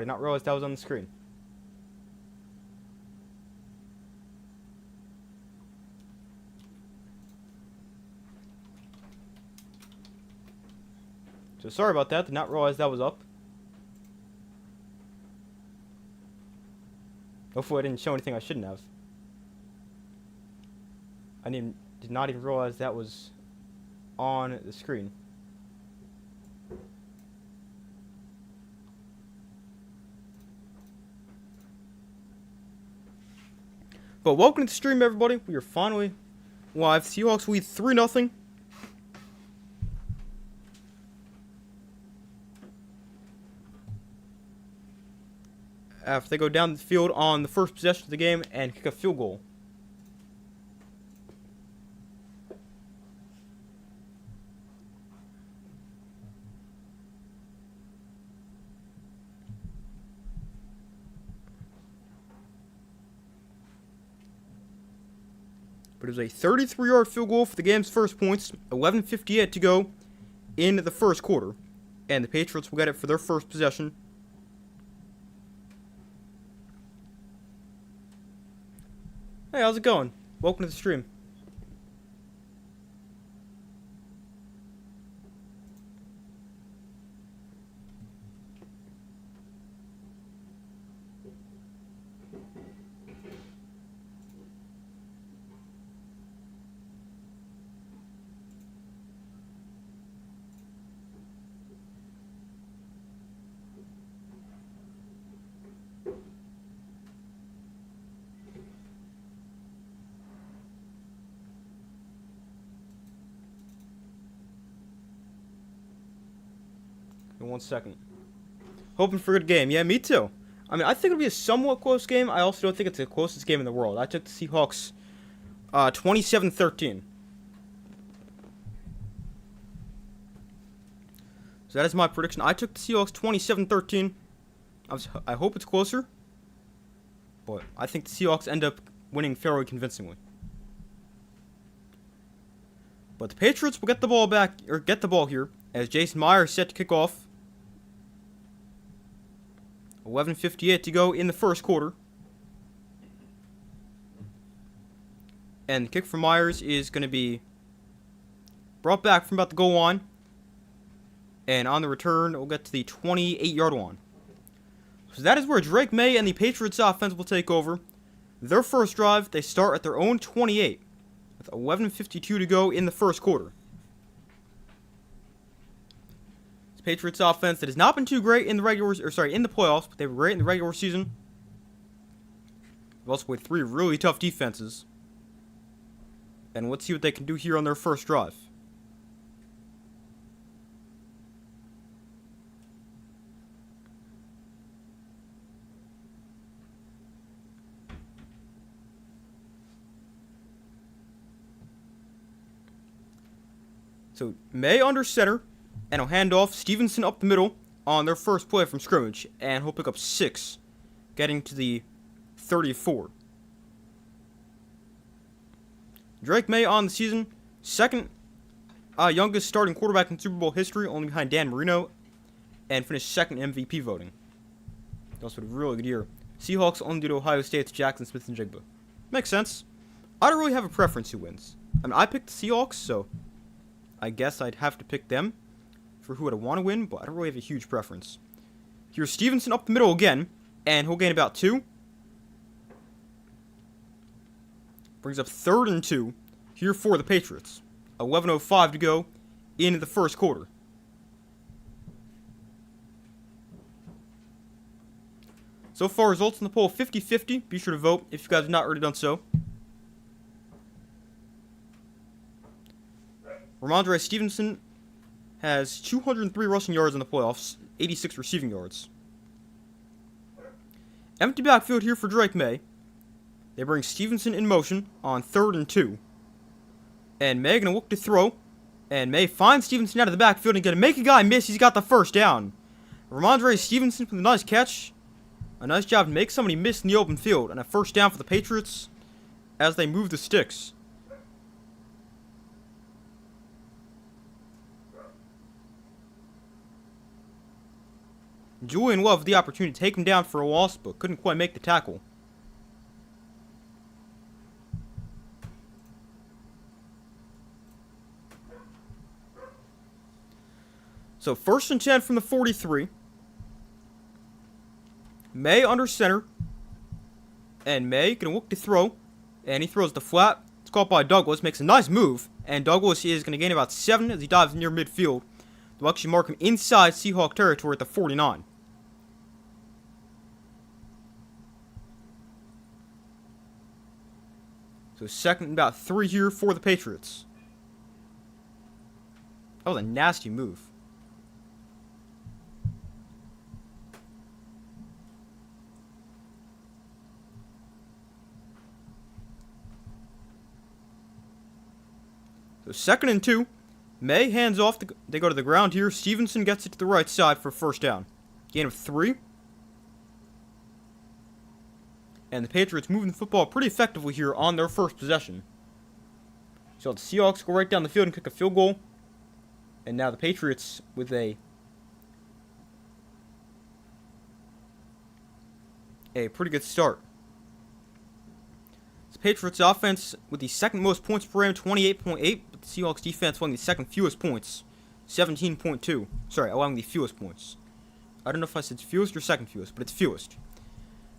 I did not realize that was on the screen. So sorry about that. Did not realize that was up. Hopefully I didn't show anything I shouldn't have. I did not even realize that was on the screen. But welcome to the stream, everybody. We are finally live. Seahawks lead 3-0. After they go down the field on the first possession of the game and kick a field goal. But it was a 33-yard field goal for the game's first points. 11:58 to go in the first quarter. And the Patriots will get it for their first possession. Hey, how's it going? Welcome to the stream. In 1 second. Hoping for a good game. Yeah, me too. I mean, I think it'll be a somewhat close game. I also don't think it's the closest game in the world. I took the Seahawks 27-13. So that is my prediction. I took the Seahawks 27-13. I hope it's closer. But I think the Seahawks end up winning fairly convincingly. But the Patriots will get the ball back, or get the ball here, as Jason Meyer is set to kick off. 11:58 to go in the first quarter. And the kick from Myers is going to be brought back from about the goal line. And on the return, we'll get to the 28-yard line. So that is where Drake May and the Patriots offense will take over. Their first drive, they start at their own 28. With 11:52 to go in the first quarter. Patriots offense that has not been too great in the in the playoffs, but they were great in the regular season. They've also played 3 really tough defenses. And let's see what they can do here on their first drive. So May under center. And he'll hand off Stevenson up the middle on their first play from scrimmage. And he'll pick up 6, getting to the 34. Drake May on the season, second youngest starting quarterback in Super Bowl history, only behind Dan Marino, and finished second in MVP voting. He also had a really good year. Seahawks only due to Ohio State's Jackson Smith and Jigba. Makes sense. I don't really have a preference who wins. I mean, I picked the Seahawks, so I guess I'd have to pick them for who I'd want to win, but I don't really have a huge preference. Here's Stevenson up the middle again, and he'll gain about 2. Brings up 3rd and 2 here for the Patriots. 11:05 to go in the first quarter. So far, results in the poll 50-50. Be sure to vote if you guys have not already done so. Ramondre Stevenson has 203 rushing yards in the playoffs, 86 receiving yards. Empty backfield here for Drake May. They bring Stevenson in motion on 3rd and 2. And May gonna look to throw. And May finds Stevenson out of the backfield and gonna make a guy miss. He's got the first down. Ramondre Stevenson with a nice catch. A nice job to make somebody miss in the open field. And a first down for the Patriots as they move the sticks. Julian Love had the opportunity to take him down for a loss, but couldn't quite make the tackle. So 1st and 10 from the 43. May under center. And May going to look to throw. And he throws the flat. It's caught by Douglas. Makes a nice move. And Douglas is going to gain about 7 as he dives near midfield. They'll actually mark him inside Seahawk territory at the 49. So 2nd and about 3 here for the Patriots. That was a nasty move. So 2nd and 2. May hands off. They go to the ground here. Stevenson gets it to the right side for 1st down. Gain of 3. And the Patriots moving the football pretty effectively here on their first possession. So the Seahawks go right down the field and kick a field goal. And now the Patriots with a pretty good start. The Patriots offense with the 2nd most points per game, 28.8. But the Seahawks defense allowing the 2nd fewest points, 17.2. Sorry, allowing the fewest points. I don't know if I said fewest or 2nd fewest, but it's fewest.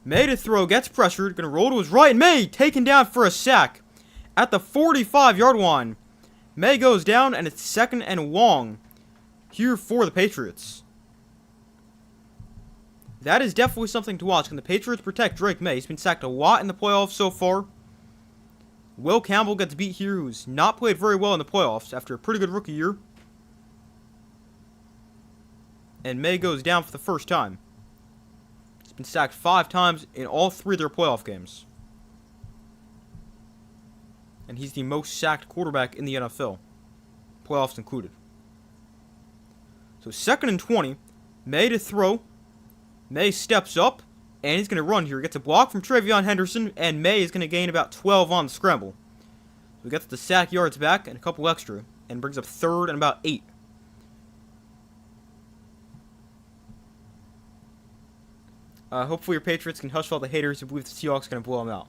May to throw, gets pressured, going to roll to his right. May taken down for a sack at the 45-yard line. May goes down, and it's 2nd and long here for the Patriots. That is definitely something to watch. Can the Patriots protect Drake May? He's been sacked a lot in the playoffs so far. Will Campbell gets beat here, who's not played very well in the playoffs after a pretty good rookie year. And May goes down for the 1st time. He's been sacked 5 times in all 3 of their playoff games. And he's the most sacked quarterback in the NFL. Playoffs included. So 2nd and 20. May to throw. May steps up. And he's going to run here. He gets a block from Travion Henderson. And May is going to gain about 12 on the scramble. So he gets the sack yards back and a couple extra. And brings up 3rd and about 8. Hopefully your Patriots can hush all the haters who believe the Seahawks are going to blow them out.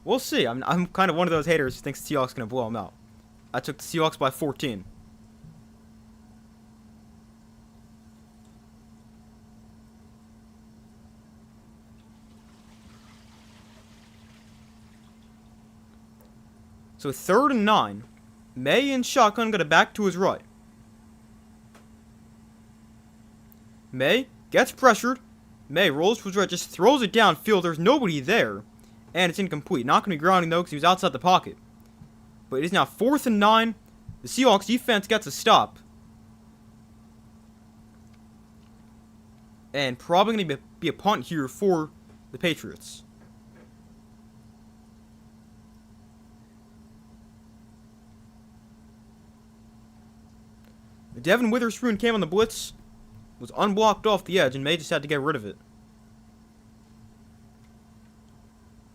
We'll see. I'm kind of one of those haters who thinks the Seahawks are going to blow them out. I took the Seahawks by 14. So 3rd and 9. May in shotgun got it back to his right. May gets pressured. May rolls to his right, just throws it downfield. There's nobody there. And it's incomplete. Not going to be grounding, though, because he was outside the pocket. But it is now 4th and 9. The Seahawks defense gets a stop. And probably going to be a punt here for the Patriots. Devin Witherspoon came on the blitz. Was unblocked off the edge, and May just had to get rid of it.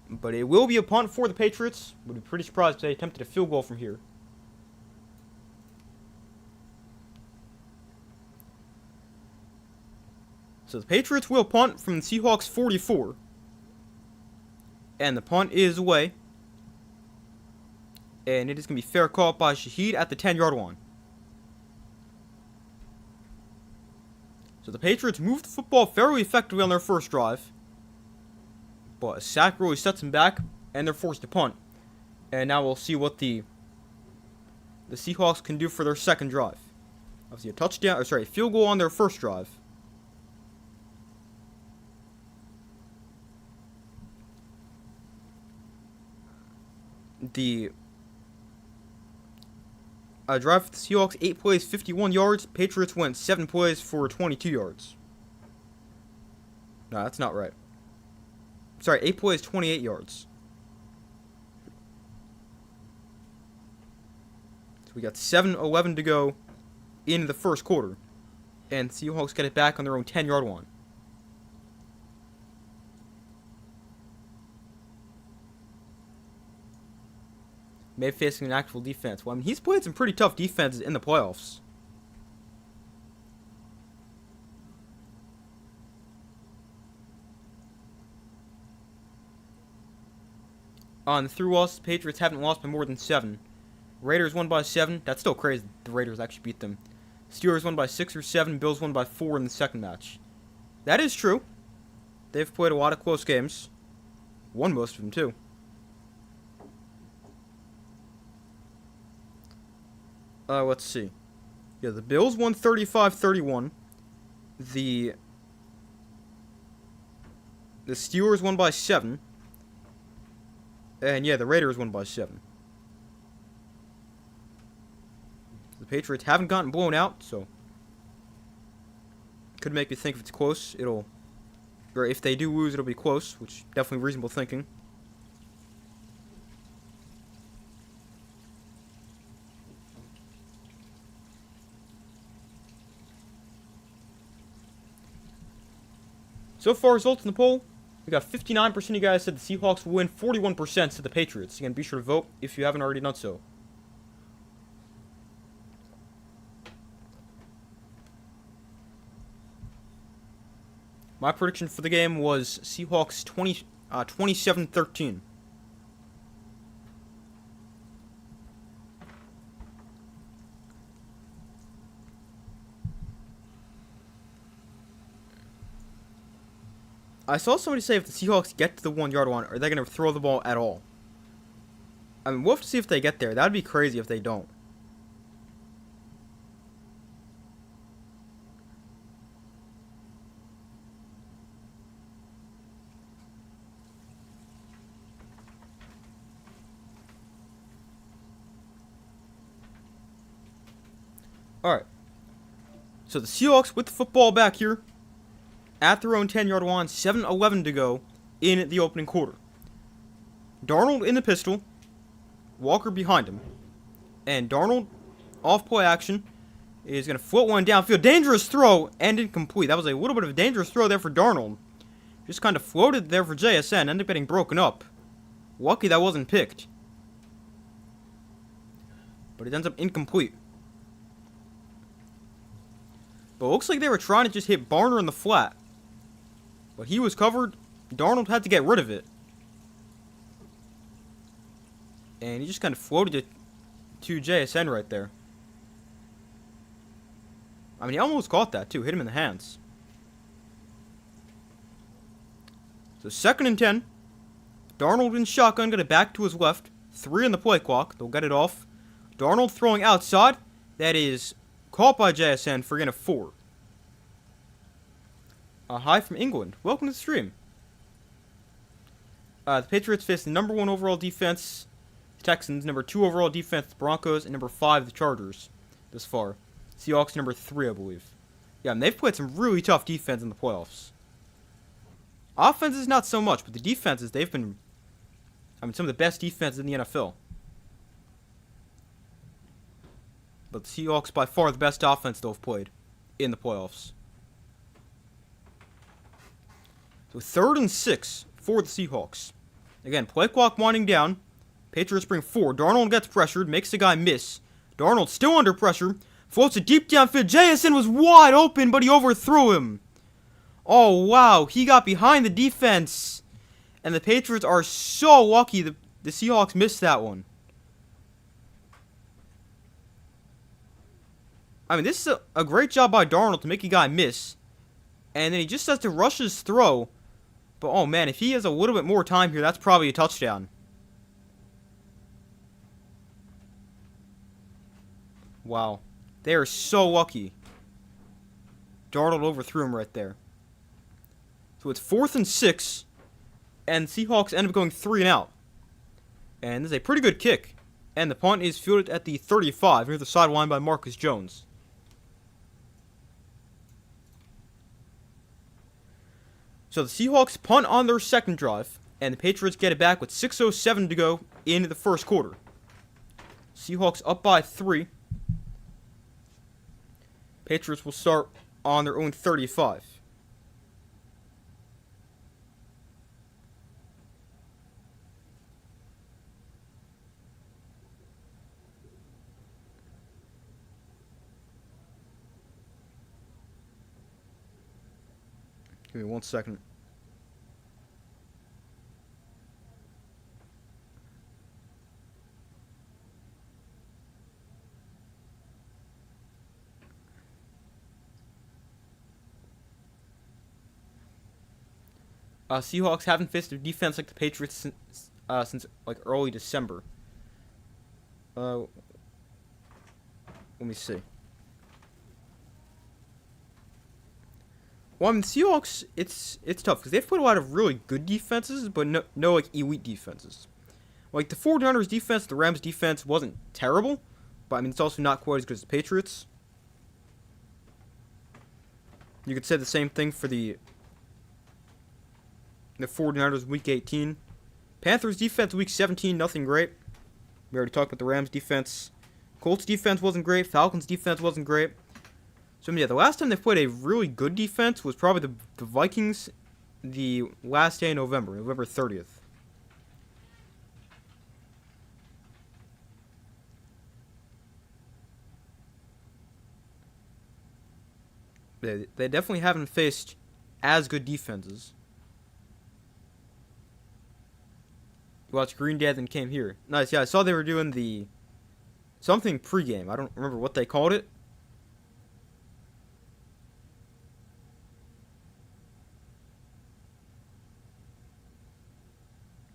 But it will be a punt for the Patriots. Would be pretty surprised if they attempted a field goal from here. So the Patriots will punt from the Seahawks 44. And the punt is away. And it is going to be fair caught by Shaheed at the 10-yard line. So the Patriots moved the football fairly effectively on their first drive. But a sack really sets them back, and they're forced to punt. And now we'll see what the Seahawks can do for their second drive. Obviously a field goal on their first drive. The drive for the Seahawks, 8 plays, 51 yards. Patriots went 7 plays for 22 yards. No, that's not right. Sorry, 8 plays, 28 yards. So we got 7:11 to go in the first quarter. And the Seahawks get it back on their own 10-yard line. May facing an actual defense. Well, I mean, he's played some pretty tough defenses in the playoffs. On the through loss, the Patriots haven't lost by more than 7. Raiders won by 7. That's still crazy. The Raiders actually beat them. Steelers won by 6 or 7. Bills won by 4 in the second match. That is true. They've played a lot of close games. Won most of them, too. Let's see. Yeah, the Bills won 35-31. The Steelers won by 7. And yeah, the Raiders won by 7. The Patriots haven't gotten blown out, so could make you think if it's close, or if they do lose, it'll be close, which definitely reasonable thinking. So far, results in the poll. We got 59% of you guys said the Seahawks will win, 41% said the Patriots. Again, be sure to vote if you haven't already done so. My prediction for the game was Seahawks 27-13. I saw somebody say if the Seahawks get to the 1-yard line, are they going to throw the ball at all? I mean, we'll have to see if they get there. That'd be crazy if they don't. Alright. So the Seahawks with the football back here at their own 10-yard line, 7:11 to go in the opening quarter. Darnold in the pistol, Walker behind him. And Darnold, off play action, is going to float one downfield. Dangerous throw and incomplete. That was a little bit of a dangerous throw there for Darnold. Just kind of floated there for JSN, ended up getting broken up. Lucky that wasn't picked. But it ends up incomplete. But it looks like they were trying to just hit Barner in the flat. But he was covered. Darnold had to get rid of it. And he just kind of floated it to JSN right there. I mean, he almost caught that too. Hit him in the hands. So 2nd and 10. Darnold in shotgun. Got it back to his left. 3 in the play clock. They'll get it off. Darnold throwing outside. That is caught by JSN for a gain of 4. Hi from England. Welcome to the stream. The Patriots face the number 1 overall defense, the Texans, number 2 overall defense, the Broncos, and number 5, the Chargers, this far. Seahawks, number 3, I believe. Yeah, and they've played some really tough defense in the playoffs. Offenses, not so much, but the defenses, they've been, some of the best defenses in the NFL. But the Seahawks, by far, the best offense they've played in the playoffs. So 3rd and 6 for the Seahawks. Again, play clock winding down. Patriots bring 4. Darnold gets pressured, makes the guy miss. Darnold still under pressure. Floats it deep downfield. JSN was wide open, but he overthrew him. Oh, wow. He got behind the defense. And the Patriots are so lucky the Seahawks missed that one. I mean, this is a great job by Darnold to make a guy miss. And then he just has to rush his throw. But, oh, man, if he has a little bit more time here, that's probably a touchdown. Wow. They are so lucky. Darnold overthrew him right there. So it's 4th and 6. And Seahawks end up going 3 and out. And this is a pretty good kick. And the punt is fielded at the 35 near the sideline by Marcus Jones. So the Seahawks punt on their second drive, and the Patriots get it back with 6:07 to go in the first quarter. Seahawks up by 3. Patriots will start on their own 35. Give me 1 second. Seahawks haven't faced a defense like the Patriots since like early December. Let me see. Well, I mean, Seahawks, it's tough because they've put a lot of really good defenses, but no like elite defenses. Like the 49ers defense, the Rams defense wasn't terrible, but I mean it's also not quite as good as the Patriots. You could say the same thing for the 49ers week 18. Panthers defense week 17, nothing great. We already talked about the Rams defense. Colts defense wasn't great. Falcons defense wasn't great. So yeah, the last time they played a really good defense was probably the Vikings the last day in November 30th. They definitely haven't faced as good defenses. You watched Green Day then came here. Nice, yeah, I saw they were doing the something pregame. I don't remember what they called it.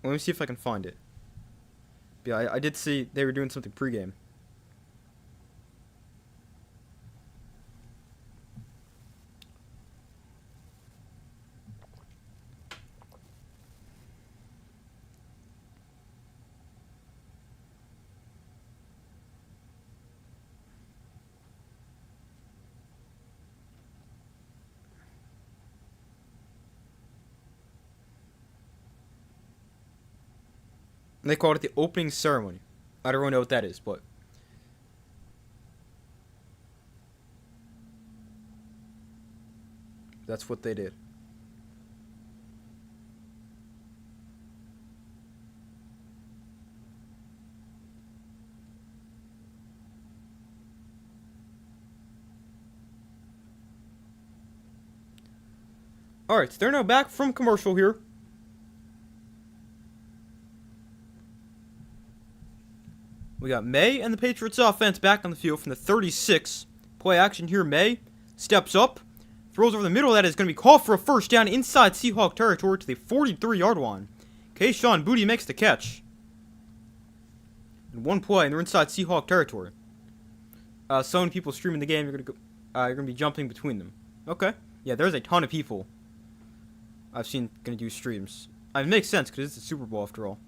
Let me see if I can find it. Yeah, I did see they were doing something pregame. And they called it the opening ceremony. I don't really know what that is, but that's what they did. Alright, so they're now back from commercial here. We got May and the Patriots offense back on the field from the 36. Play action here. May steps up, throws over the middle. That is going to be called for a first down inside Seahawk territory to the 43-yard line. Kayshon Boutte makes the catch. And one play, and they're inside Seahawk territory. So many people streaming the game. You're going to be jumping between them. Okay. Yeah, there's a ton of people I've seen going to do streams. It makes sense because it's the Super Bowl after all.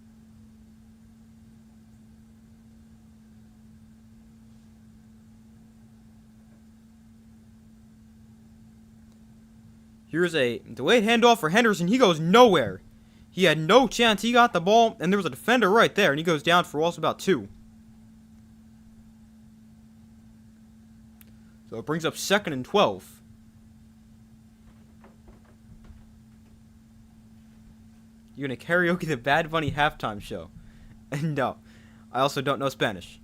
Here's a delayed handoff for Henderson. He goes nowhere. He had no chance. He got the ball, and there was a defender right there, and he goes down for also about 2. So it brings up 2nd and 12. You're going to karaoke the Bad Bunny halftime show. And no, I also don't know Spanish.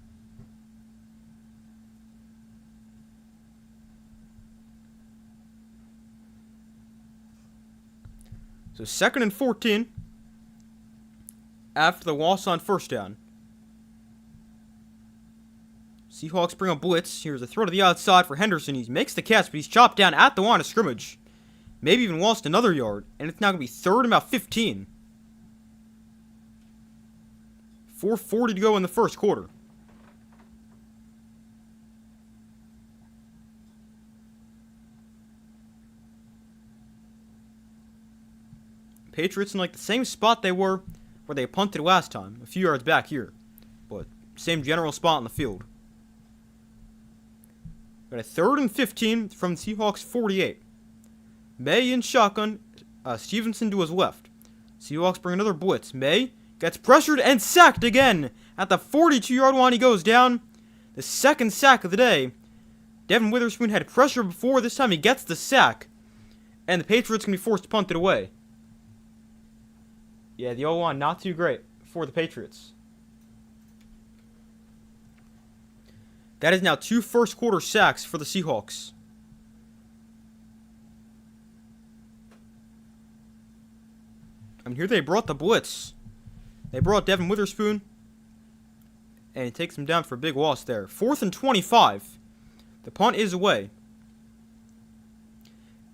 So 2nd and 14 after the loss on first down. Seahawks bring a blitz. Here's a throw to the outside for Henderson. He makes the catch, but he's chopped down at the line of scrimmage. Maybe even lost another yard. And it's now going to be 3rd and about 15. 4:40 to go in the first quarter. Patriots in like the same spot they were where they punted last time, a few yards back here, but same general spot on the field. Got a 3rd and 15 from the Seahawks 48. May in shotgun, Stevenson to his left. Seahawks bring another blitz. May gets pressured and sacked again at the 42-yard line. He goes down. The 2nd sack of the day. Devin Witherspoon had pressure before. This time he gets the sack, and the Patriots can be forced to punt it away. Yeah, the O-line not too great for the Patriots. That is now 2 first-quarter sacks for the Seahawks. I mean, here they brought the blitz. They brought Devin Witherspoon, and he takes him down for a big loss there. 4th and 25. The punt is away.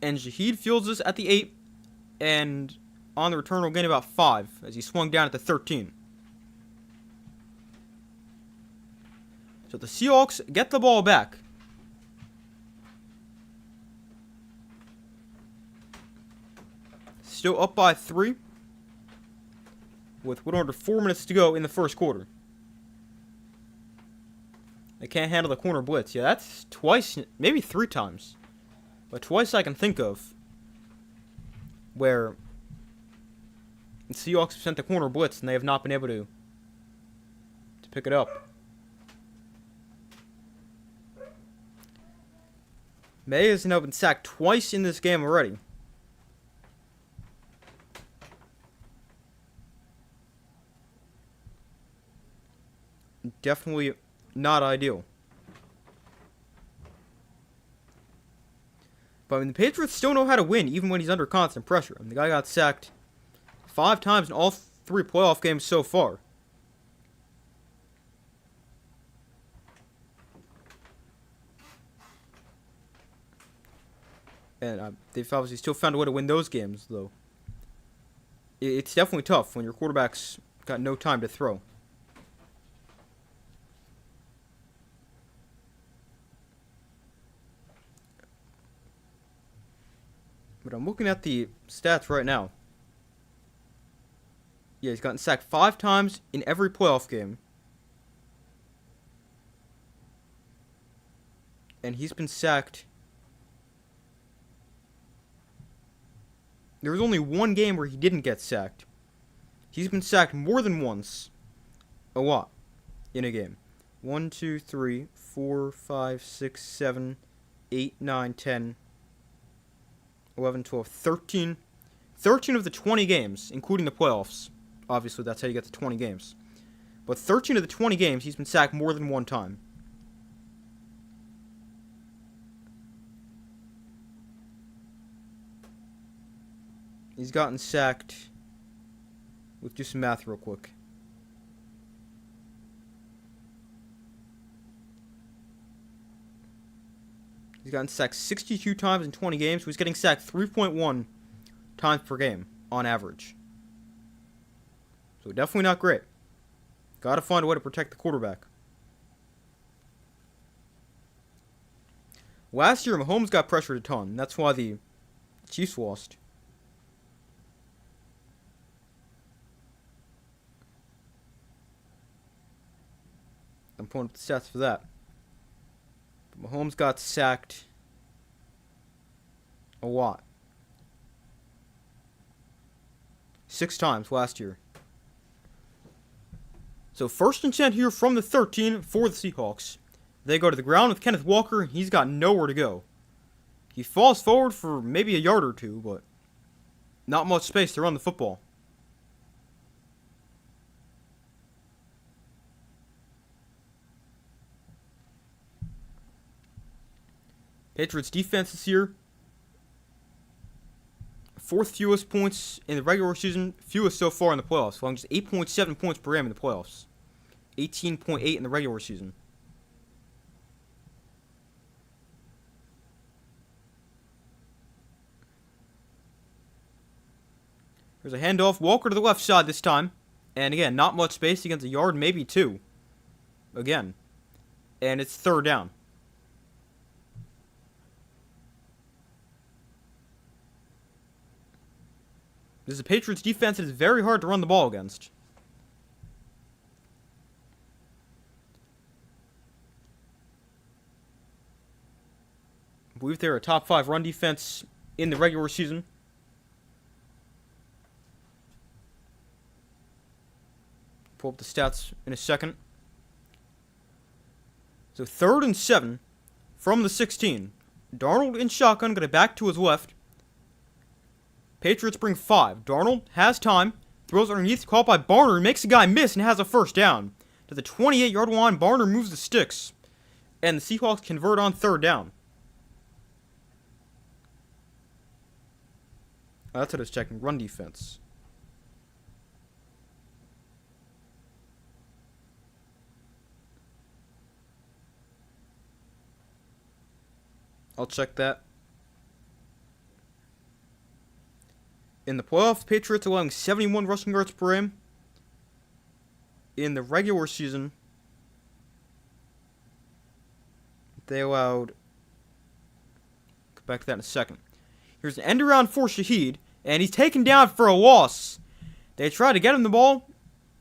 And Shaheed fields us at the 8, and on the return will gain about 5 as he swung down at the 13. So the Seahawks get the ball back. Still up by 3 with a little under 4 minutes to go in the first quarter. They can't handle the corner blitz. Yeah, that's twice, maybe 3 times. But twice I can think of where the Seahawks have sent the corner blitz and they have not been able to pick it up. May has now been sacked twice in this game already. Definitely not ideal. But I mean, the Patriots still know how to win, even when he's under constant pressure. I mean, the guy got sacked 5 times in all 3 playoff games so far. And they've obviously still found a way to win those games, though. It's definitely tough when your quarterback's got no time to throw. But I'm looking at the stats right now. Yeah, he's gotten sacked 5 times in every playoff game. And he's been sacked. There was only 1 game where he didn't get sacked. He's been sacked more than once. A lot. In a game. 1, 2, 3, 4, 5, 6, 7, 8, 9, 10, 11, 12, 13. 13 of the 20 games, including the playoffs. Obviously, that's how you get to 20 games. But 13 of the 20 games, he's been sacked more than 1 time. He's gotten sacked. Let's do some math real quick. He's gotten sacked 62 times in 20 games, so he's getting sacked 3.1 times per game on average. So definitely not great. Gotta find a way to protect the quarterback. Last year, Mahomes got pressured a ton. That's why the Chiefs lost. I'm pulling up the stats for that. But Mahomes got sacked a lot. 6 times last year. So 1st and 10 here from the 13 for the Seahawks. They go to the ground with Kenneth Walker. He's got nowhere to go. He falls forward for maybe a yard or 2, but not much space to run the football. Patriots defense this year, 4th fewest points in the regular season, fewest so far in the playoffs, allowing just 8.7 points per game in the playoffs. 18.8 in the regular season. There's a handoff. Walker to the left side this time. And again, not much space against a yard, maybe 2. Again. And it's 3rd down. This is a Patriots defense that is very hard to run the ball against. I believe they're a top 5 run defense in the regular season. Pull up the stats in a second. So 3rd and 7 from the 16. Darnold in shotgun, got it back to his left. Patriots bring 5. Darnold has time. Throws underneath, caught by Barner. Makes the guy miss and has a 1st down. To the 28-yard line, Barner moves the sticks. And the Seahawks convert on 3rd down. Oh, that's what I was checking. Run defense. I'll check that. In the playoffs, Patriots allowing 71 rushing yards per game. In the regular season, they allowed... Go back to that in a second. Here's an end around for Shaheed, and he's taken down for a loss. They try to get him the ball,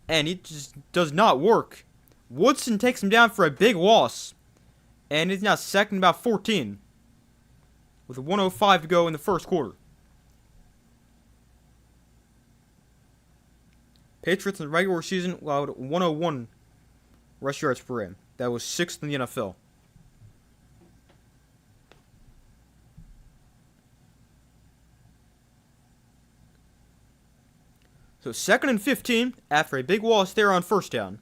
and it just does not work. Woodson takes him down for a big loss, and it's now second about 14, with 1:05 to go in the first quarter. Patriots in the regular season allowed 101 rush yards per game. That was 6th in the NFL. So 2nd and 15 after a big loss there on first down.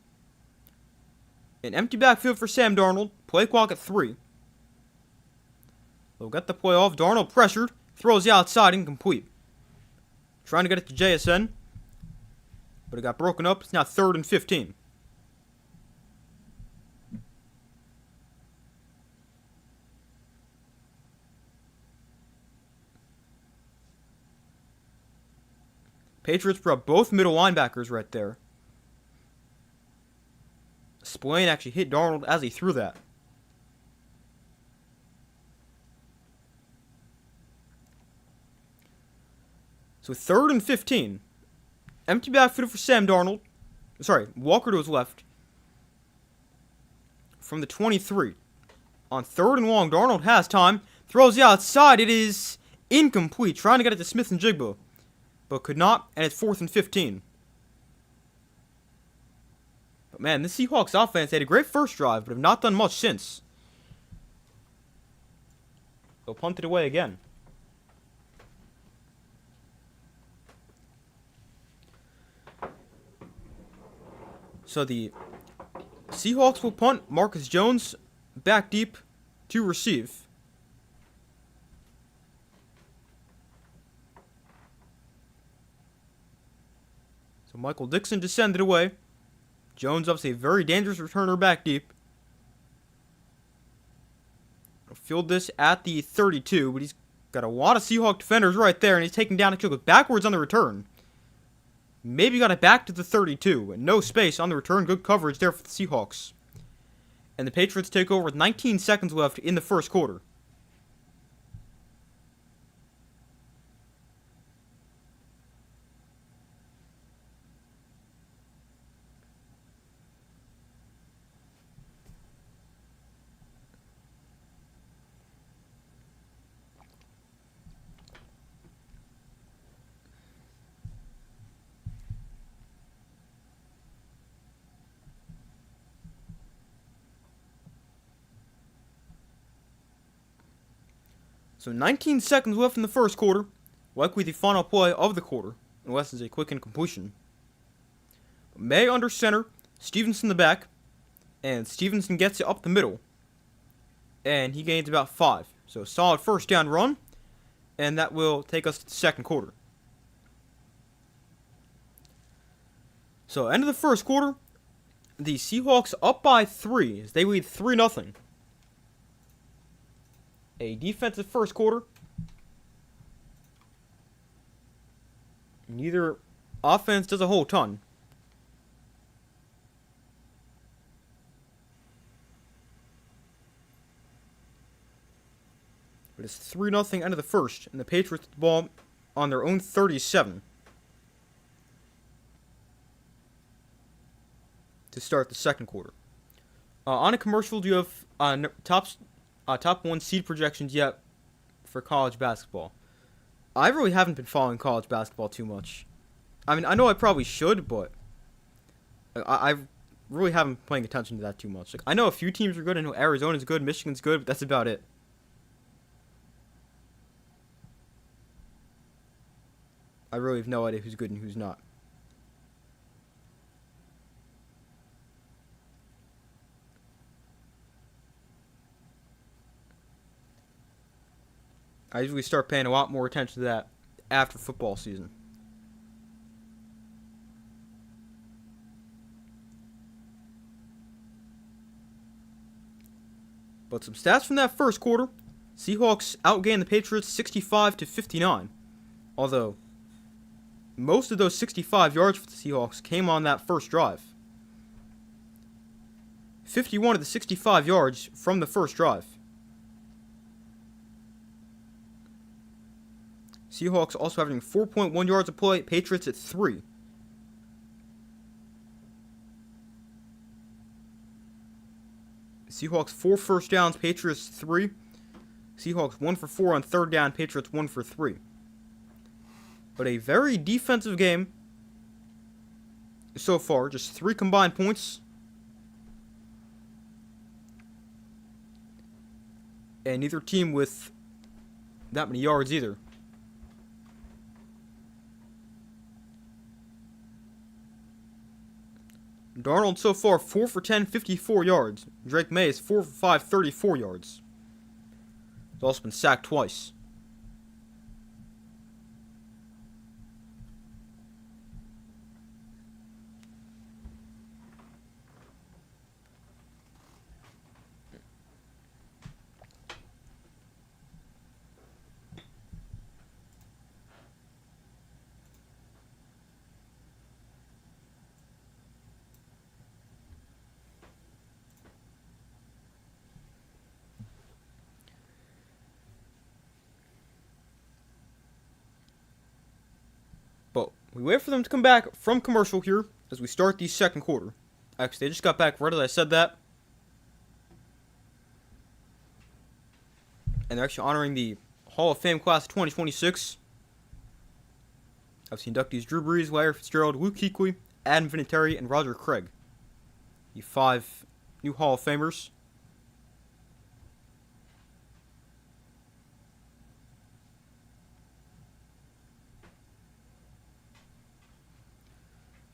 An empty backfield for Sam Darnold. Play clock at 3. They'll get the play off. Darnold pressured. Throws the outside, incomplete. Trying to get it to JSN. But it got broken up. It's now 3rd and 15. Patriots brought both middle linebackers right there. Spillane actually hit Darnold as he threw that. So 3rd and 15. Empty backfield for Sam Darnold. Sorry, Walker to his left. From the 23. On 3rd and long, Darnold has time. Throws the outside. It is incomplete. Trying to get it to Smith and Jigba, but could not, and it's 4th and 15. But man, this Seahawks offense had a great first drive, but have not done much since. They'll punt it away again. So the Seahawks will punt. Marcus Jones back deep to receive. So Michael Dixon descended away. Jones obviously a very dangerous returner back deep. He'll field this at the 32, but he's got a lot of Seahawk defenders right there, and he's taken down. Actually, backwards on the return. Maybe got it back to the 32, and no space on the return. Good coverage there for the Seahawks. And the Patriots take over with 19 seconds left in the first quarter. So 19 seconds left in the first quarter, likely the final play of the quarter, unless it's a quick incompletion. May under center, Stevenson the back, and Stevenson gets it up the middle, and he gains about 5. So solid first down run, and that will take us to the second quarter. So end of the first quarter, the Seahawks up by 3 as they lead 3-0. A defensive first quarter. Neither offense does a whole ton. But it's 3-0 end of the first, and the Patriots with the ball on their own 37 to start the second quarter. On a commercial, do you have top 1 seed projections yet for college basketball? I really haven't been following college basketball too much. I mean, I know I probably should, but I really haven't been paying attention to that too much. Like, I know a few teams are good. I know Arizona's good, Michigan's good, but that's about it. I really have no idea who's good and who's not. I usually start paying a lot more attention to that after football season. But some stats from that first quarter. Seahawks outgained the Patriots 65-59. Although, most of those 65 yards for the Seahawks came on that first drive. 51 of the 65 yards from the first drive. Seahawks also averaging 4.1 yards a play, Patriots at 3. Seahawks 4 first downs, Patriots 3. Seahawks 1 for 4 on third down, Patriots 1 for 3. But a very defensive game so far, just 3 combined points. And neither team with that many yards either. Darnold so far 4 for 10, 54 yards. Drake May is 4 for 5, 34 yards. He's also been sacked twice. But we wait for them to come back from commercial here as we start the second quarter. Actually, they just got back right as I said that. And they're actually honoring the Hall of Fame class of 2026. Obviously, inductees Drew Brees, Larry Fitzgerald, Luke Kuechly, Adam Vinatieri, and Roger Craig. The 5 new Hall of Famers.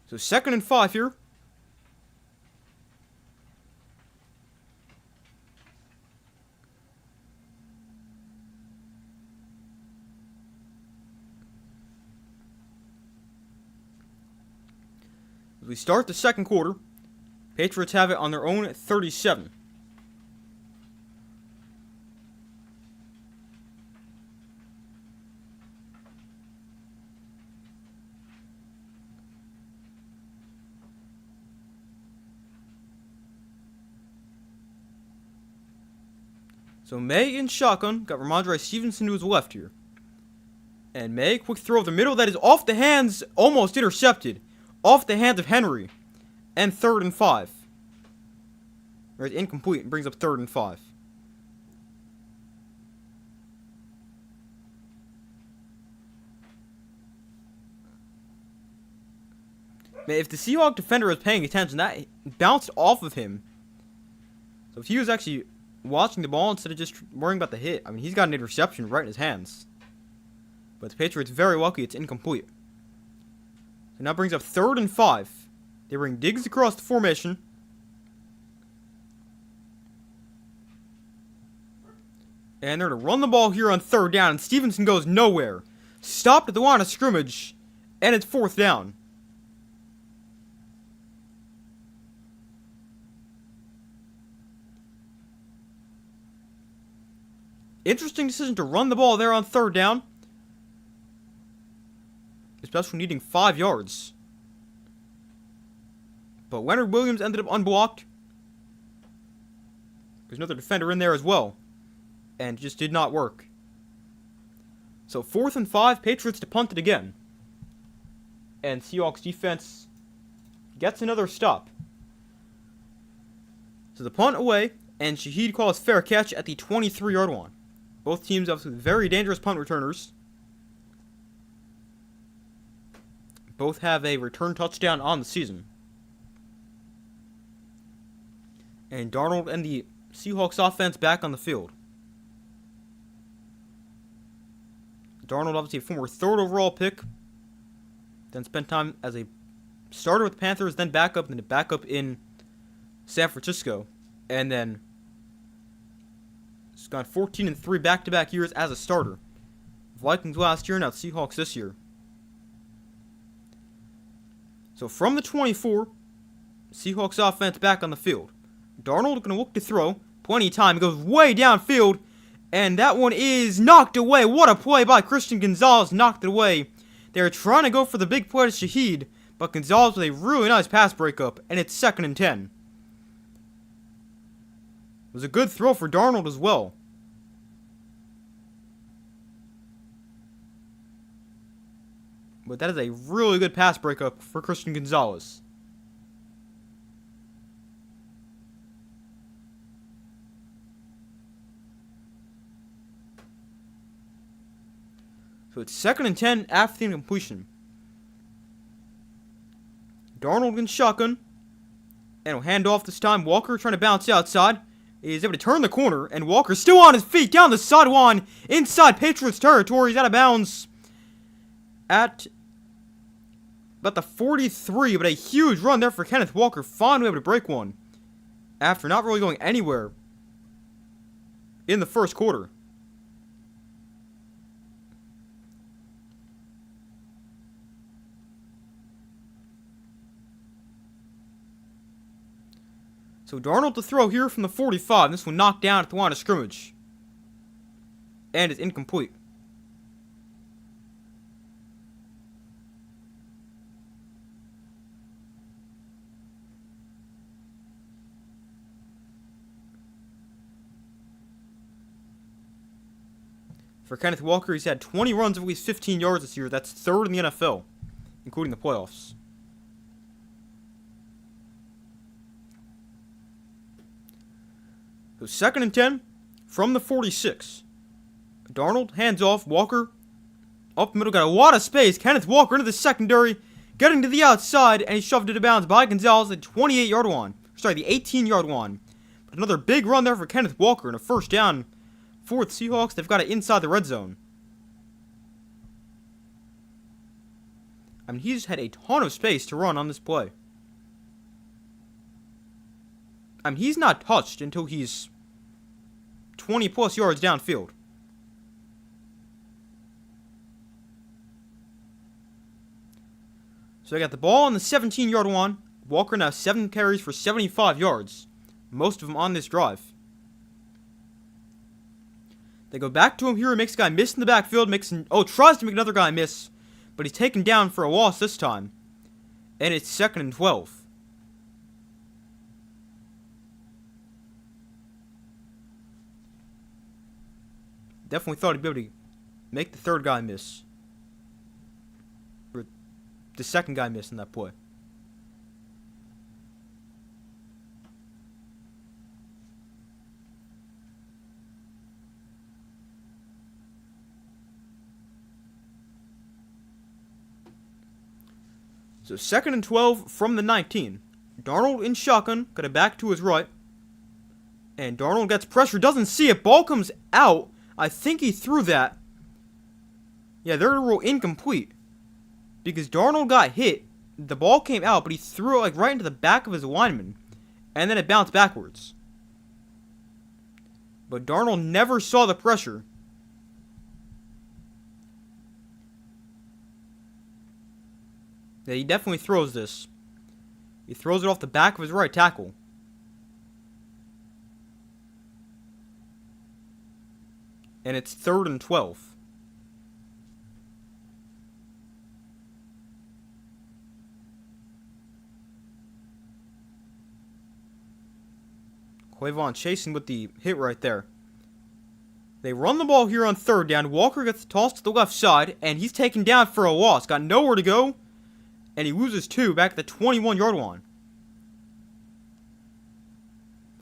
So 2nd and 5 here. As we start the second quarter, Patriots have it on their own 37. So May in shotgun, got Ramondre Stevenson to his left here. And May, quick throw of the middle, that is off the hands, almost intercepted. Off the hands of Henry. And 3rd and 5. Or it's incomplete and brings up 3rd and 5. Man, if the Seahawks defender was paying attention, that bounced off of him. So if he was actually watching the ball instead of just worrying about the hit, I mean, he's got an interception right in his hands. But the Patriots very lucky it's incomplete. So now brings up 3rd and 5. They bring Diggs across the formation. And they're to run the ball here on 3rd down, and Stevenson goes nowhere. Stopped at the line of scrimmage, and it's 4th down. Interesting decision to run the ball there on 3rd down. Especially needing 5 yards. But Leonard Williams ended up unblocked. There's another defender in there as well. And it just did not work. So 4th and 5, Patriots to punt it again. And Seahawks defense gets another stop. So the punt away, and Shaheed calls fair catch at the 23-yard line. Both teams have very dangerous punt returners. Both have a return touchdown on the season. And Darnold and the Seahawks offense back on the field. Darnold, obviously a former 3rd overall pick. Then spent time as a starter with the Panthers, then backup, then a backup in San Francisco. And then he's gone 14-3 back-to-back years as a starter. Vikings last year, now Seahawks this year. So from the 24, Seahawks offense back on the field. Darnold going to look to throw. Plenty of time. He goes way downfield. And that one is knocked away. What a play by Christian Gonzalez. Knocked it away. They were trying to go for the big play to Shaheed, but Gonzalez with a really nice pass breakup, and it's 2nd and 10. It was a good throw for Darnold as well. But that is a really good pass breakup for Christian Gonzalez. So it's 2nd and 10 after the incompletion. Darnold in shotgun. And will hand off this time. Walker trying to bounce outside. He is able to turn the corner. And Walker still on his feet down the sideline. Inside Patriots territory. He's out of bounds. At about the 43. But a huge run there for Kenneth Walker. Finally able to break one. After not really going anywhere in the first quarter. So Darnold to throw here from the 45. This one knocked down at the line of scrimmage. And it's incomplete. For Kenneth Walker, he's had 20 runs of at least 15 yards this year. That's 3rd in the NFL, including the playoffs. So 2nd and 10 from the 46. Darnold hands off. Walker up the middle. Got a lot of space. Kenneth Walker into the secondary. Getting to the outside. And he shoved it to bounds by Gonzalez at 28-yard line. Sorry, the 18-yard line. But another big run there for Kenneth Walker. And a first down for the Seahawks. They've got it inside the red zone. I mean, he's had a ton of space to run on this play. I mean, he's not touched until he's 20 plus yards downfield. So I got the ball on the 17-yard line. Walker now 7 carries for 75 yards. Most of them on this drive. They go back to him here. He makes a guy miss in the backfield. Tries to make another guy miss. But he's taken down for a loss this time. And it's 2nd and 12. Definitely thought he'd be able to make the 3rd guy miss. Or the 2nd guy miss in that play. So 2nd and 12 from the 19. Darnold in shotgun. Got it back to his right. And Darnold gets pressure. Doesn't see it. Ball comes out. I think he threw that. Yeah, they're going to rule incomplete. Because Darnold got hit. The ball came out, but he threw it like right into the back of his lineman. And then it bounced backwards. But Darnold never saw the pressure. Yeah, he definitely throws this. He throws it off the back of his right tackle. And it's 3rd and 12. Quavon chasing with the hit right there. They run the ball here on 3rd down. Walker gets tossed to the left side, and he's taken down for a loss. Got nowhere to go, and he loses 2 back at the 21-yard line.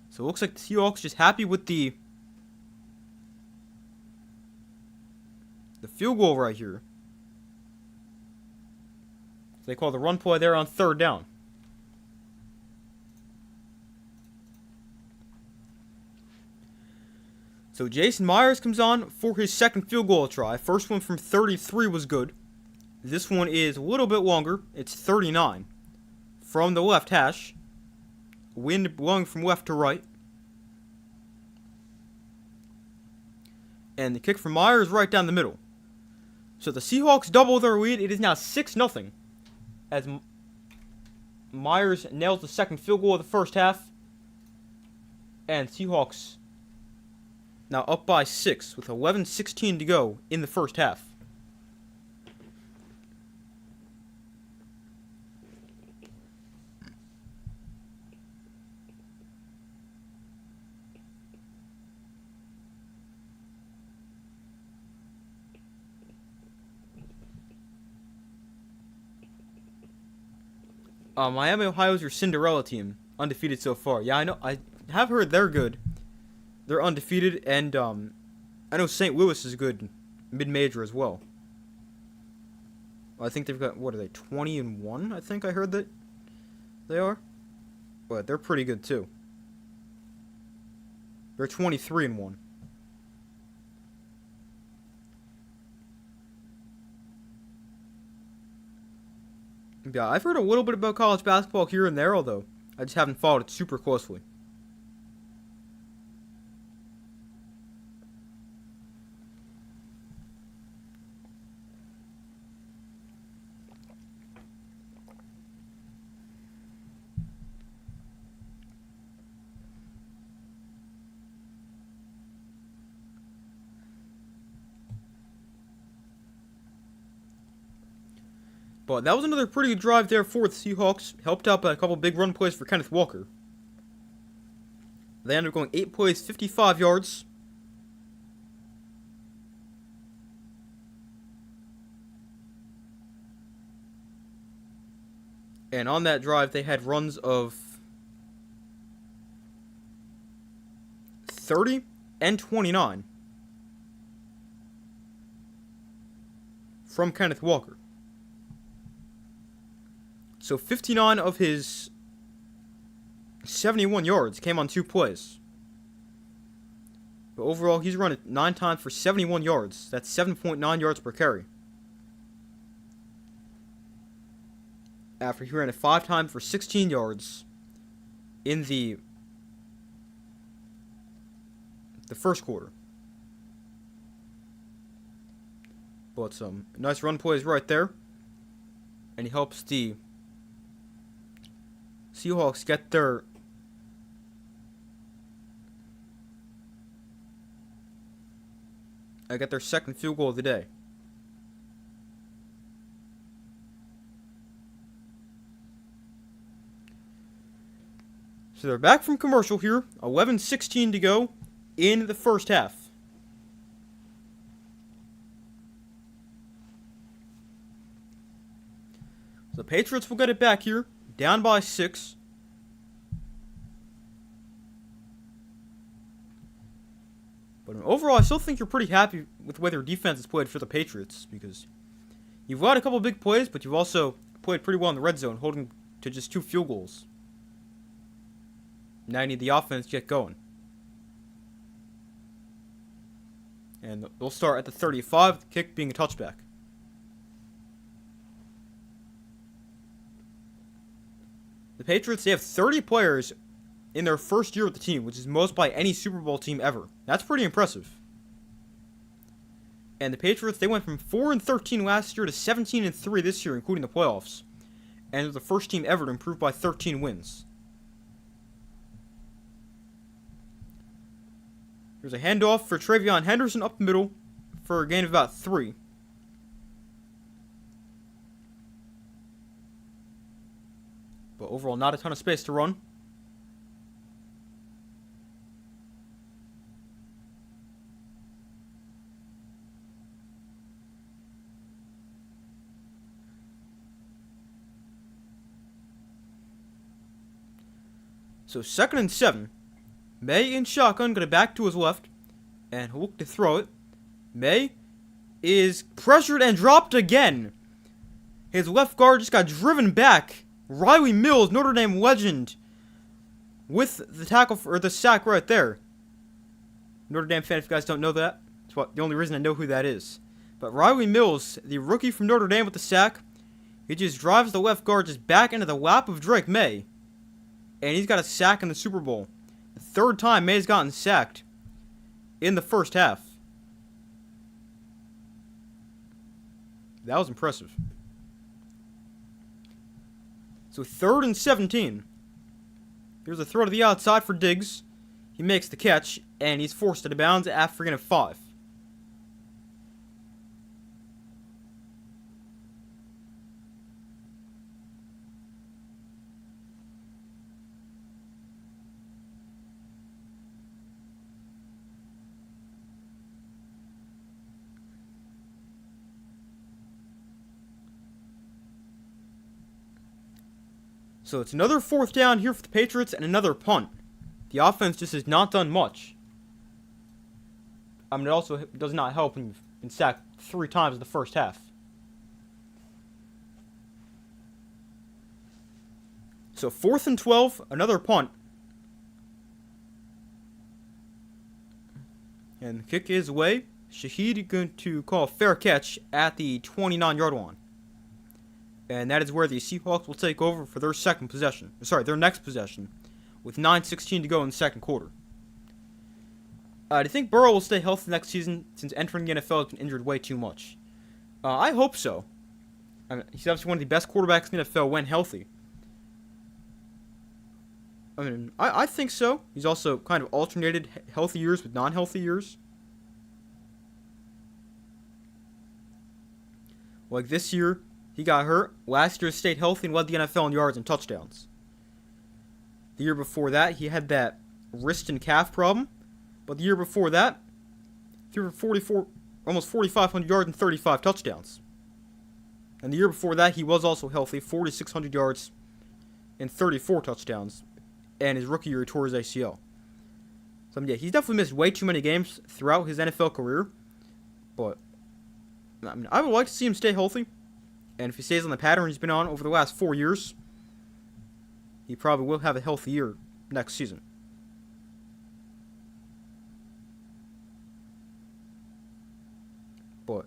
So it looks like the Seahawks just happy with the field goal right here. They call the run play there on 3rd down. So Jason Myers comes on for his 2nd field goal try. First one from 33 was good. This one is a little bit longer. It's 39. From the left hash. Wind blowing from left to right. And the kick from Myers right down the middle. So the Seahawks double their lead. It is now 6-0. As Myers nails the 2nd field goal of the first half. And Seahawks now up by 6 with 11:16 to go in the first half. Miami, Ohio's your Cinderella team, undefeated so far. Yeah, I know. I have heard they're good. They're undefeated, and I know St. Louis is good, mid-major as well. I think they've got, what are they, 20-1? I think I heard that they are. But they're pretty good too. They're 23-1. Yeah, I've heard a little bit about college basketball here and there, although I just haven't followed it super closely. But that was another pretty good drive there for the Seahawks. Helped out by a couple big run plays for Kenneth Walker. They ended up going 8 plays, 55 yards. And on that drive, they had runs of 30 and 29 from Kenneth Walker. So 59 of his 71 yards came on 2 plays. But overall, he's run it 9 times for 71 yards. That's 7.9 yards per carry. After he ran it 5 times for 16 yards in the first quarter. But some nice run plays right there. And he helps the Seahawks get their second field goal of the day. So they're back from commercial here. 11:16 to go in the first half. So the Patriots will get it back here. Down by 6. But overall, I still think you're pretty happy with the way their defense has played for the Patriots. Because you've got a couple big plays, but you've also played pretty well in the red zone, holding to just 2 field goals. Now you need the offense to get going. And they'll start at the 35, the kick being a touchback. The Patriots, they have 30 players in their first year with the team, which is most by any Super Bowl team ever. That's pretty impressive. And the Patriots, they went from 4-13 last year to 17-3 this year, including the playoffs. And they're the first team ever to improve by 13 wins. There's a handoff for Travion Henderson up the middle for a gain of about 3. But overall, not a ton of space to run. So 2nd and 7. May in shotgun, got it back to his left. And he'll look to throw it. May is pressured and dropped again. His left guard just got driven back. Riley Mills, Notre Dame legend, with the tackle or the sack right there. Notre Dame fan, if you guys don't know that, it's the only reason I know who that is. But Riley Mills, the rookie from Notre Dame with the sack, he just drives the left guard just back into the lap of Drake May, and he's got a sack in the Super Bowl. The 3rd time May's gotten sacked in the first half. That was impressive. So 3rd and 17. Here's a throw to the outside for Diggs. He makes the catch, and he's forced out of bounds after getting a 5. So it's another fourth down here for the Patriots and another punt. The offense just has not done much. I mean, it also does not help when you've been sacked 3 times in the first half. So 4th and 12, another punt. And the kick is away. Shahid going to call a fair catch at the 29-yard line. And that is where the Seahawks will take over for their their next possession, with 9:16 to go in the second quarter. Do you think Burrow will stay healthy next season, since entering the NFL has been injured way too much? I hope so. I mean, he's obviously one of the best quarterbacks in the NFL when healthy. I mean, I think so. He's also kind of alternated healthy years with non-healthy years. Like this year, he got hurt. Last year, stayed healthy and led the NFL in yards and touchdowns. The year before that, he had that wrist and calf problem. But the year before that, he threw for almost 4,500 yards and 35 touchdowns. And the year before that, he was also healthy, 4,600 yards and 34 touchdowns. And his rookie year, he tore his ACL. So, yeah, he's definitely missed way too many games throughout his NFL career. But, I mean, I would like to see him stay healthy. And if he stays on the pattern he's been on over the last 4 years, he probably will have a healthy year next season. But,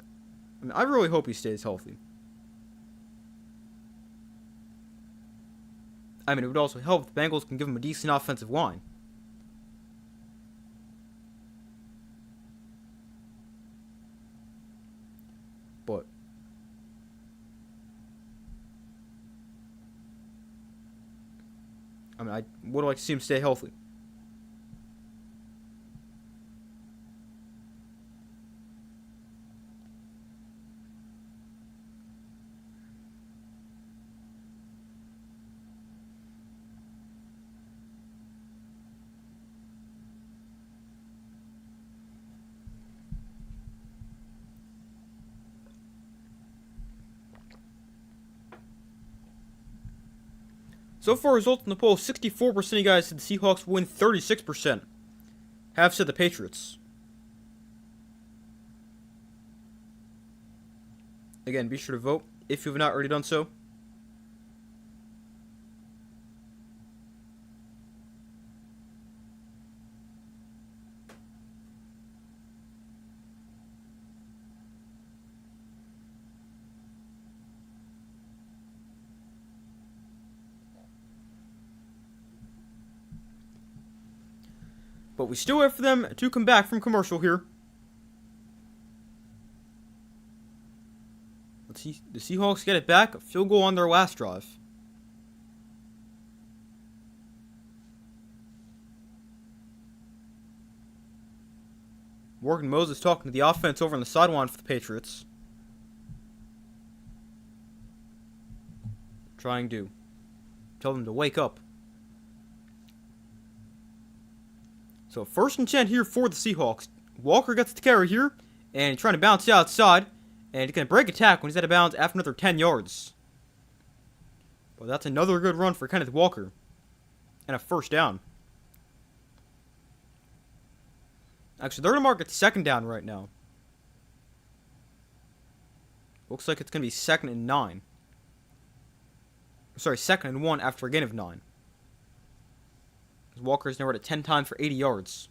I mean, I really hope he stays healthy. I mean, it would also help if the Bengals can give him a decent offensive line. But, I mean, I would like to see him stay healthy. So far, results in the poll, 64% of you guys said the Seahawks win, 36% have said the Patriots. Again, be sure to vote if you have not already done so. But we still wait for them to come back from commercial here. Let's see. The Seahawks get it back. A field goal on their last drive. Morgan Moses talking to the offense over on the sideline for the Patriots. Trying to tell them to wake up. So 1st and 10 here for the Seahawks. Walker gets the carry here, and he's trying to bounce outside, and he's going to break a tackle when he's out of bounds after another 10 yards. But that's another good run for Kenneth Walker, and a 1st down. Actually, they're going to mark it 2nd down right now. Looks like it's going to be 2nd and 9. Sorry, 2nd and 1 after a gain of 9. Walker's now at 10 times for 80 yards.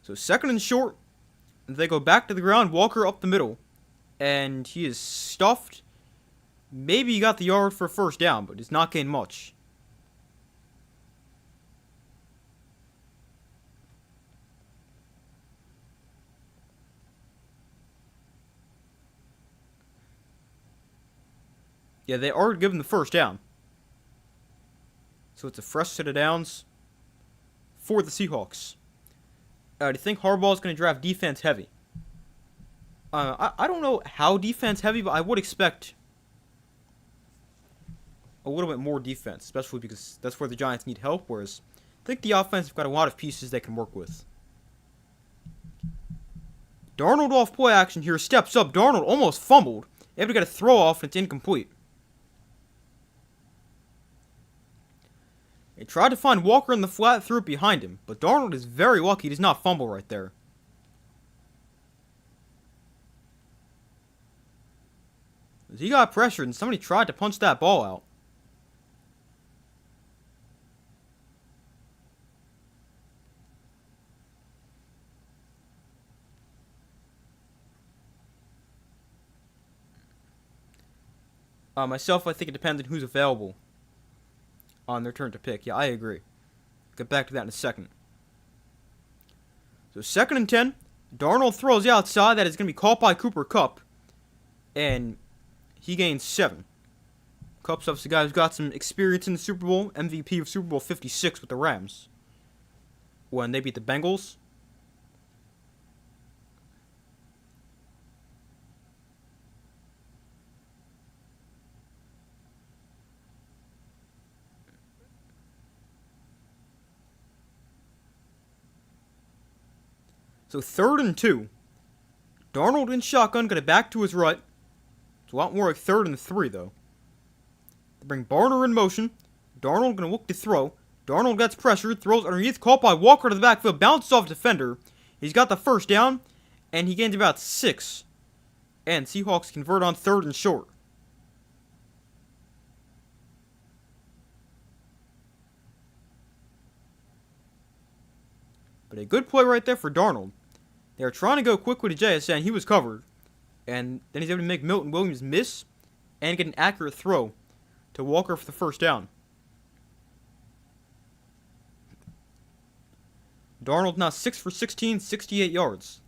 So 2nd and short. They go back to the ground. Walker up the middle. And he is stuffed. Maybe he got the yard for a 1st down, but does not gain much. Yeah, they are given the 1st down. So it's a fresh set of downs for the Seahawks. Do you think Harbaugh is going to draft defense heavy? I don't know how defense heavy, but I would expect a little bit more defense, especially because that's where the Giants need help, whereas I think the offense have got a lot of pieces they can work with. Darnold off play action here, steps up. Darnold almost fumbled. Able to get a throw off, and it's incomplete. They tried to find Walker in the flat, threw it behind him. But Darnold is very lucky he does not fumble right there. He got pressured, and somebody tried to punch that ball out. Myself, I think it depends on who's available on their turn to pick. Yeah, I agree. Get back to that in a second. So 2nd and 10. Darnold throws outside. That is going to be caught by Cooper Kupp. And he gains 7. Kupp's obviously the guy who's got some experience in the Super Bowl. MVP of Super Bowl 56 with the Rams. When they beat the Bengals. So 3rd and 2. Darnold in shotgun, got it back to his right. It's a lot more like 3rd and 3, though. They bring Barner in motion. Darnold going to look to throw. Darnold gets pressured, throws underneath, caught by Walker to the backfield, bounces off defender. He's got the first down, and he gains about 6. And Seahawks convert on 3rd and short. But a good play right there for Darnold. They were trying to go quickly to JSN. He was covered. And then he's able to make Milton Williams miss and get an accurate throw to Walker for the first down. Darnold now 6 for 16, 68 yards.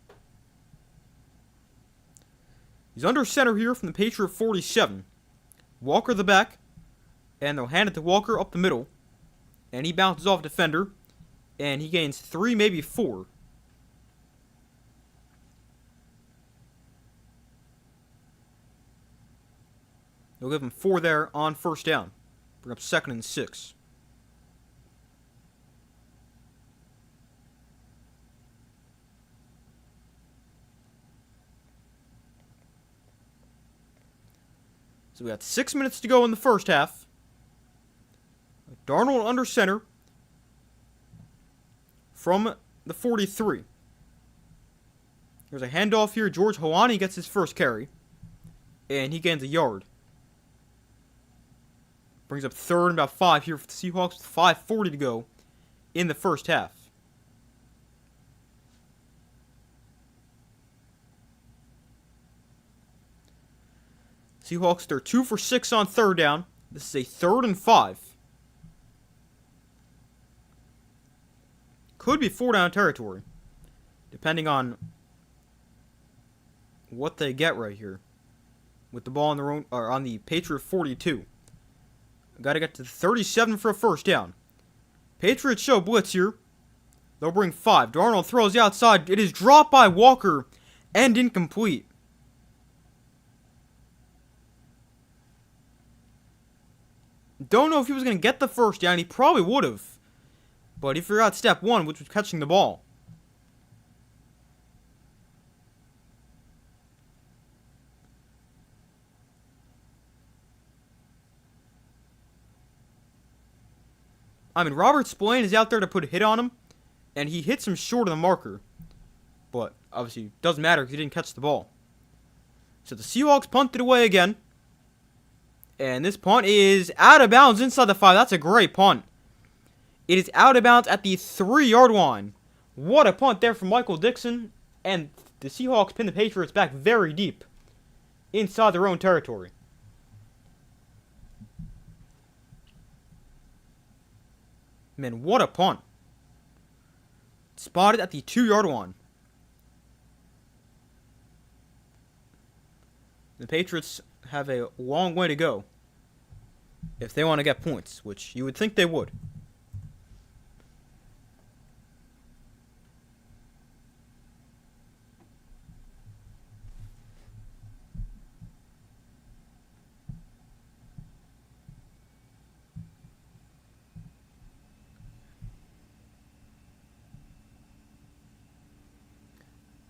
He's under center here from the Patriot 47. Walker the back. And they'll hand it to Walker up the middle. And he bounces off defender. And he gains 3, maybe 4. They'll give him 4 there on first down. Bring up 2nd and 6. So we got 6 minutes to go in the first half. Darnold under center from the 43. There's a handoff here. George Holani gets his first carry. And he gains a yard. Brings up 3rd and about 5 here for the Seahawks with 5:40 to go in the first half. Seahawks, they're 2 for 6 on 3rd down. This is a 3rd and 5. Could be 4 down territory, depending on what they get right here. With the ball on their own, or on the Patriot 42. Got to get to 37 for a first down. Patriots show blitz here. They'll bring 5. Darnold throws outside. It is dropped by Walker and incomplete. Don't know if he was going to get the first down. He probably would have. But he forgot step 1, which was catching the ball. I mean, Robert Spillane is out there to put a hit on him, and he hits him short of the marker. But, obviously, doesn't matter because he didn't catch the ball. So the Seahawks punted away again. And this punt is out of bounds inside the 5. That's a great punt. It is out of bounds at the 3-yard line. What a punt there from Michael Dixon. And the Seahawks pin the Patriots back very deep inside their own territory. Man, what a punt. Spotted at the 2-yard line. The Patriots have a long way to go if they want to get points, which you would think they would.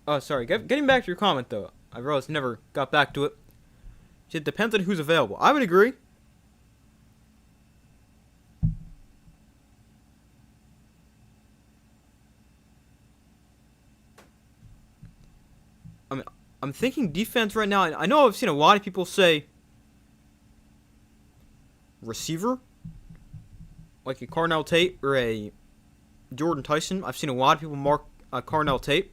Oh, sorry. Getting back to your comment, though. I realized I never got back to it. It depends on who's available. I would agree. I'm thinking defense right now. I know I've seen a lot of people say receiver, like a Carnell Tate or a Jordan Tyson. I've seen a lot of people mark Carnell Tate.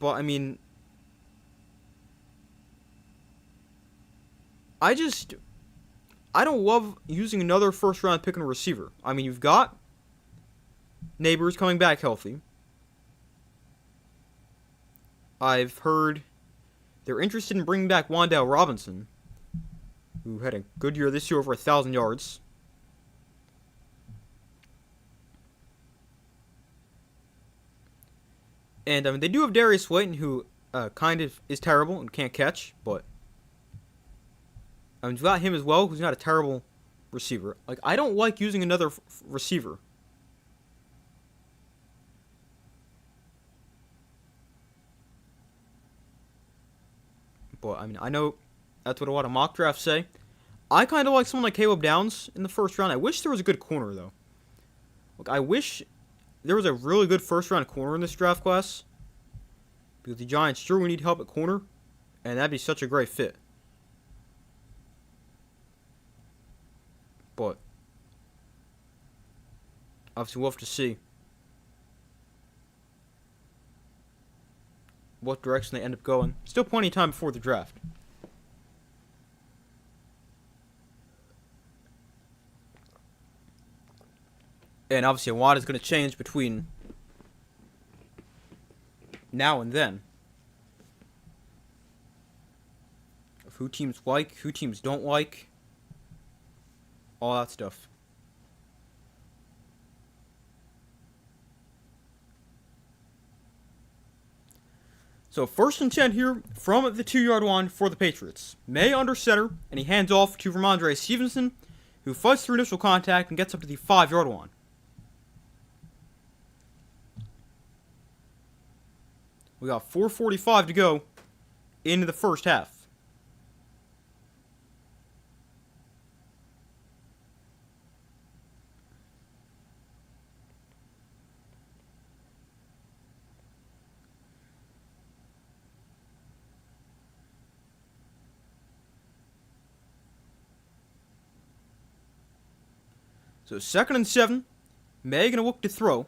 But, I mean, I don't love using another first round pick on a receiver. I mean, you've got Neighbors coming back healthy. I've heard they're interested in bringing back Wan'Dale Robinson, who had a good year this year, over 1,000 yards. And they do have Darius Slayton, who kind of is terrible and can't catch, but you've got him as well, who's not a terrible receiver. Like, I don't like using another receiver. But, I mean, I know that's what a lot of mock drafts say. I kind of like someone like Caleb Downs in the first round. I wish there was a good corner, though. Look, I wish there was a really good first-round corner in this draft class, because the Giants sure need help at corner, and that'd be such a great fit. But obviously we'll have to see what direction they end up going. Still plenty of time before the draft. And obviously a lot is going to change between now and then. Of who teams like, who teams don't like. All that stuff. So 1st and 10 here from the 2-yard line for the Patriots. May under center, and he hands off to Ramondre Stevenson, who fights through initial contact and gets up to the 5-yard line. We got 4:45 to go into the first half. So 2nd and 7. May gonna look to throw.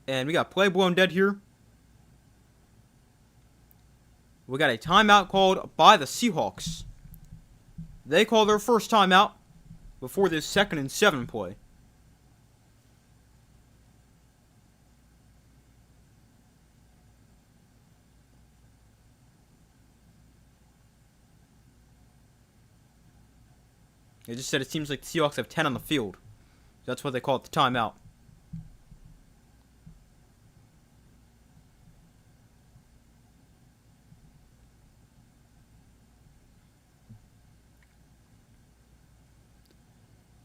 And we got play blown dead here. We got a timeout called by the Seahawks. They call their first timeout before this 2nd and 7 play. They just said it seems like the Seahawks have 10 on the field. That's what they call it, the timeout.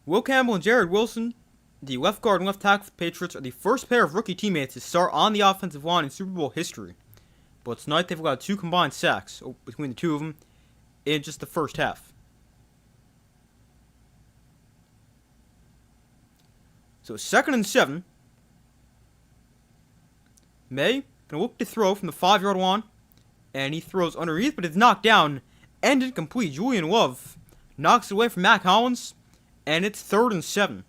Will Campbell and Jared Wilson, the left guard and left tackle for the Patriots, are the first pair of rookie teammates to start on the offensive line in Super Bowl history. But tonight they've got 2 combined sacks between the two of them in just the first half. So 2nd and 7. May gonna look to throw from the 5-yard line, and he throws underneath, but it's knocked down and incomplete. Julian Love knocks it away from Matt Collins, and it's 3rd and 7.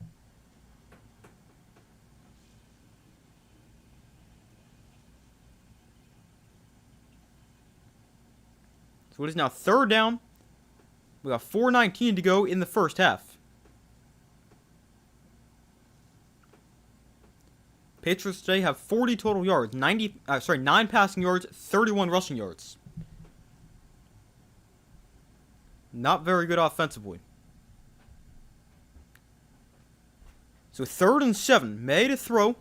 So it is now 3rd down. We got 4:19 to go in the first half. Patriots today have 40 total yards, 9 passing yards, 31 rushing yards. Not very good offensively. So 3rd and 7, May to throw.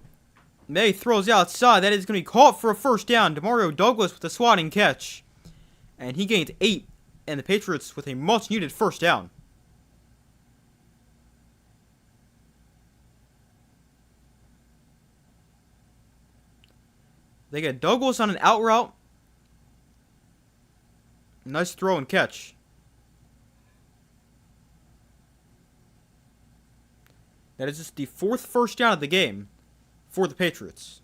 May throws outside. That is going to be caught for a first down. Demario Douglas with a swatting catch. And he gains 8, and the Patriots with a much-needed first down. They get Douglas on an out route. Nice throw and catch. That is just the 4th first down of the game for the Patriots.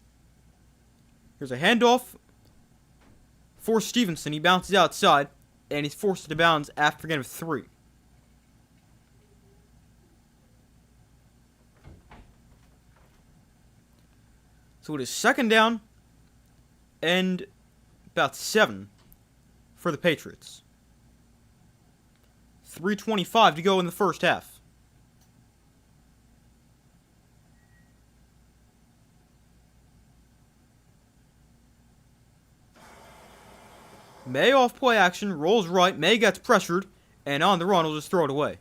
Here's a handoff for Stevenson. He bounces outside, and he's forced to bounds after a gain of 3. So it is 2nd down and about 7 for the Patriots. 3:25 to go in the first half. May off play action, rolls right, May gets pressured, and on the run will just throw it away.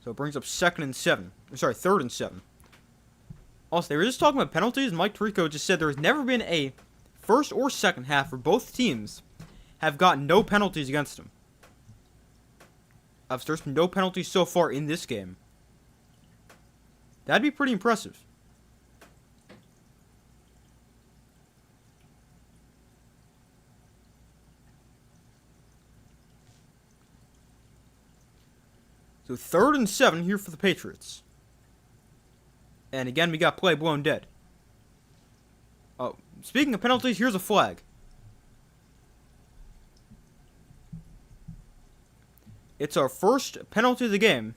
So it brings up 3rd and 7. Also, they were just talking about penalties, and Mike Tirico just said there has never been a first or second half where both teams have gotten no penalties against them. There's been no penalties so far in this game. That'd be pretty impressive. So 3rd and 7 here for the Patriots. And again, we got play blown dead. Oh, speaking of penalties, here's a flag. It's our first penalty of the game.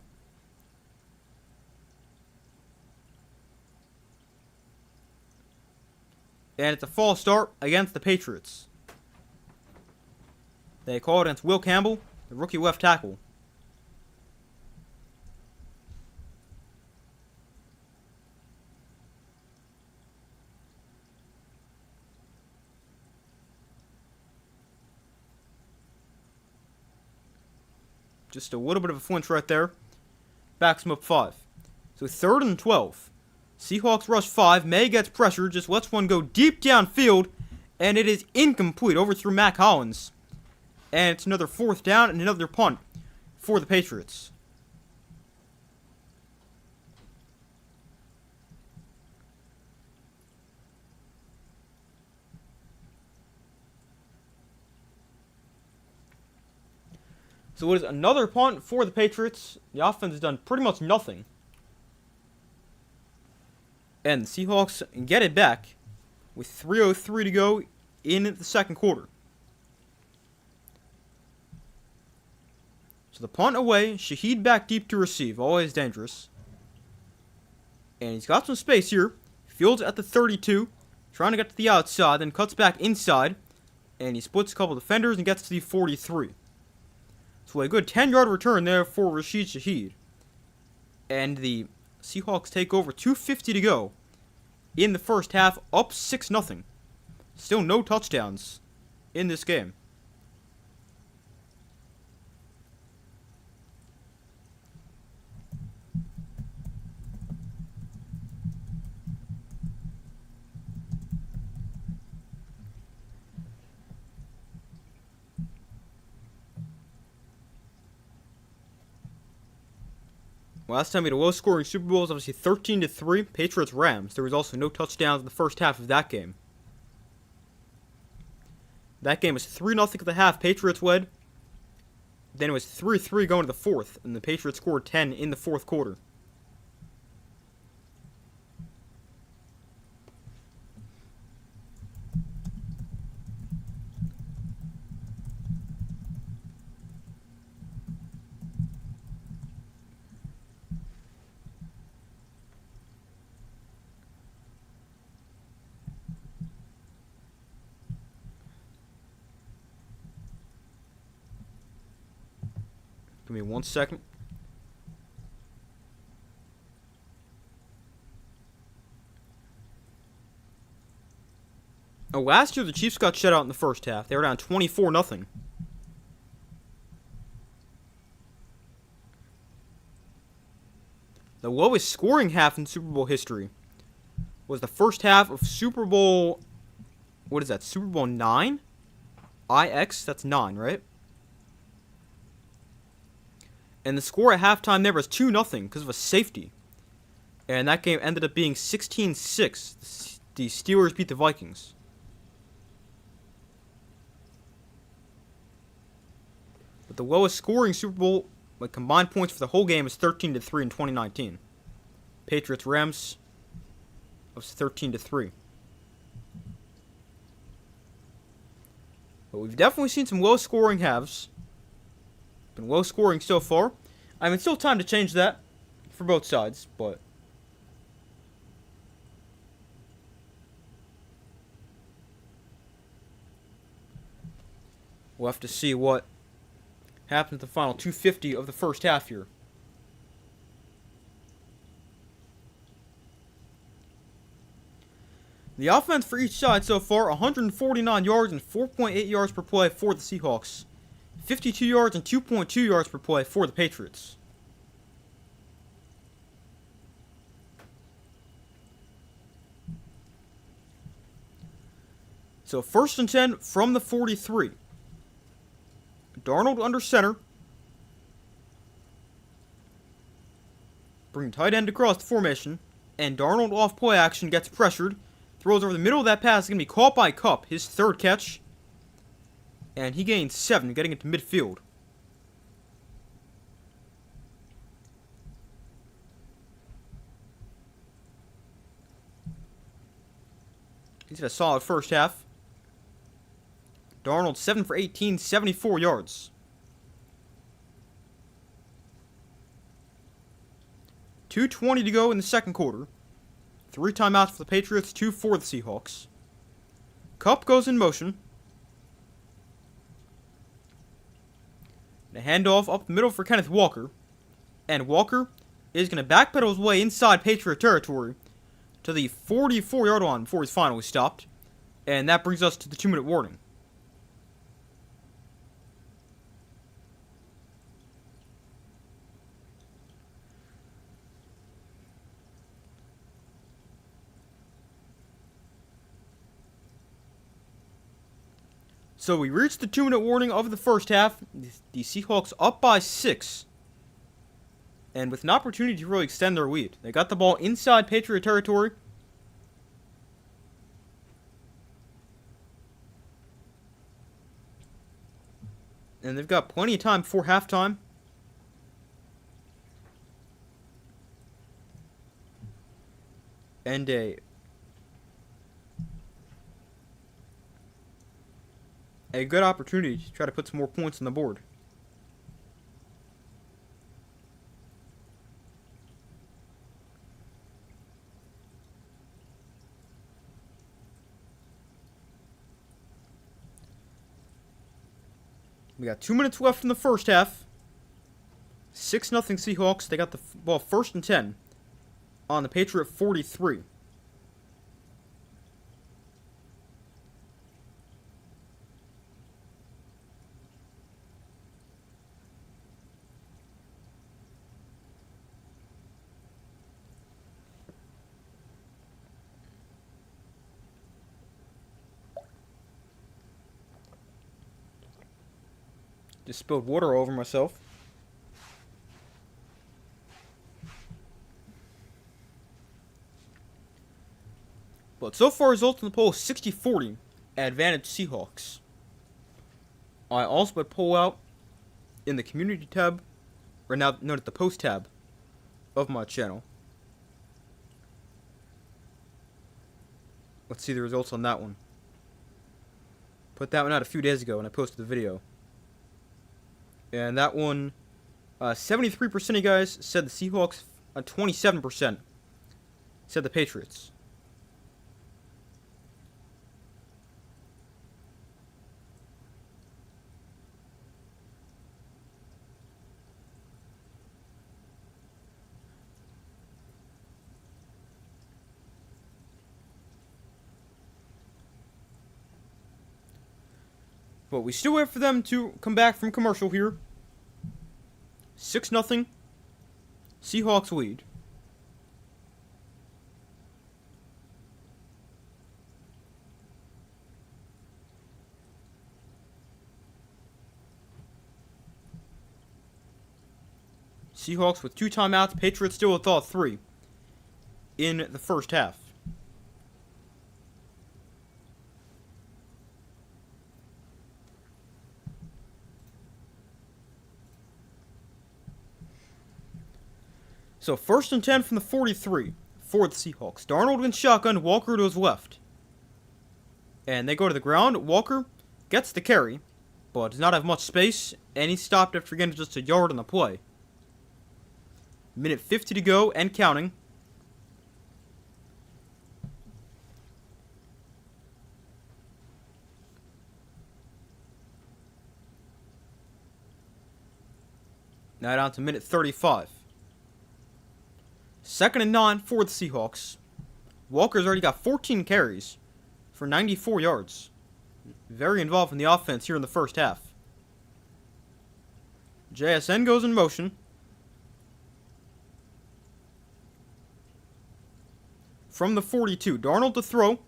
And it's a false start against the Patriots. They call it against Will Campbell, the rookie left tackle. Just a little bit of a flinch right there. Backs him up 5. So 3rd and 12. Seahawks rush 5. May gets pressure. Just lets one go deep downfield. And it is incomplete. Overthrew Mac Hollins. And it's another 4th down and another punt for the Patriots. So it is another punt for the Patriots. The offense has done pretty much nothing. And the Seahawks get it back with 3:03 to go in the second quarter. So the punt away, Shaheed back deep to receive, always dangerous. And he's got some space here. Fields at the 32, trying to get to the outside, then cuts back inside. And he splits a couple defenders and gets to the 43. So a good 10-yard return there for Rashid Shaheed. And the Seahawks take over 2:50 to go in the first half, up 6-0. Still no touchdowns in this game. Last time we had a low-scoring Super Bowl was obviously 13-3, Patriots-Rams. There was also no touchdowns in the first half of that game. That game was 3-0 at the half, Patriots led. Then it was 3-3 going to the fourth, and the Patriots scored 10 in the fourth quarter. Give me 1 second. Oh, last year the Chiefs got shut out in the first half. They were down 24-0. The lowest scoring half in Super Bowl history was the first half of Super Bowl... What is that? Super Bowl 9? IX? That's 9, right? And the score at halftime there was 2-0 because of a safety. And that game ended up being 16-6. The Steelers beat the Vikings. But the lowest scoring Super Bowl combined points for the whole game is 13-3 in 2019. Patriots Rams was 13-3. But we've definitely seen some low scoring halves. Been low scoring so far. I mean, still time to change that for both sides, but we'll have to see what happens at the final 250 of the first half here. The offense for each side so far, 149 yards and 4.8 yards per play for the Seahawks. 52 yards and 2.2 yards per play for the Patriots. So 1st and 10 from the 43. Darnold under center. Bring tight end across the formation. And Darnold off play action gets pressured. Throws over the middle of that pass. Is going to be caught by Kupp. His third catch. And he gains 7, getting into midfield. He's had a solid first half. Darnold 7 for 18, 74 yards. 2:20 to go in the second quarter. 3 timeouts for the Patriots, 2 for the Seahawks. Kupp goes in motion. A handoff up the middle for Kenneth Walker. And Walker is going to backpedal his way inside Patriot territory to the 44-yard line before he's finally stopped. And that brings us to the 2-minute warning. So we reached the 2-minute warning of the first half. The Seahawks up by 6. And with an opportunity to really extend their lead. They got the ball inside Patriot territory. And they've got plenty of time before halftime. And a good opportunity to try to put some more points on the board. We got 2 minutes left in the first half. 6-0 Seahawks. They got the ball 1st and 10 on the Patriot 43. Just spilled water over myself. But so far, results in the poll 60-40 advantage Seahawks. I also would pull out in the community tab, or now note at the post tab of my channel. Let's see the results on that one. Put that one out a few days ago when I posted the video. And that one, 73% of you guys said the Seahawks, 27% said the Patriots. But we still wait for them to come back from commercial here. 6-0. Seahawks lead. Seahawks with 2 timeouts. Patriots still with all 3. in the first half. So 1st and 10 from the 43 for the Seahawks. Darnold in shotgun, Walker to his left. And they go to the ground. Walker gets the carry, but does not have much space, and he's stopped after getting just a yard on the play. Minute 50 to go and counting. Now down to minute 35. 2nd and 9 for the Seahawks. Walker's already got 14 carries for 94 yards. Very involved in the offense here in the first half. JSN goes in motion. From the 42, Darnold to throw.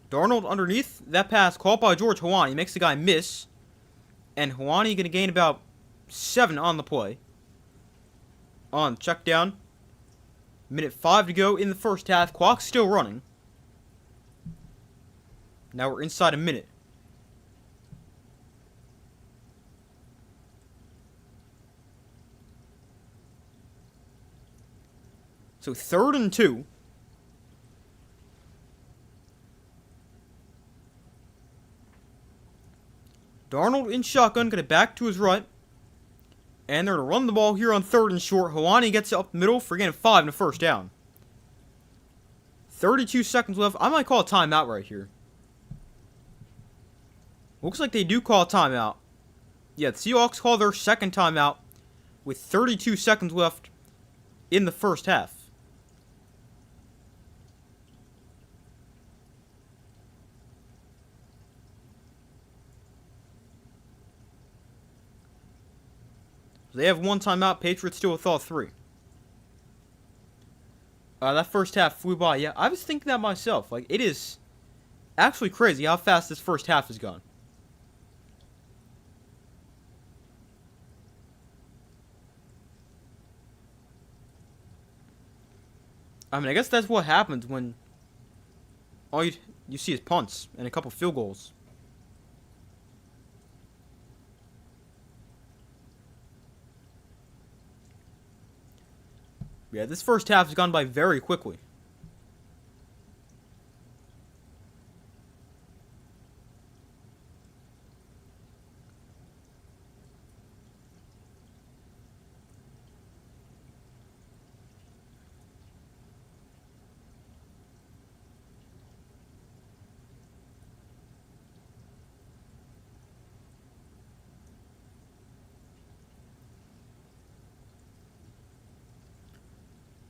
Darnold underneath. That pass caught by George Hawani makes the guy miss. And Hawani going to gain about 7 on the play. On check down. Minute 5 to go in the first half. Clock's still running. Now we're inside a minute. So 3rd and 2. Darnold in shotgun, got it back to his right. And they're going to run the ball here on 3rd and short. Hawani gets it up the middle for gain of 5 and a first down. 32 seconds left. I might call a timeout right here. Looks like they do call a timeout. Yeah, the Seahawks call their second timeout with 32 seconds left in the first half. They have 1 timeout. Patriots still with all 3. That first half flew by. Yeah, I was thinking that myself. Like, it is actually crazy how fast this first half has gone. I mean, I guess that's what happens when all you see is punts and a couple field goals. Yeah, this first half has gone by very quickly.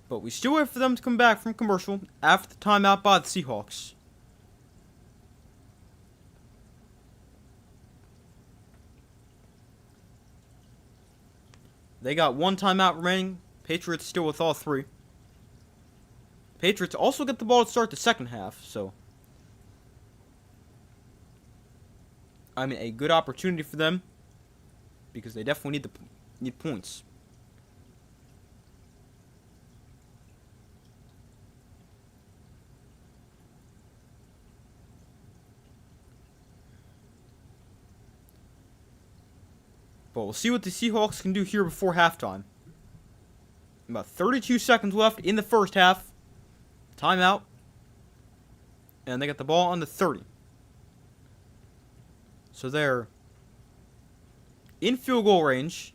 But we still wait for them to come back from commercial after the timeout by the Seahawks. They got 1 timeout remaining. Patriots still with all 3. Patriots also get the ball to start the second half, so I mean, a good opportunity for them because they definitely need points. But we'll see what the Seahawks can do here before halftime. About 32 seconds left in the first half. Timeout. And they got the ball on the 30. So they're in field goal range.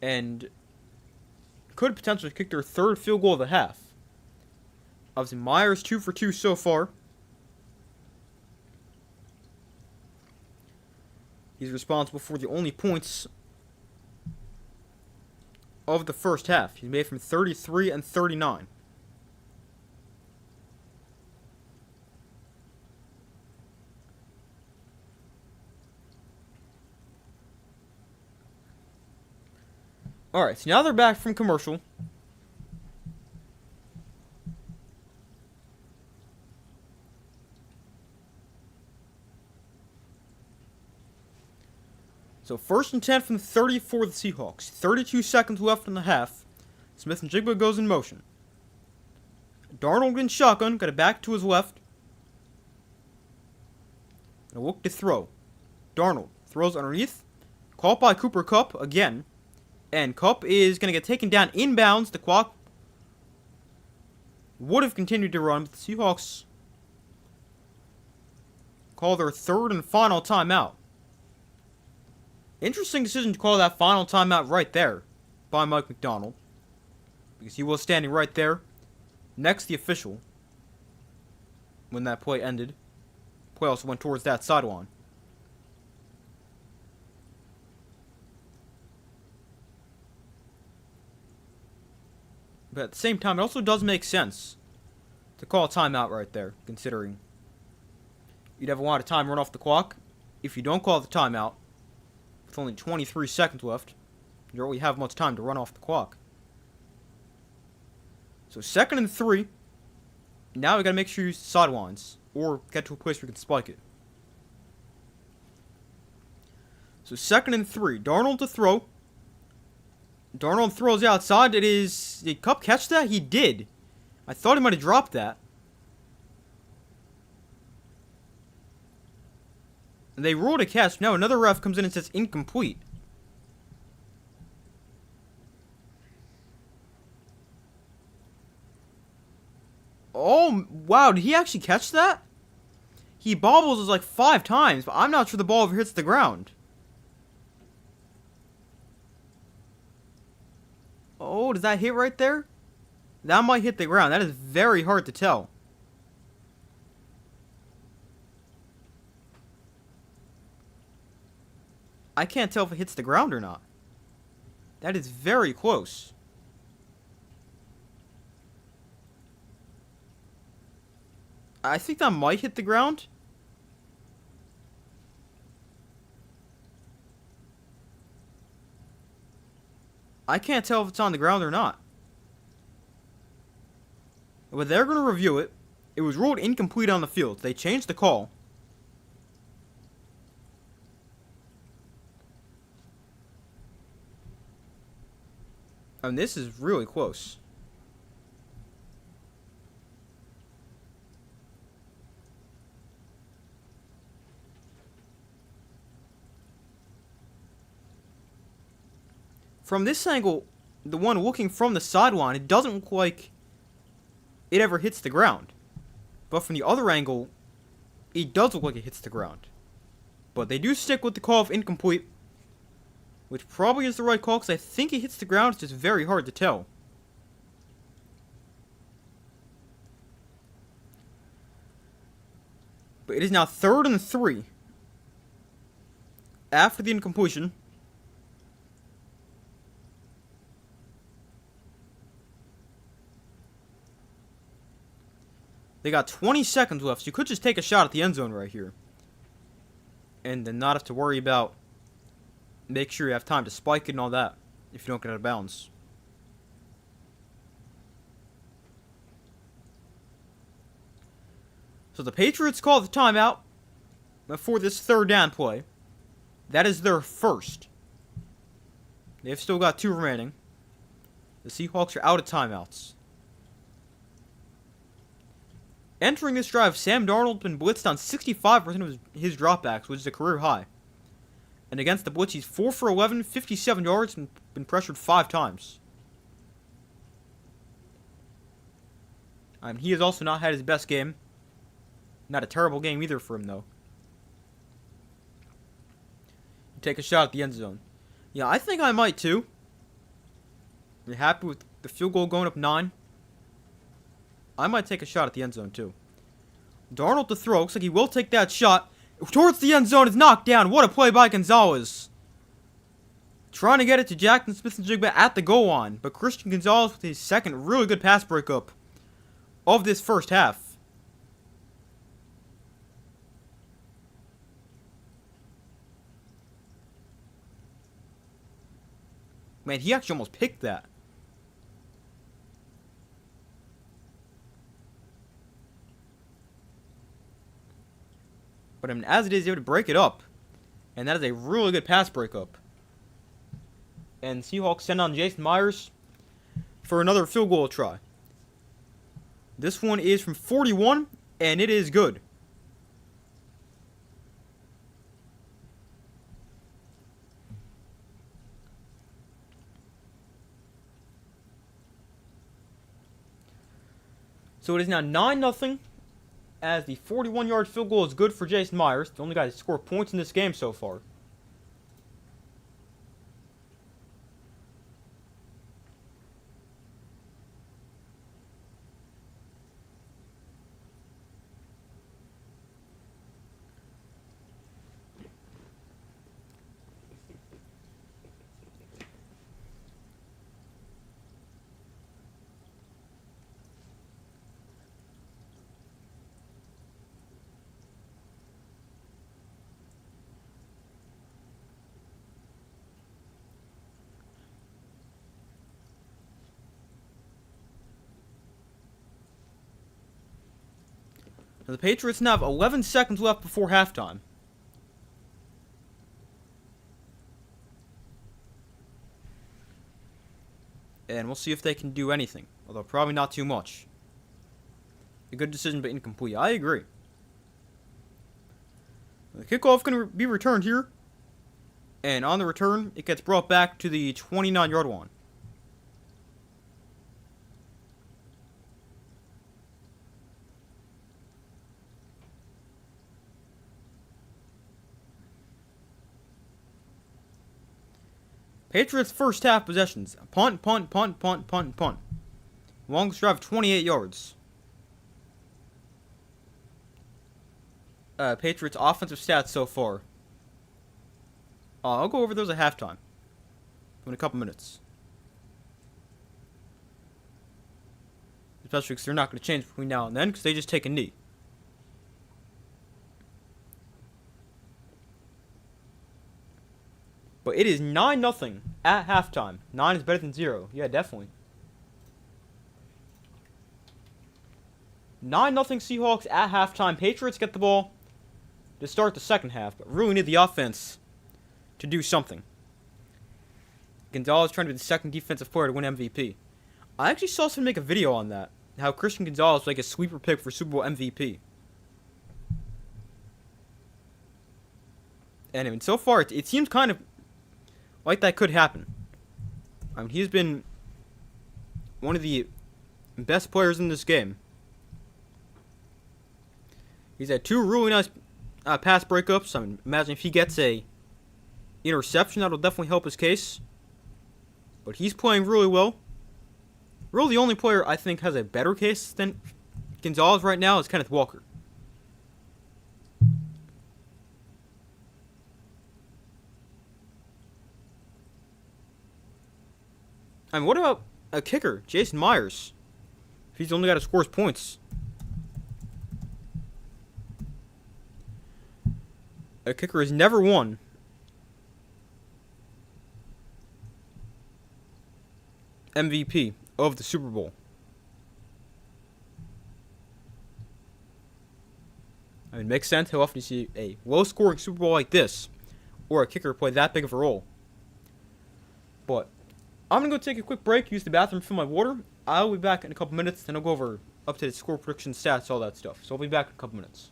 And could potentially kick their 3rd field goal of the half. Obviously, Myers 2 for 2 so far. He's responsible for the only points of the first half. He's made from 33 and 39. Alright, so now they're back from commercial. So So 1st and 10 from the 30 for the Seahawks. 32 seconds left in the half. Smith and Jigba goes in motion. Darnold in shotgun. Got it back to his left. Gonna look to throw. Darnold throws underneath. Caught by Cooper Kupp again. And Kupp is going to get taken down inbounds. The clock would have continued to run, but the Seahawks call their 3rd and final timeout. Interesting decision to call that final timeout right there by Mike McDonald, because he was standing right there next to the official when that play ended. Play also went towards that sideline. But at the same time, it also does make sense to call a timeout right there, considering you'd have a lot of time run off the clock. If you don't call the timeout, with only 23 seconds left, you don't really have much time to run off the clock. So 2nd and 3. Now we gotta make sure you use the sidelines, or get to a place where you can spike it. So 2nd and 3. Darnold to throw. Darnold throws outside. It is... Did Kupp catch that? He did. I thought he might have dropped that. And they ruled a catch. Now another ref comes in and says incomplete. Oh, wow. Did he actually catch that? He bobbles us like 5 times, but I'm not sure the ball ever hits the ground. Oh, does that hit right there? That might hit the ground. That is very hard to tell. I can't tell if it hits the ground or not. That is very close. I think that might hit the ground. I can't tell if it's on the ground or not. But they're going to review it. It was ruled incomplete on the field. They changed the call. And this is really close. From this angle, the one looking from the sideline, it doesn't look like it ever hits the ground. But from the other angle, it does look like it hits the ground. But they do stick with the call of incomplete, which probably is the right call, because I think it hits the ground. It's just very hard to tell. But it is now 3rd and 3. After the incompletion. They got 20 seconds left, so you could just take a shot at the end zone right here. And then not have to worry about... Make sure you have time to spike it and all that, if you don't get out of bounds. So the Patriots call the timeout for this 3rd down play. That is their first. They've still got 2 remaining. The Seahawks are out of timeouts. Entering this drive, Sam Darnold has been blitzed on 65% of his dropbacks, which is a career high. And against the blitz, he's 4 for 11, 57 yards, and been pressured 5 times. He has also not had his best game. Not a terrible game either for him, though. You take a shot at the end zone. Yeah, I think I might, too. You're happy with the field goal going up 9? I might take a shot at the end zone, too. Darnold to throw. Looks like he will take that shot. Towards the end zone is knocked down. What a play by Gonzalez. Trying to get it to Jackson Smith-Njigba at the goal line. But Christian Gonzalez with his second really good pass breakup of this first half. Man, he actually almost picked that. But I mean, as it is, you have to break it up. And that is a really good pass breakup. And Seahawks send on Jason Myers for another field goal try. This one is from 41, and it is good. So it is now 9-0, as the 41-yard field goal is good for Jason Myers, the only guy to score points in this game so far. Now the Patriots now have 11 seconds left before halftime. And we'll see if they can do anything, although probably not too much. A good decision, but incomplete. I agree. The kickoff going to be returned here. And on the return, it gets brought back to the 29-yard line. Patriots first half possessions. Punt, punt, punt, punt, punt, punt. Longest drive, 28 yards. Patriots offensive stats so far. I'll go over those at halftime. In a couple minutes. Especially because they're not going to change between now and then because they just take a knee. But it is 9-0 at halftime. 9 is better than 0. Yeah, definitely. 9-0 Seahawks at halftime. Patriots get the ball to start the second half, but really need the offense to do something. Gonzalez trying to be the second defensive player to win MVP. I actually saw someone make a video on that. How Christian Gonzalez was like a sweeper pick for Super Bowl MVP. And I mean, so far, it seems kind of like that could happen. I mean, he's been one of the best players in this game. He's had 2 really nice pass breakups. I mean, imagine if he gets a interception, that'll definitely help his case. But he's playing really well. Really, the only player I think has a better case than Gonzalez right now is Kenneth Walker. I mean, what about a kicker, Jason Myers? If he's the only guy to score points. A kicker has never won MVP of the Super Bowl. I mean, it makes sense. How often you see a low-scoring Super Bowl like this, or a kicker play that big of a role. But I'm going to go take a quick break, use the bathroom, fill my water. I'll be back in a couple minutes, then I'll go over updated score prediction stats, all that stuff. So I'll be back in a couple minutes.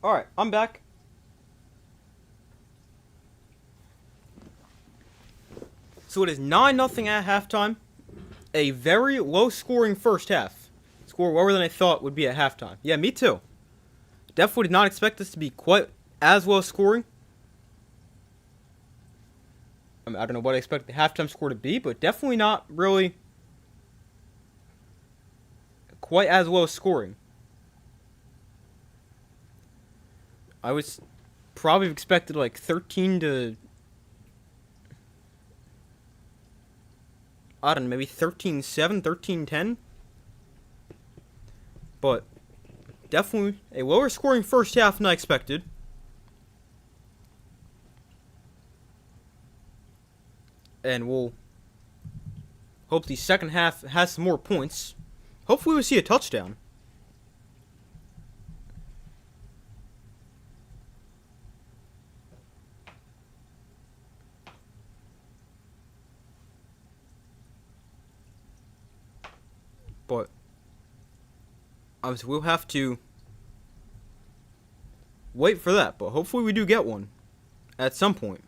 Alright, I'm back. So it is 9-0 at halftime. A very low-scoring first half. Score lower than I thought would be at halftime. Yeah, me too. Definitely did not expect this to be quite as low scoring. I don't know what I expected the halftime score to be, but definitely not really quite as low scoring. I was probably expected like 13 to, I don't know, maybe 13-7, 13-10. But definitely a lower scoring first half than I expected. And we'll hope the second half has some more points. Hopefully we'll see a touchdown. But obviously we'll have to wait for that. But hopefully we do get one at some point.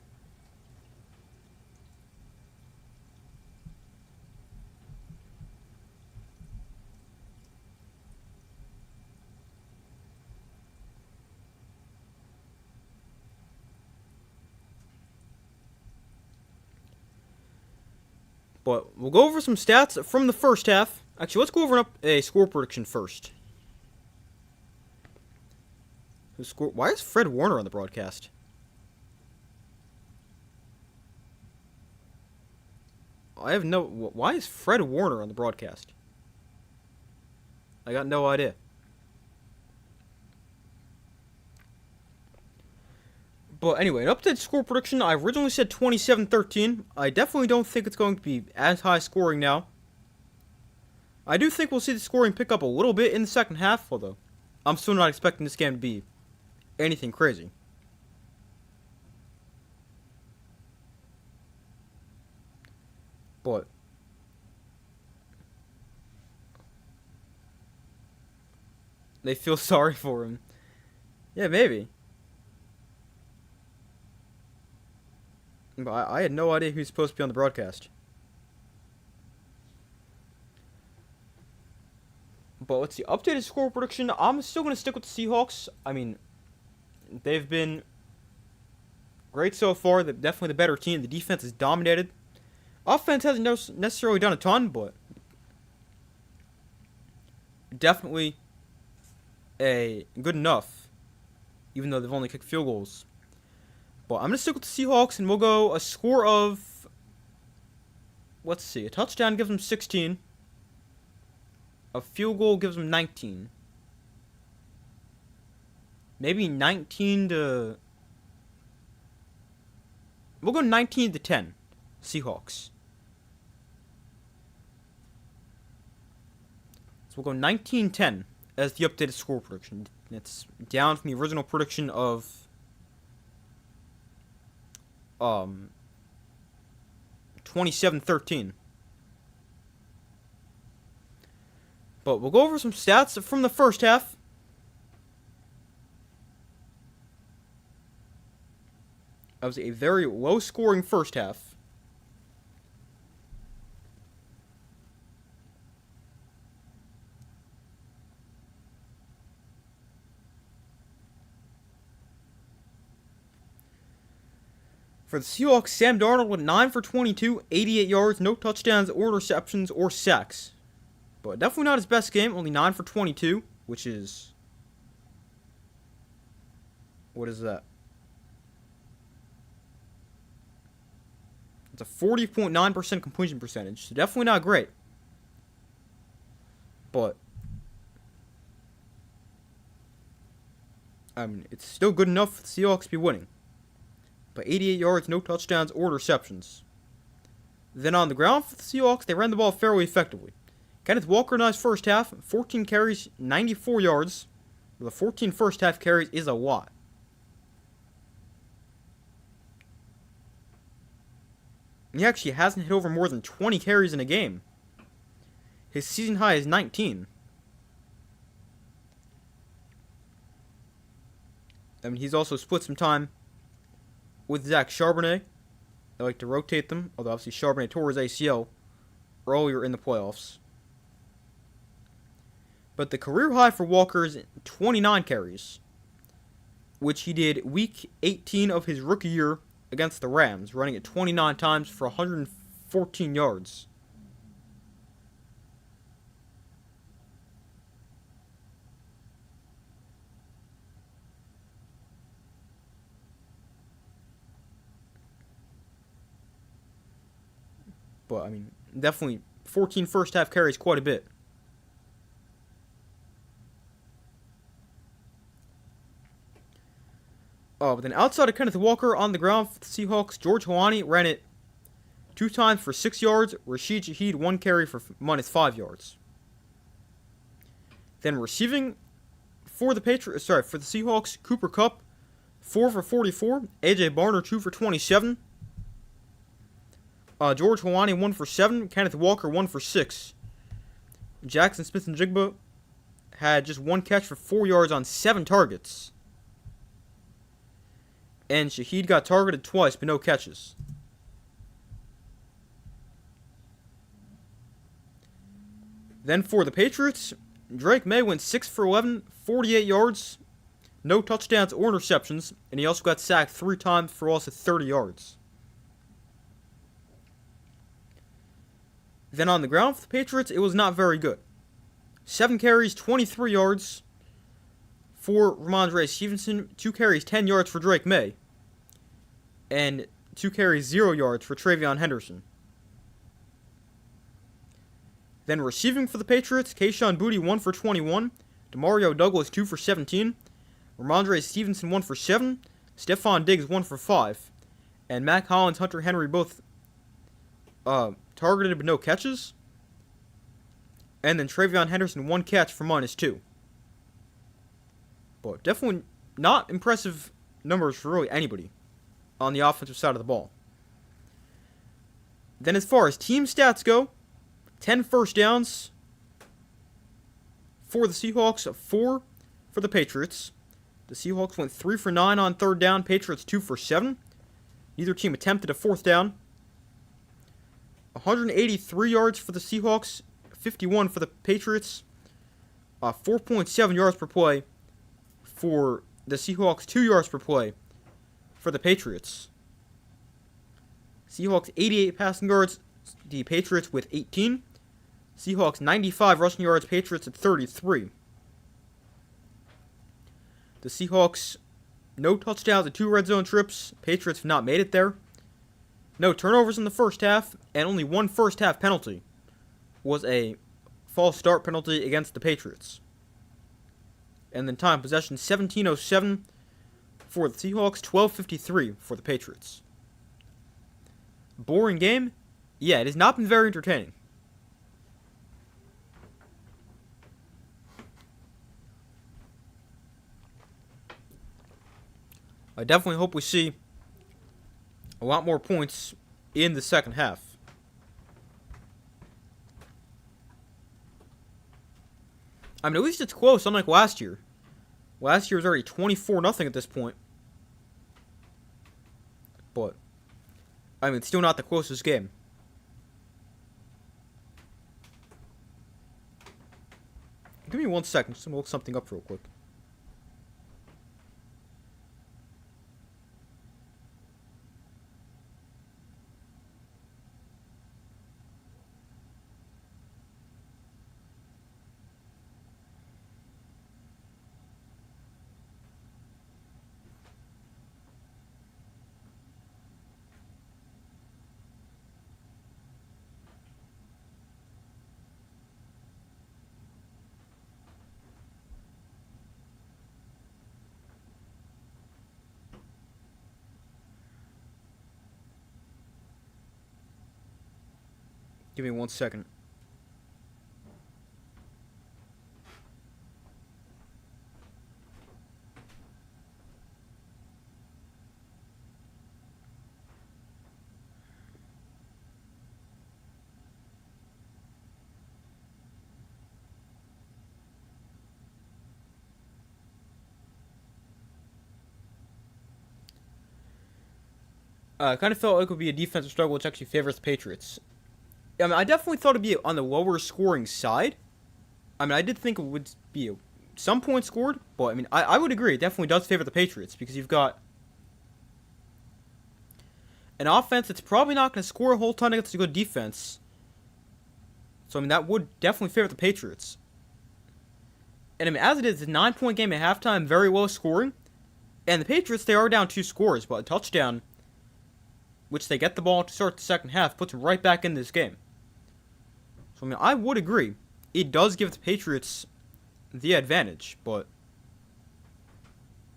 But we'll go over some stats from the first half. Actually, let's go over a score prediction first. Why is Fred Warner on the broadcast? Why is Fred Warner on the broadcast? I got no idea. But anyway, an updated score prediction. I originally said 27-13. I definitely don't think it's going to be as high scoring now. I do think we'll see the scoring pick up a little bit in the second half, although I'm still not expecting this game to be anything crazy. But they feel sorry for him. Yeah, maybe. But I had no idea who's supposed to be on the broadcast. But let's see. Updated score prediction. I'm still going to stick with the Seahawks. I mean, they've been great so far. They're definitely the better team. The defense is dominated. Offense hasn't necessarily done a ton, but definitely good enough. Even though they've only kicked field goals. But I'm going to stick with the Seahawks, and we'll go a score of, let's see, a touchdown gives them 16. A field goal gives them 19. Maybe 19 to, we'll go 19-10, Seahawks. So we'll go 19-10 as the updated score prediction. It's down from the original prediction of 27-13. But we'll go over some stats from the first half. That was a very low-scoring first half. For the Seahawks, Sam Darnold went 9 for 22, 88 yards, no touchdowns or interceptions or sacks. But definitely not his best game, only 9 for 22, which is, what is that? It's a 40.9% completion percentage, so definitely not great. But I mean, it's still good enough for the Seahawks to be winning. But 88 yards, no touchdowns or receptions. Then on the ground for the Seahawks, they ran the ball fairly effectively. Kenneth Walker in his first half, 14 carries, 94 yards. The 14 first half carries is a lot. He actually hasn't hit over more than 20 carries in a game. His season high is 19. I mean, he's also split some time with Zach Charbonnet. They like to rotate them, although obviously Charbonnet tore his ACL earlier in the playoffs. But the career high for Walker is 29 carries, which he did week 18 of his rookie year against the Rams, running it 29 times for 114 yards. But, I mean, definitely 14 first half carries, quite a bit. But then outside of Kenneth Walker on the ground for the Seahawks, George Helani ran it 2 times for 6 yards. Rashid Shaheed 1 carry for -5 yards. Then receiving for the for the Seahawks, Cooper Kupp 4 for 44, AJ Barner 2 for 27. George Helani 1 for 7, Kenneth Walker 1 for 6. Jackson Smith-Njigba had just 1 catch for 4 yards on 7 targets. And Shaheed got targeted twice, but no catches. Then for the Patriots, Drake May went 6 for 11, 48 yards, no touchdowns or interceptions, and he also got sacked 3 times for a loss of 30 yards. Then on the ground for the Patriots, it was not very good. 7 carries, 23 yards for Ramondre Stevenson, 2 carries, 10 yards for Drake May, and 2 carries, 0 yards for Travion Henderson. Then receiving for the Patriots, Kayshon Boutte 1 for 21, Demario Douglas 2 for 17, Ramondre Stevenson 1 for 7, Stephon Diggs 1 for 5, and Mack Hollins, Hunter Henry both targeted but no catches. And then Travion Henderson 1 catch for -2. But definitely not impressive numbers for really anybody on the offensive side of the ball. Then as far as team stats go, 10 first downs for the Seahawks, 4 for the Patriots. The Seahawks went 3 for 9 on 3rd down, Patriots 2 for 7. Neither team attempted a 4th down. 183 yards for the Seahawks, 51 for the Patriots. 4.7 yards per play for the Seahawks, 2 yards per play for the Patriots. Seahawks 88 passing yards, the Patriots with 18. Seahawks 95 rushing yards, Patriots at 33. The Seahawks, no touchdowns and 2 red zone trips. Patriots have not made it there. No turnovers in the first half, and only 1 first half penalty was a false start penalty against the Patriots. And then time possession 17:07 for the Seahawks, 12:53 for the Patriots. Boring game? Yeah, it has not been very entertaining. I definitely hope we see a lot more points in the second half. I mean, at least it's close, unlike last year. Last year was already 24-0 at this point. But, I mean, it's still not the closest game. Give me 1 second, just to look something up real quick. Give me 1 second. I kind of felt like it would be a defensive struggle, which actually favors the Patriots. I mean, I definitely thought it'd be on the lower scoring side. I mean, I did think it would be some points scored, but I mean, I would agree. It definitely does favor the Patriots because you've got an offense that's probably not going to score a whole ton against a good defense. So, I mean, that would definitely favor the Patriots. And, I mean, as it is, it's a 9-point game at halftime, very low scoring. And the Patriots, they are down 2 scores, but a touchdown, which they get the ball to start the second half, puts them right back in this game. So, I mean, I would agree. It does give the Patriots the advantage, but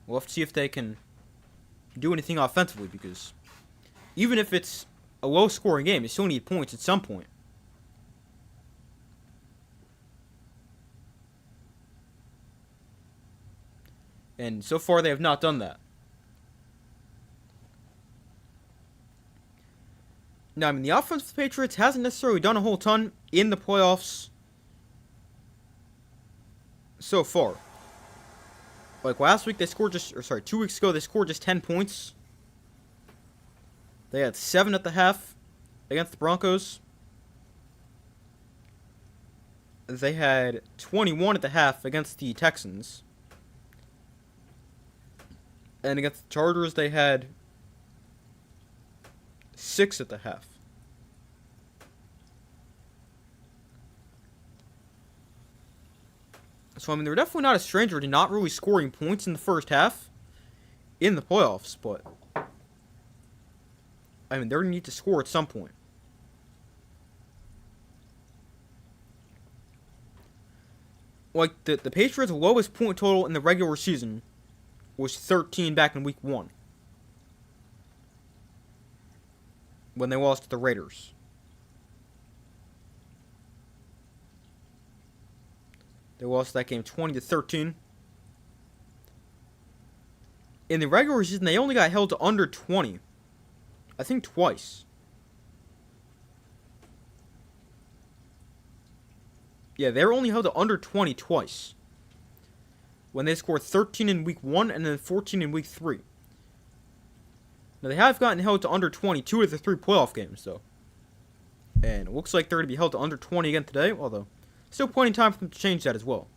we'll have to see if they can do anything offensively, because even if it's a low-scoring game, you still need points at some point. And so far, they have not done that. Now, I mean, the offense for the Patriots hasn't necessarily done a whole ton in the playoffs so far. Like last week, they scored 2 weeks ago, they scored just 10 points. They had 7 at the half against the Broncos. They had 21 at the half against the Texans. And against the Chargers, they had 6 at the half. So, I mean, they're definitely not a stranger to not really scoring points in the first half in the playoffs, but I mean, they're going to need to score at some point. Like, the Patriots' lowest point total in the regular season was 13 back in week 1. When they lost to the Raiders. They lost that game 20-13. In the regular season, they only got held to under 20. I think twice. Yeah, they were only held to under 20 twice. When they scored 13 in week 1 and then 14 in week 3. Now, they have gotten held to under 20 2 of the 3 playoff games, though. And it looks like they're going to be held to under 20 again today, although still plenty of time for them to change that as well.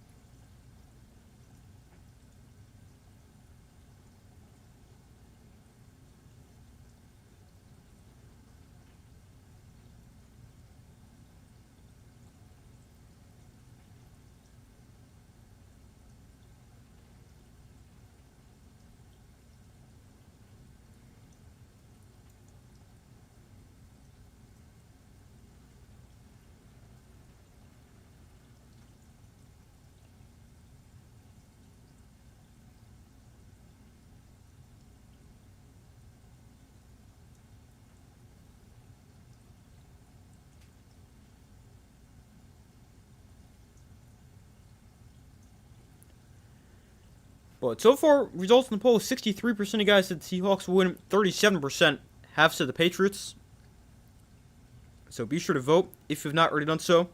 But so far, results in the poll, 63% of guys said the Seahawks will win, 37% have said the Patriots. So be sure to vote if you've not already done so.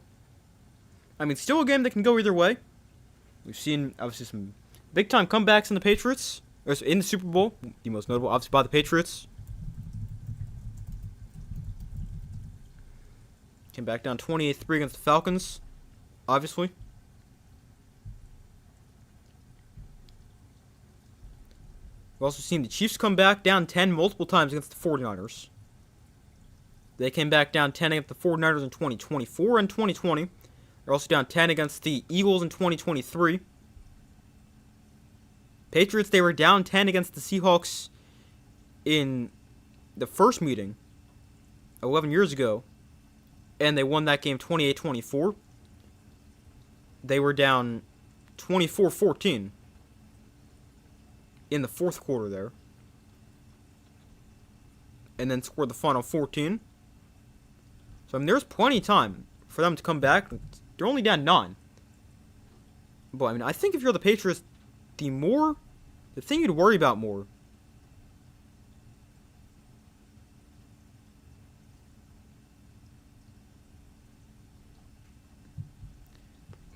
I mean, still a game that can go either way. We've seen, obviously, some big-time comebacks in the Patriots, or in the Super Bowl, the most notable, obviously, by the Patriots. Came back down 28-3 against the Falcons, obviously. We've also seen the Chiefs come back down 10 multiple times against the 49ers. They came back down 10 against the 49ers in 2024 and 2020. They're also down 10 against the Eagles in 2023. Patriots, they were down 10 against the Seahawks in the first meeting 11 years ago, and they won that game 28-24. They were down 24-14 in the fourth quarter there, and then scored the final 14. So, I mean, there's plenty of time for them to come back. They're only down 9. But, I mean, I think if you're the Patriots, the thing you'd worry about more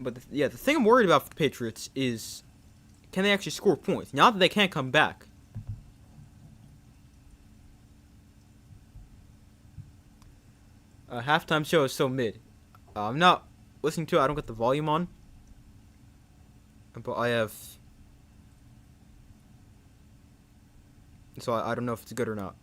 but the thing I'm worried about for the Patriots is, can they actually score points? Not that they can't come back. Halftime show is so mid. I'm not listening to it. I don't got the volume on. But I have... So I don't know if it's good or not.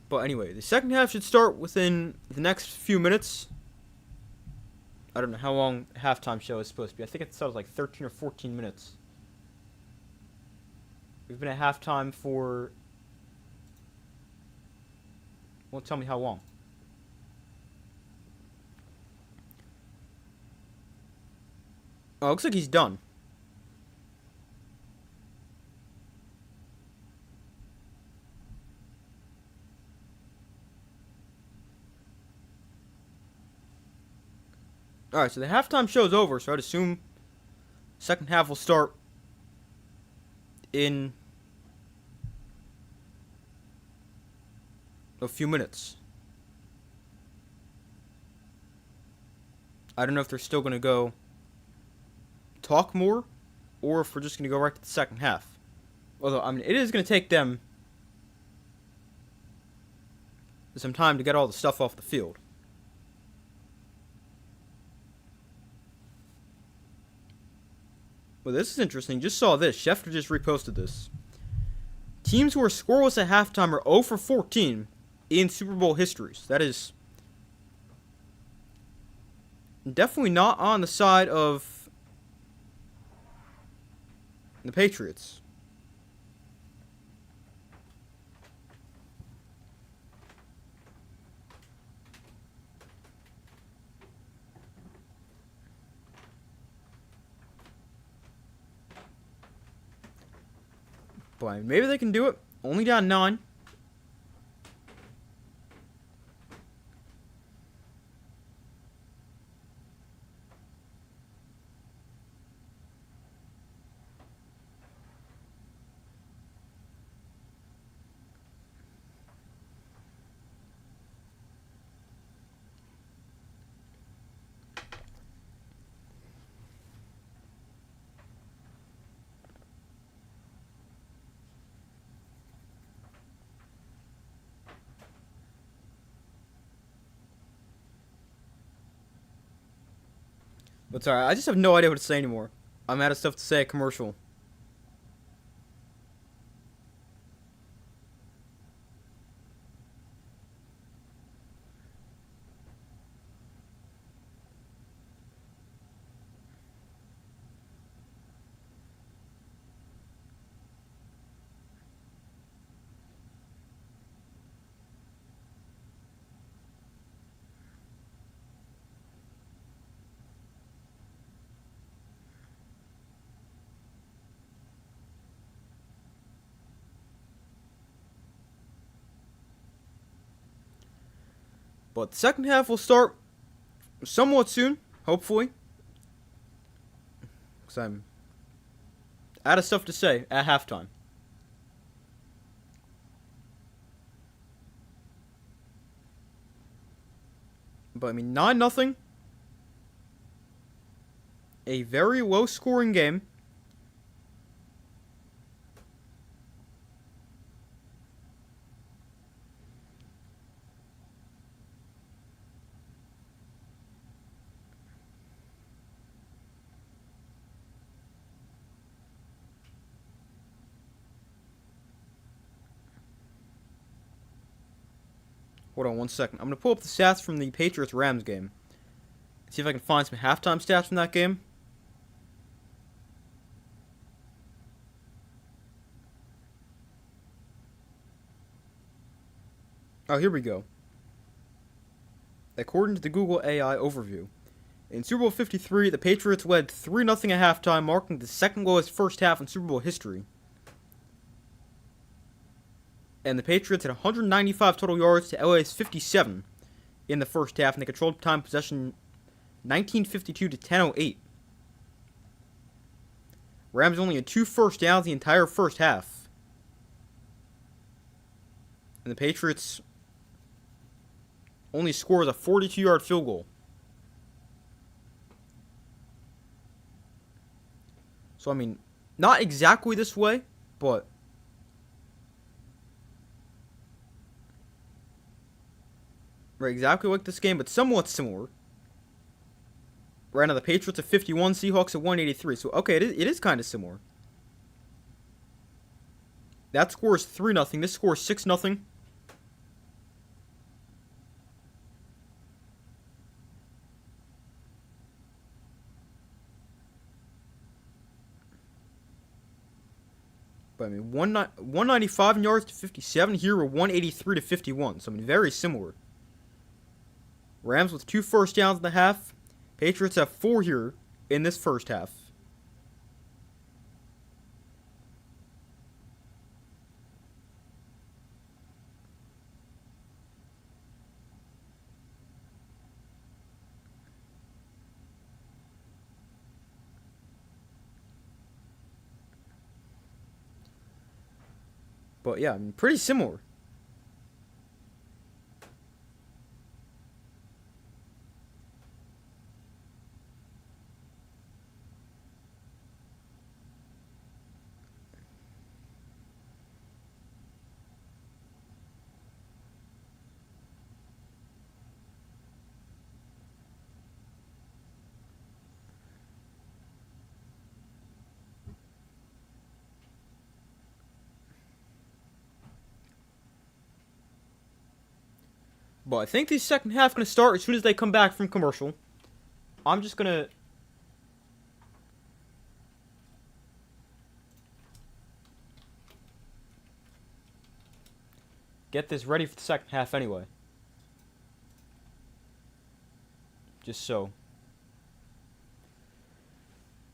But anyway, the second half should start within the next few minutes. I don't know how long the halftime show is supposed to be. I think it starts like 13 or 14 minutes. We've been at halftime for... Won't tell me how long. Oh, looks like he's done. Alright, so the halftime show is over, so I'd assume second half will start in a few minutes. I don't know if they're still going to go talk more, or if we're just going to go right to the second half. Although, I mean, it is going to take them some time to get all the stuff off the field. Well, this is interesting. Just saw this. Schefter just reposted this. Teams who are scoreless at halftime are 0 for 14 in Super Bowl histories. That is definitely not on the side of the Patriots. But maybe they can do it. Only down 9. But sorry, I just have no idea what to say anymore. I'm out of stuff to say at commercial. But the second half will start somewhat soon, hopefully. Because I'm out of stuff to say at halftime. But I mean, 9-0. A very low scoring game. Hold on one second. I'm going to pull up the stats from the Patriots-Rams game. See if I can find some halftime stats from that game. Oh, here we go. According to the Google AI overview, in Super Bowl 53, the Patriots led 3-0 at halftime, marking the second lowest first half in Super Bowl history. And the Patriots had 195 total yards to LA's 57 in the first half, and they controlled time possession 1952 to 10:08. Rams only had 2 first downs the entire first half. And the Patriots only scored a 42-yard field goal. So, I mean, not exactly this way, but right, exactly like this game, but somewhat similar. Right now, the Patriots at 51, Seahawks at 183. So, okay, it is kind of similar. That score is 3-0. This score is 6-0. But I mean, 195 yards to 57. Here we're 183 to 51. So, I mean, very similar. Rams with 2 first downs in the half. Patriots have 4 here in this first half. But yeah, I mean, pretty similar. But I think the second half going to start as soon as they come back from commercial. I'm just going to get this ready for the second half anyway. Just so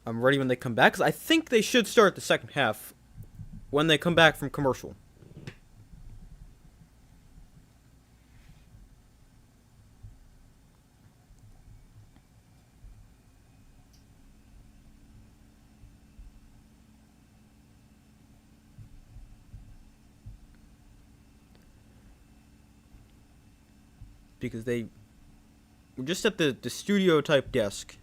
I'm ready when they come back, because I think they should start the second half when they come back from commercial. Because they were just at the studio type desk,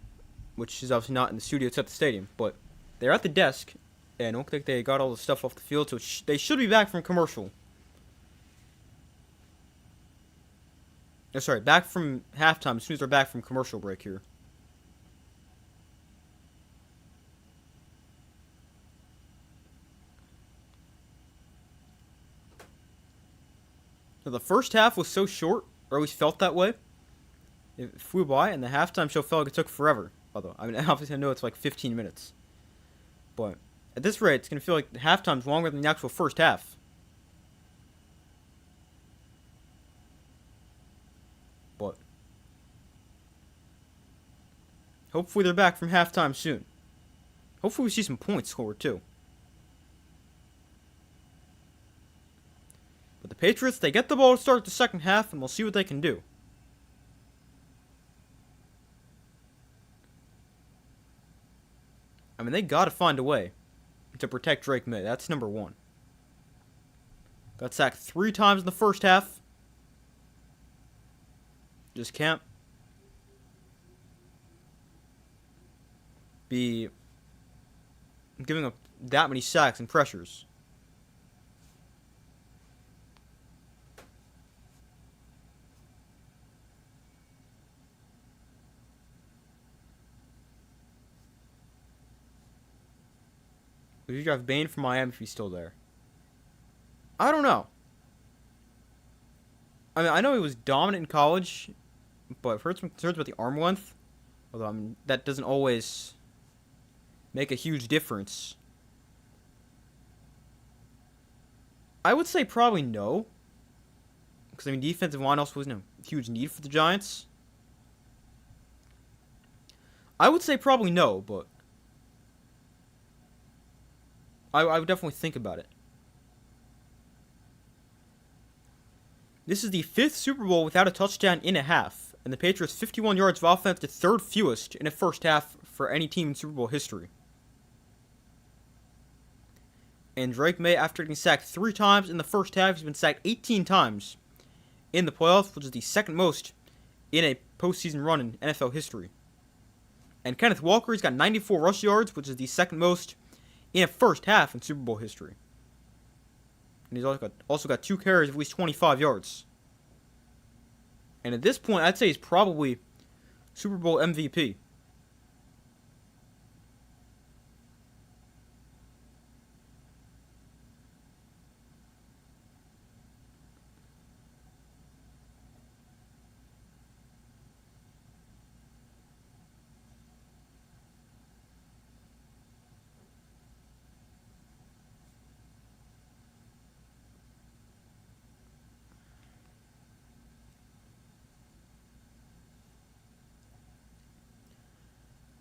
which is obviously not in the studio, it's at the stadium, but they're at the desk, and I don't think they got all the stuff off the field, so they should be back from commercial. Sorry, back from halftime as soon as they're back from commercial break here. So the first half was so short, or at least felt that way. It flew by, and the halftime show felt like it took forever. Although, I mean, obviously I know it's like 15 minutes. But at this rate, it's going to feel like the halftime's longer than the actual first half. But hopefully they're back from halftime soon. Hopefully we see some points scored too. But the Patriots, they get the ball to start the second half, and we'll see what they can do. I mean, they got to find a way to protect Drake May. That's number one. Got sacked 3 times in the first half. Just can't be giving up that many sacks and pressures. Would you drive Bane from Miami if he's still there? I don't know. I mean, I know he was dominant in college, but I've heard some concerns about the arm length. Although, I mean, that doesn't always make a huge difference. I would say probably no. Because, I mean, defensive line also wasn't a huge need for the Giants. I would say probably no, but I would definitely think about it. This is the 5th Super Bowl without a touchdown in a half, and the Patriots' 51 yards of offense, the 3rd fewest in a first half for any team in Super Bowl history. And Drake May, after getting sacked 3 times in the first half, has been sacked 18 times in the playoffs, which is the 2nd most in a postseason run in NFL history. And Kenneth Walker's got 94 rush yards, which is the 2nd most in a first half in Super Bowl history. And he's also got 2 carries of at least 25 yards. And at this point, I'd say he's probably Super Bowl MVP.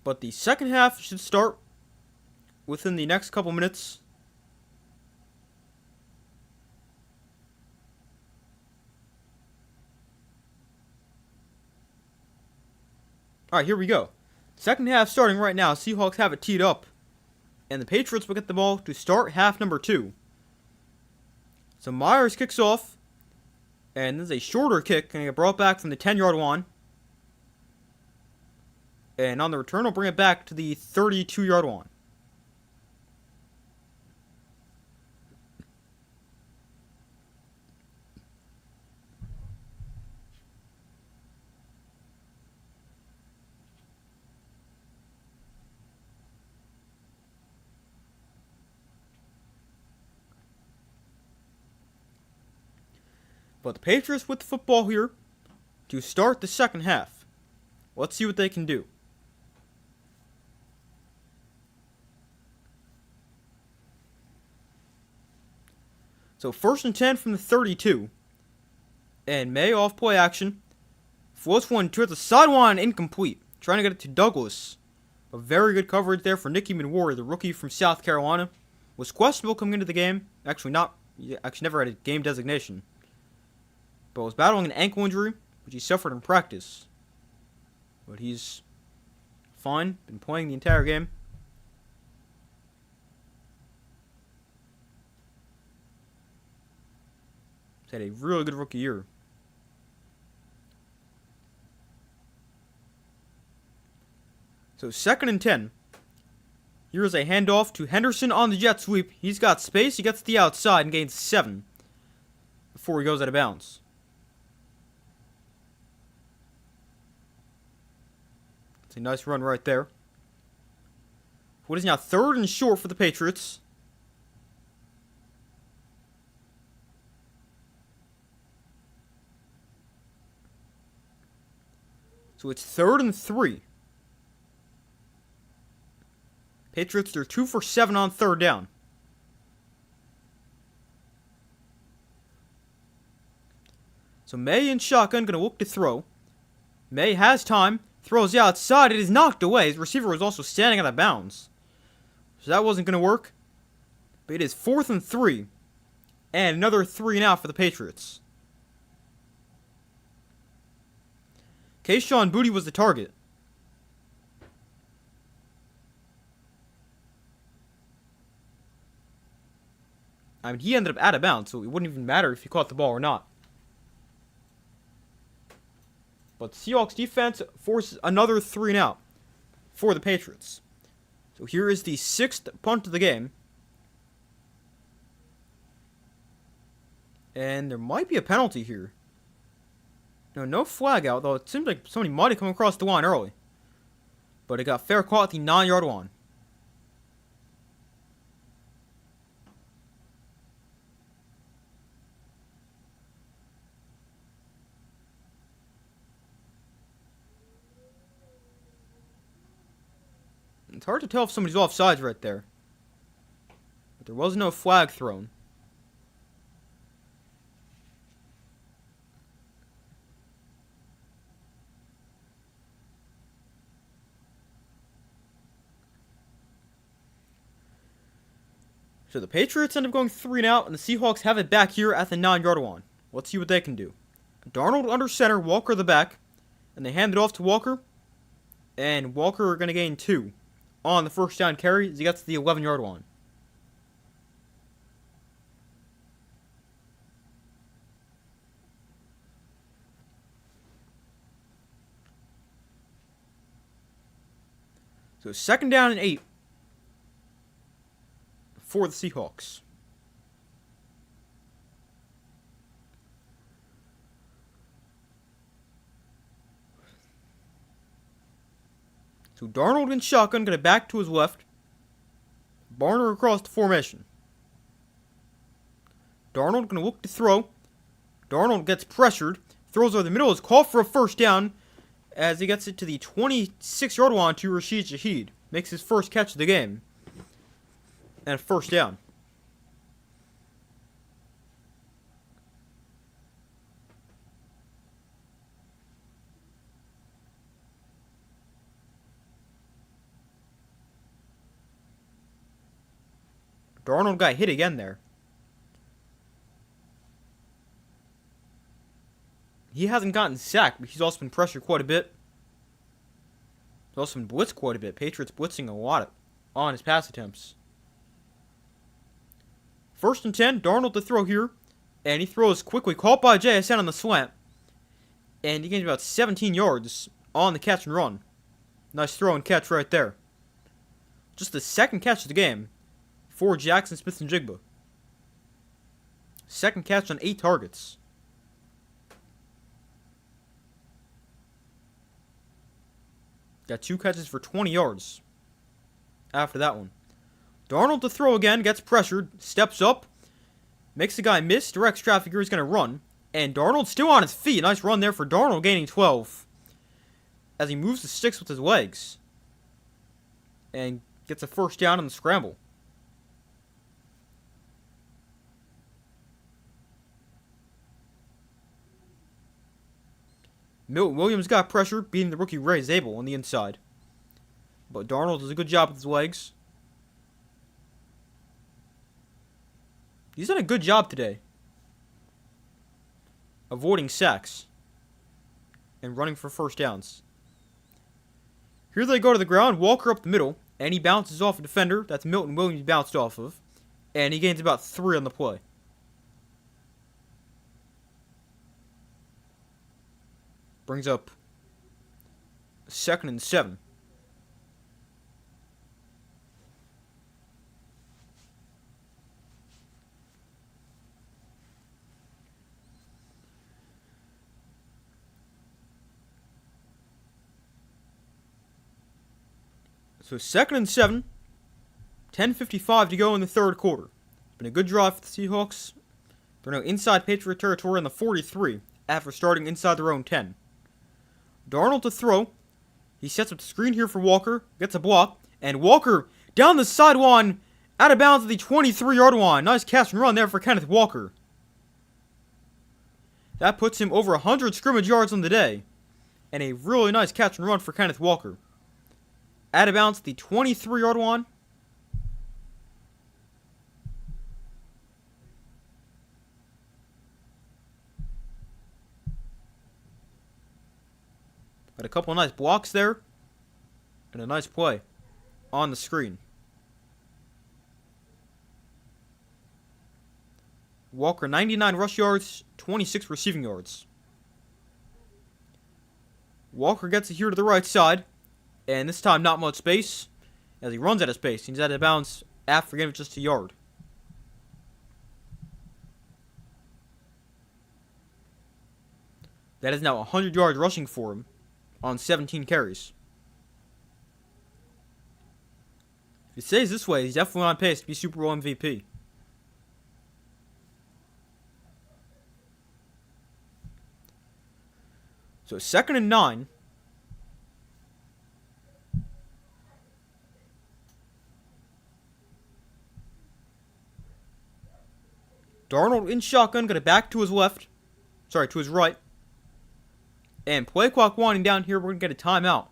But the second half should start within the next couple minutes. Alright, here we go. Second half starting right now. Seahawks have it teed up. And the Patriots will get the ball to start half number 2. So Myers kicks off. And this is a shorter kick. Going to get brought back from the 10-yard line. And on the return, we'll bring it back to the 32-yard line. But the Patriots with the football here to start the second half. Let's see what they can do. So 1st and 10 from the 32. And May off play action. Floats one towards the sideline, incomplete. Trying to get it to Douglas. A very good coverage there for Nicky Manwari, the rookie from South Carolina. Was questionable coming into the game. Actually never had a game designation. But was battling an ankle injury, which he suffered in practice. But he's fine. Been playing the entire game. He's had a really good rookie year. So 2nd and 10. Here's a handoff to Henderson on the jet sweep. He's got space. He gets to the outside and gains 7 before he goes out of bounds. It's a nice run right there. What is now 3rd and short for the Patriots. So it's 3rd and 3. Patriots are 2 for 7 on 3rd down. So May in shotgun going to look to throw. May has time. Throws outside. It is knocked away. His receiver was also standing out of bounds. So that wasn't going to work. But it is 4th and 3. And another 3 and out for the Patriots. Kayshon Boutte was the target. I mean, he ended up out of bounds, so it wouldn't even matter if he caught the ball or not. But the Seahawks defense forces another 3 and out for the Patriots. So here is the 6th punt of the game. And there might be a penalty here. No flag out, though it seems like somebody might have come across the line early. But it got fair call at the 9-yard line. It's hard to tell if somebody's offsides right there. But there was no flag thrown. So the Patriots end up going 3 and out, and the Seahawks have it back here at the 9-yard line. Let's see what they can do. Darnold under center, Walker the back, and they hand it off to Walker, and Walker are going to gain 2 on the first down carry as he gets to the 11-yard line. So 2nd down and 8 for the Seahawks. So Darnold in shotgun, going to back to his left. Barner across the formation. Darnold going to look to throw. Darnold gets pressured. Throws over the middle. Is called for a first down as he gets it to the 26-yard line to Rashid Shaheed. Makes his first catch of the game. And a first down. Darnold got hit again there. He hasn't gotten sacked, but he's also been pressured quite a bit. He's also been blitzed quite a bit. Patriots blitzing a lot on his pass attempts. 1st and 10, Darnold to throw here. And he throws quickly, caught by JSN on the slant. And he gains about 17 yards on the catch and run. Nice throw and catch right there. Just the 2nd catch of the game for Jackson Smith-Njigba. 2nd catch on 8 targets. Got 2 catches for 20 yards after that one. Darnold to throw again, gets pressured, steps up, makes the guy miss, directs traffic here, he's going to run. And Darnold still on his feet. Nice run there for Darnold, gaining 12. As he moves the sticks with his legs. And gets a first down on the scramble. Milton Williams got pressure, beating the rookie Ray Zabel on the inside. But Darnold does a good job with his legs. He's done a good job today. Avoiding sacks. And running for first downs. Here they go to the ground. Walker up the middle. And he bounces off a defender. That's Milton Williams bounced off of. And he gains about 3 on the play. Brings up 2nd and 7. So 2nd and 7. 10:55 to go in the 3rd quarter. It's been a good drive for the Seahawks. They're now inside Patriot territory in the 43 after starting inside their own 10. Darnold to throw. He sets up the screen here for Walker. Gets a block. And Walker down the sideline. Out of bounds at the 23-yard line. Nice catch and run there for Kenneth Walker. That puts him over 100 scrimmage yards on the day. And a really nice catch and run for Kenneth Walker. Out of bounds at the 23-yard line. Got a couple of nice blocks there. And a nice play on the screen. Walker, 99 rush yards, 26 receiving yards. Walker gets it here to the right side. And this time not much space. As he runs out of space. He's out of bounds after getting just a yard. That is now 100 yards rushing for him on 17 carries. If he stays this way, he's definitely on pace to be Super Bowl MVP. So 2nd and 9. Darnold in shotgun, going to back to his left. Sorry, to his right. And play clock winding down here. We're going to get a timeout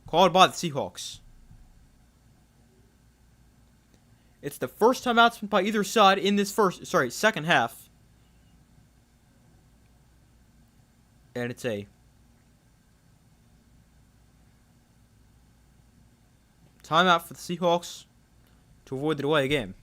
called by the Seahawks. It's the first timeout spent by either side in this second half. And it's a timeout for the Seahawks to avoid the delay game.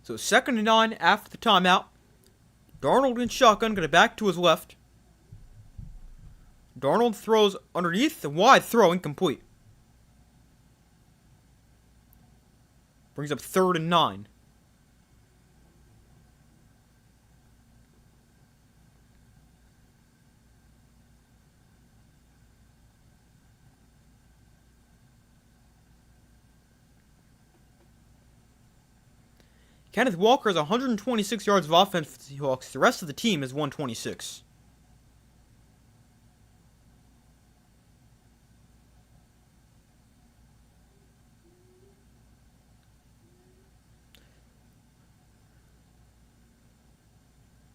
So 2nd and 9 after the timeout. Darnold in shotgun, going to back to his left. Darnold throws underneath, the wide throw, incomplete. Brings up 3rd and 9. Kenneth Walker has 126 yards of offense for the Seahawks. The rest of the team is 126.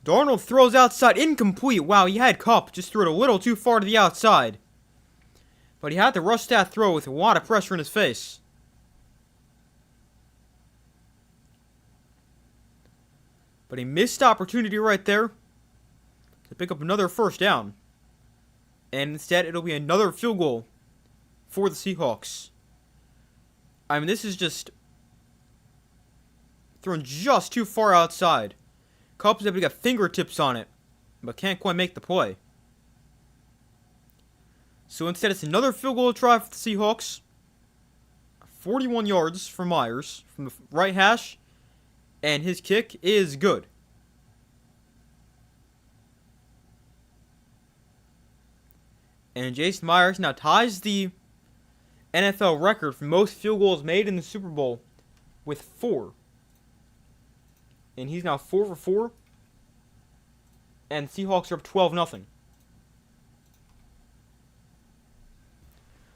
Darnold throws outside, incomplete. Wow, he had Kupp, just threw it a little too far to the outside. But he had to rush that throw with a lot of pressure in his face. But a missed opportunity right there to pick up another 1st down. And instead, it'll be another field goal for the Seahawks. I mean, this is just thrown just too far outside. Kupp's able to get fingertips on it, but can't quite make the play. So instead, it's another field goal try for the Seahawks. 41 yards for Myers from the right hash. And his kick is good. And Jason Myers now ties the NFL record for most field goals made in the Super Bowl with 4. And he's now 4 for 4. And Seahawks are up 12-0.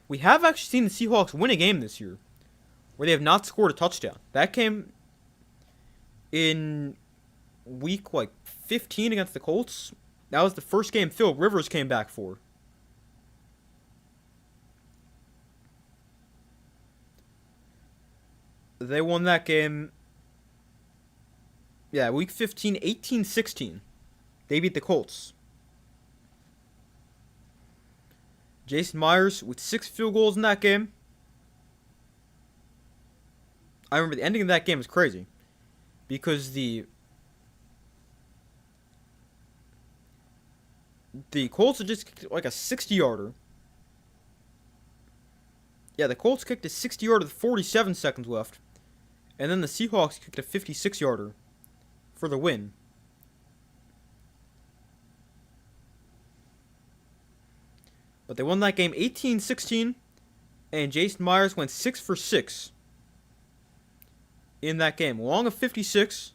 We have actually seen the Seahawks win a game this year where they have not scored a touchdown. That came in week 15 against the Colts. That was the first game Philip Rivers came back for. They won that game. Yeah, week 15, 18-16. They beat the Colts. Jason Myers with 6 field goals in that game. I remember the ending of that game was crazy. Because the Colts had just kicked a 60-yarder. Yeah, the Colts kicked a 60-yarder with 47 seconds left. And then the Seahawks kicked a 56-yarder for the win. But they won that game 18-16. And Jason Myers went 6 for 6. In that game, long of 56.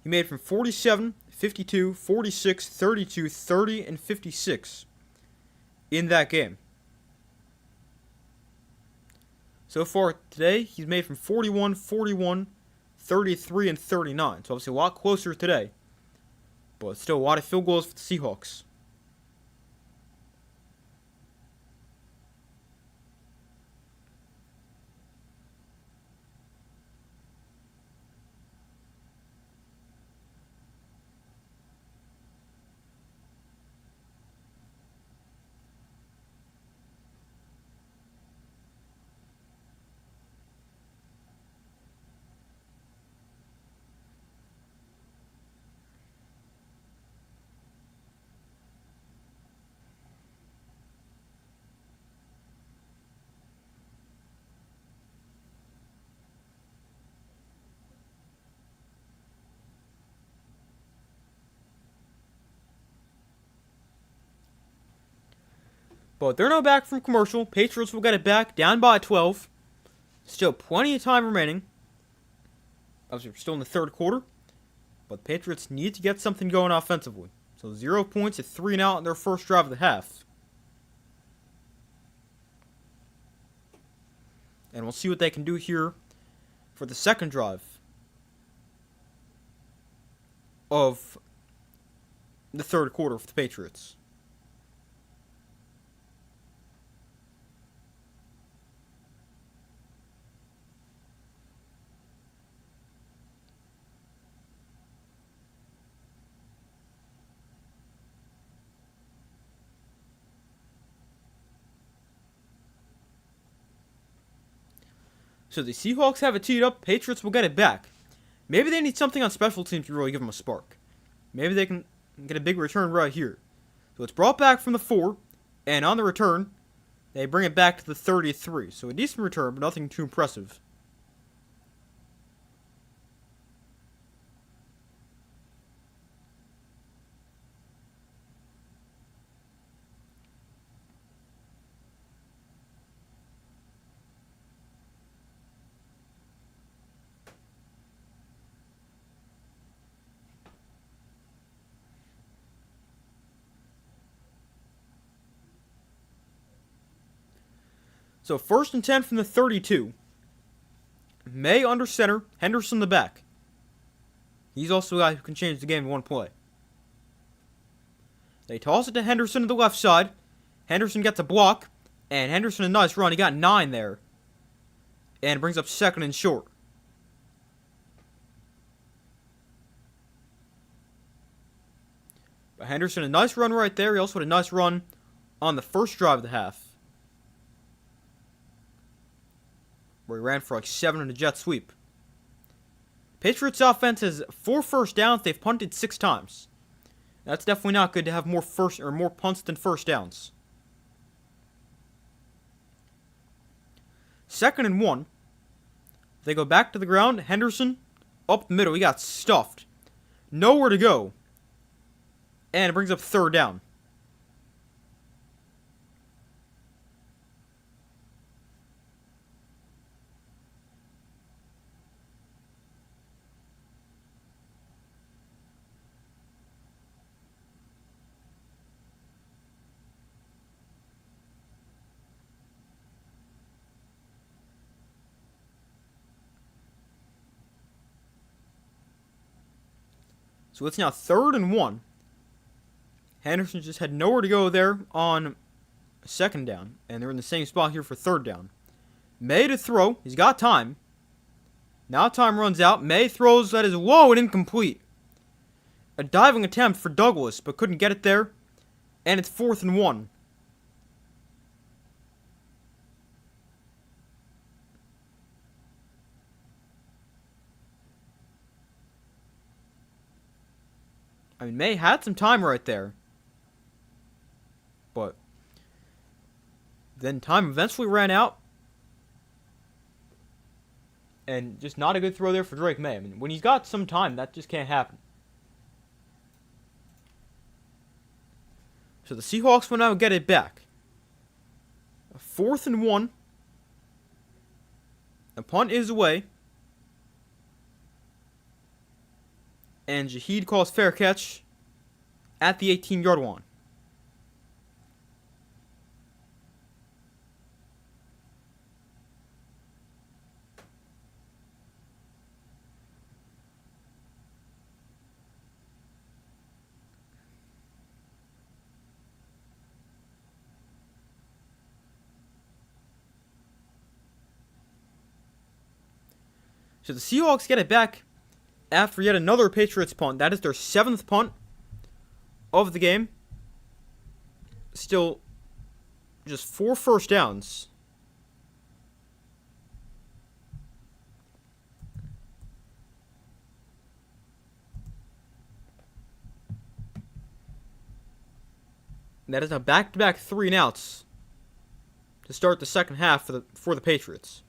He made from 47, 52, 46, 32, 30, and 56 in that game. So far today, he's made from 41, 41, 33, and 39. So obviously a lot closer today. But still a lot of field goals for the Seahawks. But they're now back from commercial. Patriots will get it back, down by 12. Still plenty of time remaining. Obviously, we're still in the 3rd quarter. But the Patriots need to get something going offensively. So 0 points at 3 and out in their first drive of the half. And we'll see what they can do here for the second drive of the third quarter for the Patriots. So the Seahawks have it teed up. Patriots will get it back. Maybe they need something on special teams to really give them a spark. Maybe they can get a big return right here. So it's brought back from the 4. And on the return, they bring it back to the 33. So a decent return, but nothing too impressive. So 1st and 10 from the 32. May under center, Henderson the back. He's also a guy who can change the game in one play. They toss it to Henderson to the left side. Henderson gets a block, and Henderson a nice run. He got 9 there. And brings up 2nd and short. But Henderson a nice run right there. He also had a nice run on the first drive of the half, where he ran for like 7 in a jet sweep. Patriots offense has 4 first downs. They've punted 6 times. That's definitely not good to have more punts than first downs. 2nd and 1. They go back to the ground. Henderson up the middle. He got stuffed. Nowhere to go. And it brings up 3rd down. So it's now 3rd and 1. Henderson just had nowhere to go there on 2nd down. And they're in the same spot here for 3rd down. May to throw. He's got time. Now time runs out. May throws that is low and incomplete. A diving attempt for Douglas, but couldn't get it there. And it's 4th and 1. I mean, May had some time right there. But then time eventually ran out. And just not a good throw there for Drake May. I mean, when he's got some time, that just can't happen. So the Seahawks will now get it back. 4th and 1. The punt is away. And Jaheed calls fair catch at the 18-yard line. So the Seahawks get it back after yet another Patriots punt. That is their 7th punt of the game. Still just 4 first downs. That is a back-to-back 3 and outs to start the second half for the Patriots.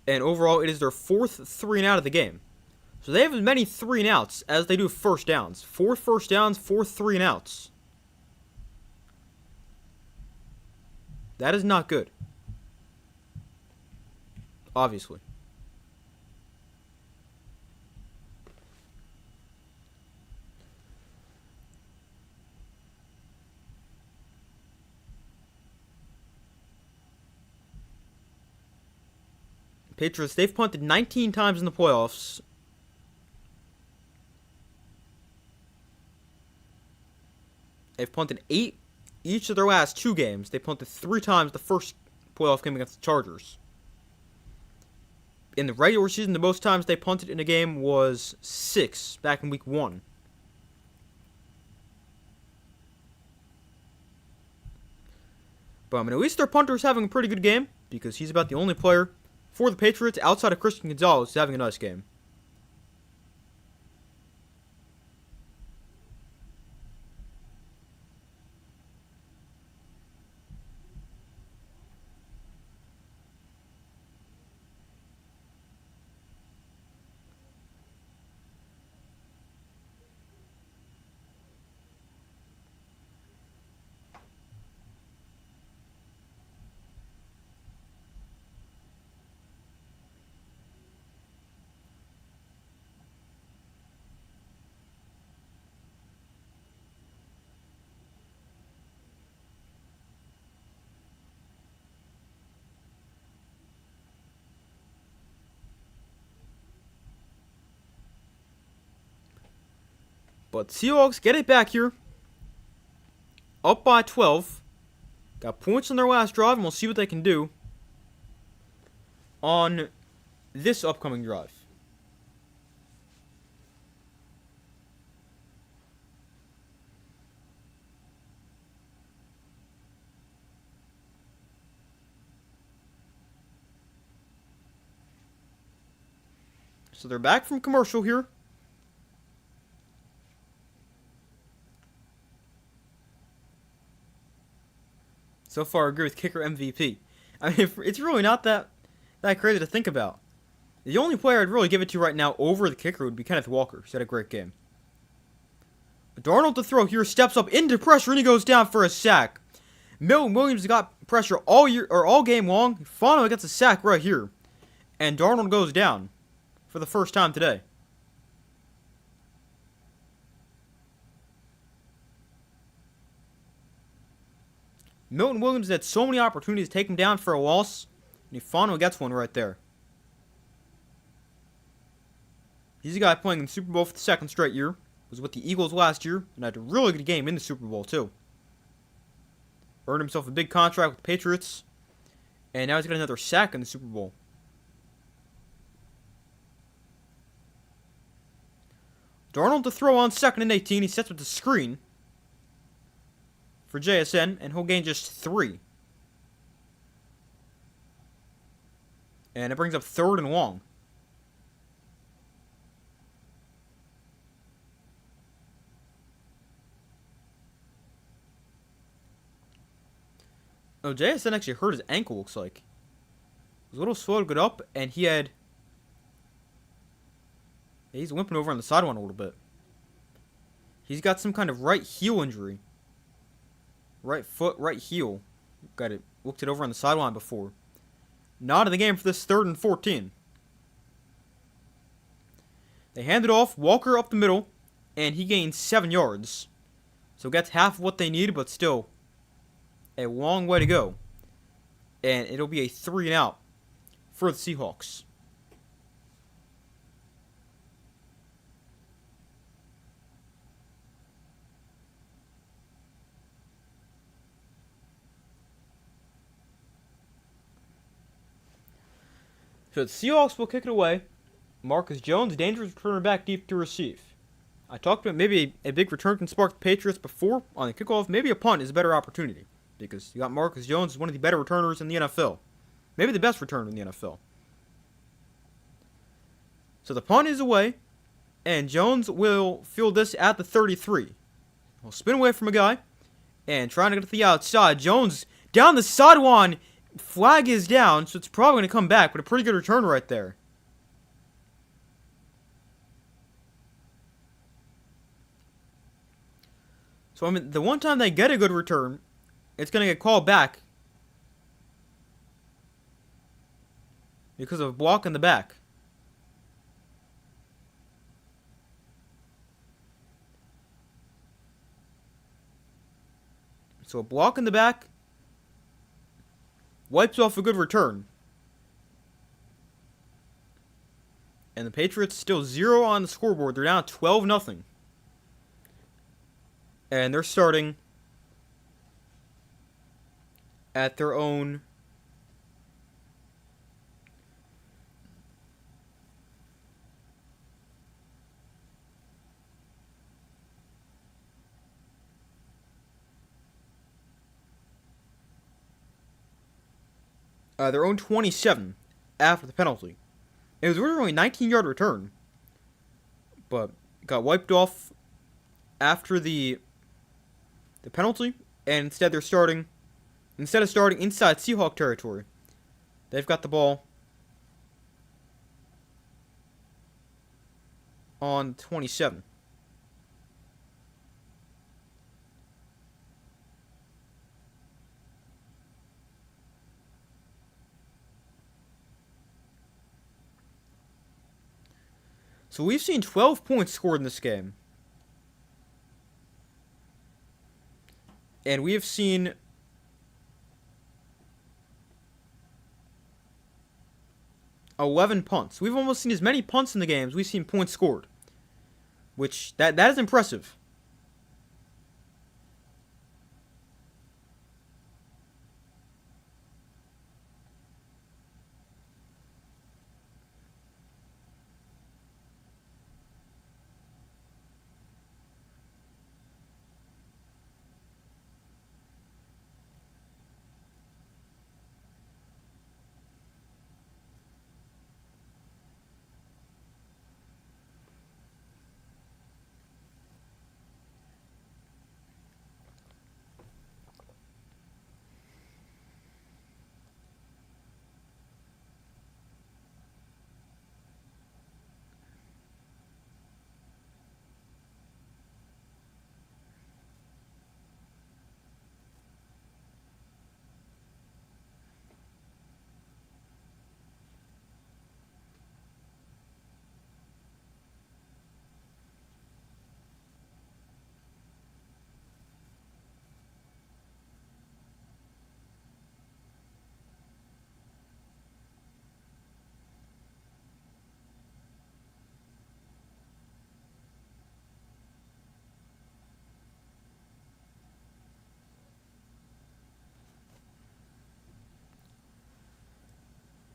And overall, it is their 4th 3 and out of the game. So they have as many 3 and outs as they do first downs. 4 first downs, 4 3 and outs. That is not good. Obviously. Patriots, they've punted 19 times in the playoffs. They've punted 8 each of their last 2 games. They punted 3 times the first playoff game against the Chargers. In the regular season, the most times they punted in a game was 6 back in week 1. But I mean, at least their punter is having a pretty good game, because he's about the only player for the Patriots outside of Christian Gonzalez who's having a nice game. But Seahawks get it back here. Up by 12. Got points on their last drive, and we'll see what they can do on this upcoming drive. So they're back from commercial here. So far, I agree with kicker MVP. I mean, it's really not that crazy to think about. The only player I'd really give it to right now over the kicker would be Kenneth Walker. He's had a great game. Darnold to throw here, steps up into pressure, and he goes down for a sack. Milton Williams got pressure all game long. He finally gets a sack right here. And Darnold goes down for the first time today. Milton Williams had so many opportunities to take him down for a loss, and he finally gets one right there. He's a guy playing in the Super Bowl for the 2nd straight year. Was with the Eagles last year, and had a really good game in the Super Bowl, too. Earned himself a big contract with the Patriots, and now he's got another sack in the Super Bowl. Darnold to throw on 2nd and 18. He sets with the screen for JSN, and he'll gain just 3. And it brings up 3rd and long. Oh, JSN actually hurt his ankle, looks like. It was a little slow to get up, and he's limping over on the sideline a little bit. He's got some kind of right heel injury. Right foot, right heel. Got it. Looked it over on the sideline before. Not in the game for this 3rd and 14. They hand it off. Walker up the middle. And he gains 7 yards. So gets half of what they need, but still a long way to go. And it'll be a 3 and out for the Seahawks. So the Seahawks will kick it away. Marcus Jones, dangerous returner back deep to receive. I talked about maybe a big return can spark the Patriots before on the kickoff. Maybe a punt is a better opportunity because you got Marcus Jones, one of the better returners in the NFL. Maybe the best returner in the NFL. So the punt is away, and Jones will field this at the 33. He'll spin away from a guy, and trying to get to the outside. Jones down the sideline. Flag is down, so it's probably going to come back, but a pretty good return right there. So, I mean, the one time they get a good return, it's going to get called back because of a block in the back. So, a block in the back wipes off a good return. And the Patriots still 0 on the scoreboard. They're down 12-0. And they're starting at their own their own 27 after the penalty. It was originally a 19-yard return, but got wiped off after the penalty, and instead of starting inside Seahawks territory, they've got the ball on 27. So we've seen 12 points scored in this game. And we have seen $11 punts. We've almost seen as many punts in the game as we've seen points scored. Which, that is impressive.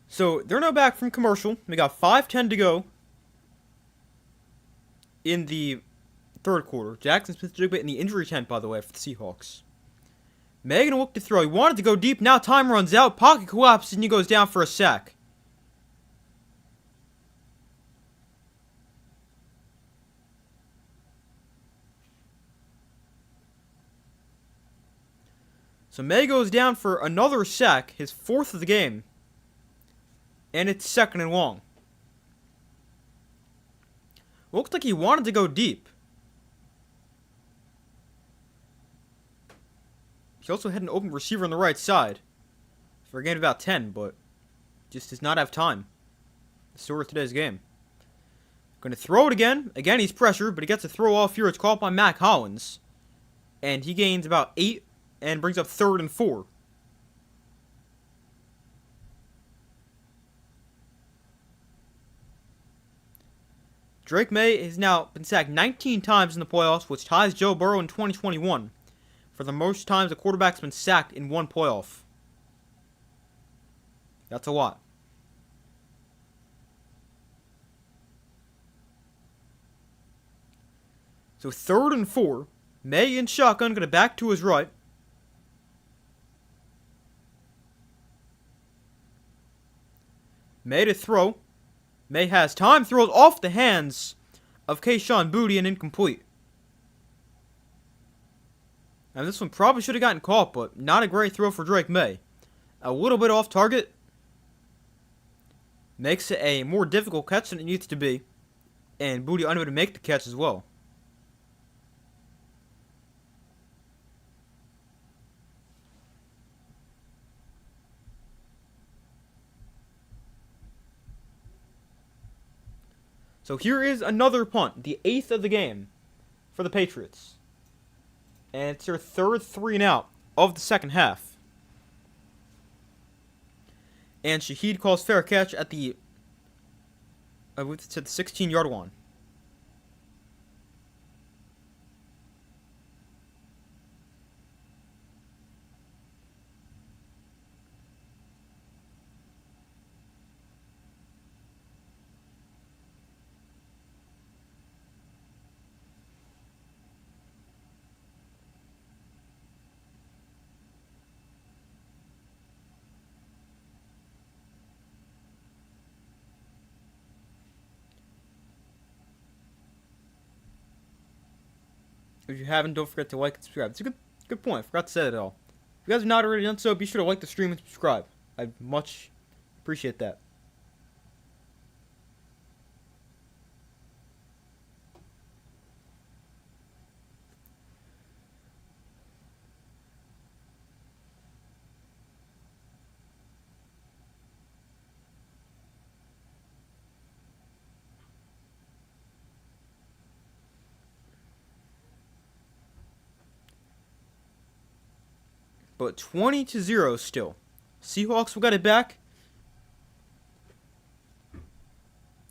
So, they're now back from commercial. We got 5:10 to go in the third quarter. Jackson Smith-Jigba in the injury tent, by the way, for the Seahawks. May gonna look to throw. He wanted to go deep. Now time runs out. Pocket collapses, and he goes down for a sack. So May goes down for another sack, his 4th of the game. And it's 2nd and long. Looks like he wanted to go deep. He also had an open receiver on the right side for a gain of about 10, but just does not have time. The story of today's game. Going to throw it again. Again, he's pressured, but he gets a throw off here. It's caught by Mac Hollins. And he gains about 8 and brings up 3rd and 4. Drake May has now been sacked 19 times in the playoffs, which ties Joe Burrow in 2021 for the most times a quarterback's been sacked in one playoff. That's a lot. So 3rd and 4. May in shotgun, going to back to his right. May to throw. May has time, throws off the hands of Kayshon Boutte and incomplete. And this one probably should have gotten caught, but not a great throw for Drake May. A little bit off target. Makes it a more difficult catch than it needs to be. And Boutte unable to make the catch as well. So here is another punt, the 8th of the game for the Patriots. And it's their 3rd 3 and out of the second half. And Shaheed calls fair catch at the I moved it to the 16-yard line. If you haven't, don't forget to like and subscribe. It's a good point. I forgot to say that at all. If you guys have not already done so, be sure to like the stream and subscribe. I much appreciate that. But 20-0 still. Seahawks will get it back.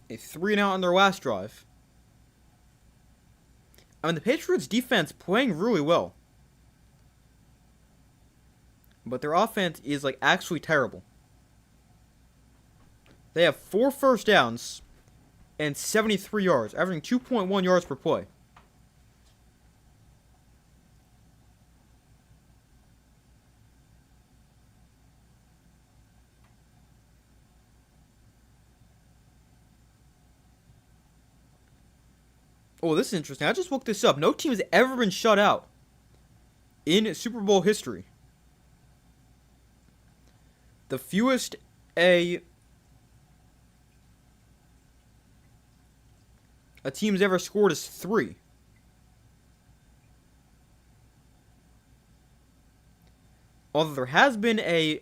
A 3-and-out on their last drive. I mean, the Patriots defense playing really well. But their offense is like actually terrible. They have 4 first downs and 73 yards, averaging 2.1 yards per play. Oh, this is interesting. I just looked this up. No team has ever been shut out in Super Bowl history. The fewest a team's ever scored is 3. Although there has been a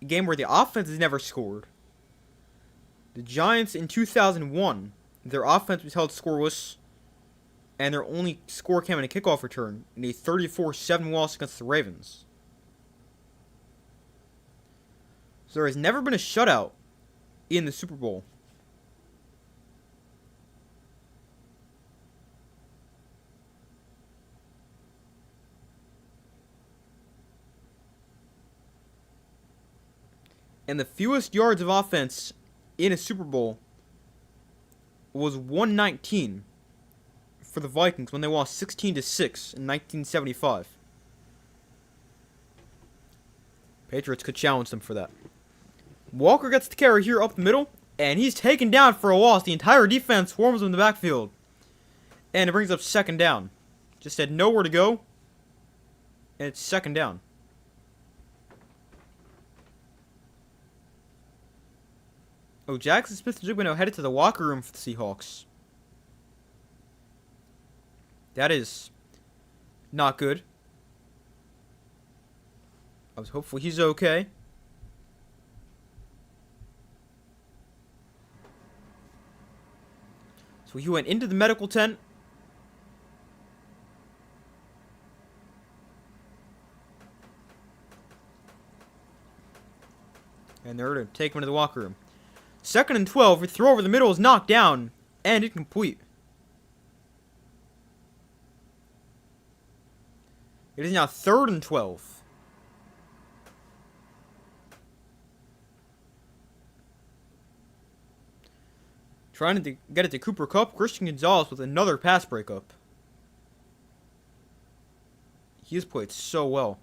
game where the offense has never scored. The Giants in 2001, their offense was held scoreless, and their only score came in a kickoff return in a 34-7 loss against the Ravens. So there has never been a shutout in the Super Bowl. And the fewest yards of offense in a Super Bowl was 119 for the Vikings when they lost 16-6 in 1975. Patriots could challenge them for that. Walker gets the carry here up the middle, and he's taken down for a loss. The entire defense swarms him in the backfield. And it brings up 2nd down. Just had nowhere to go, and it's 2nd down. Oh, Jackson Smith-Njigba headed to the locker room for the Seahawks. That is not good. Hopefully he's okay. So he went into the medical tent. And they're going to take him to the locker room. 2nd and 12. His throw over the middle is knocked down and incomplete. It is now 3rd and 12. Trying to get it to Cooper Kupp. Christian Gonzalez with another pass breakup. He has played so well.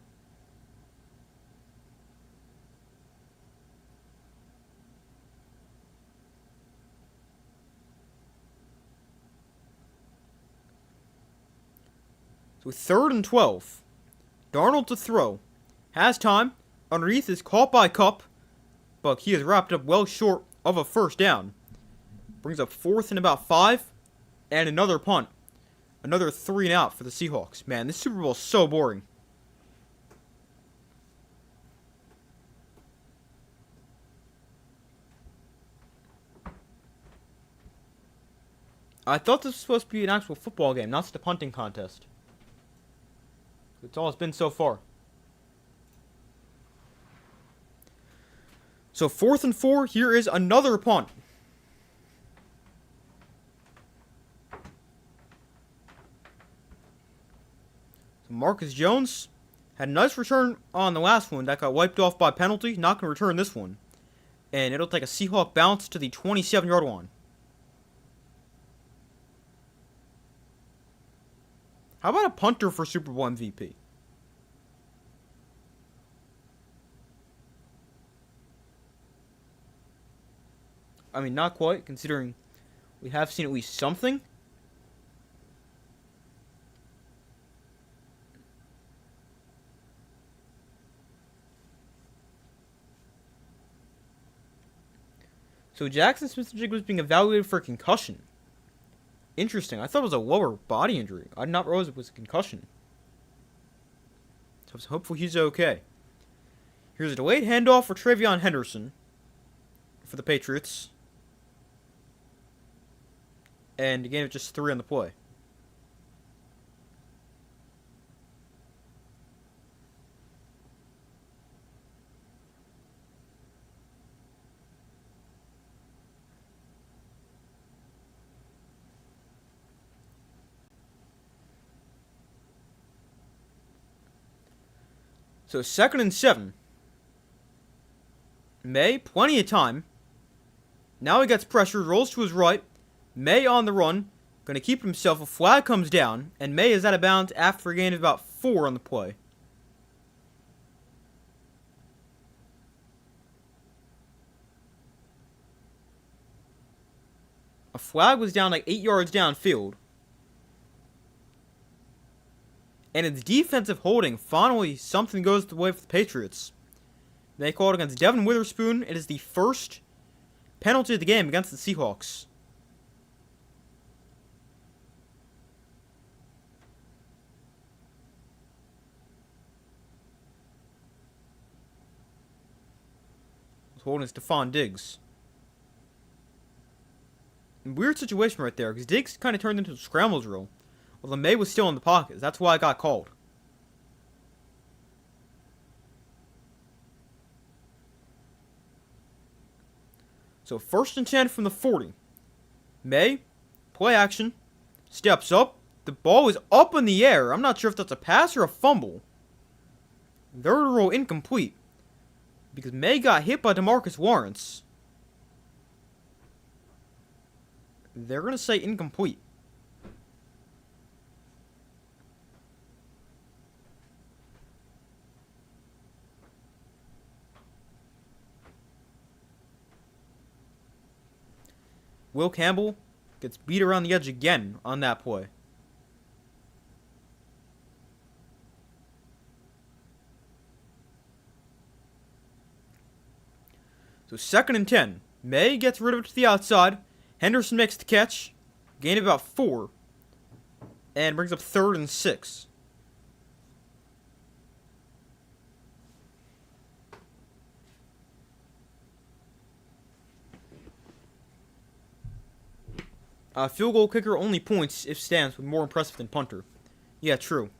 So 3rd and 12. Darnold to throw. Has time. Underneath is caught by Kupp. But he is wrapped up well short of a 1st down. Brings up 4th and about 5. And another punt. Another 3-and-out for the Seahawks. Man, this Super Bowl is so boring. I thought this was supposed to be an actual football game, not just a punting contest. That's all it's been so far. So 4th and 4, here is another punt. Marcus Jones had a nice return on the last one that got wiped off by penalty. Not going to return this one. And it'll take a Seahawk bounce to the 27-yard line. How about a punter for Super Bowl MVP? I mean, not quite, considering we have seen at least something. So Jackson Smith-Njigba was being evaluated for a concussion. Interesting. I thought it was a lower body injury. I did not realize it was a concussion. So hopefully he's okay. Here's a delayed handoff for Travion Henderson for the Patriots. And a gain of just 3 on the play. So 2nd and 7. May, plenty of time. Now he gets pressure, rolls to his right. May on the run, going to keep himself. A flag comes down, and May is out of bounds after a gain of about 4 on the play. A flag was down like 8 yards downfield. And it's defensive holding. Finally, something goes the way for the Patriots. They call it against Devin Witherspoon. It is the first penalty of the game against the Seahawks. Holding is Stephon Diggs. Weird situation right there, because Diggs kind of turned into a scramble drill. Well, May was still in the pocket. That's why I got called. So 1st and 10 from the 40. May, play action, steps up. The ball is up in the air. I'm not sure if that's a pass or a fumble. Third roll incomplete. Because May got hit by DeMarcus Lawrence. They're going to say incomplete. Will Campbell gets beat around the edge again on that play. So 2nd and 10. May gets rid of it to the outside. Henderson makes the catch. Gain of about 4. And brings up 3rd and 6. Field goal kicker only points if stands with more impressive than punter. Yeah, true.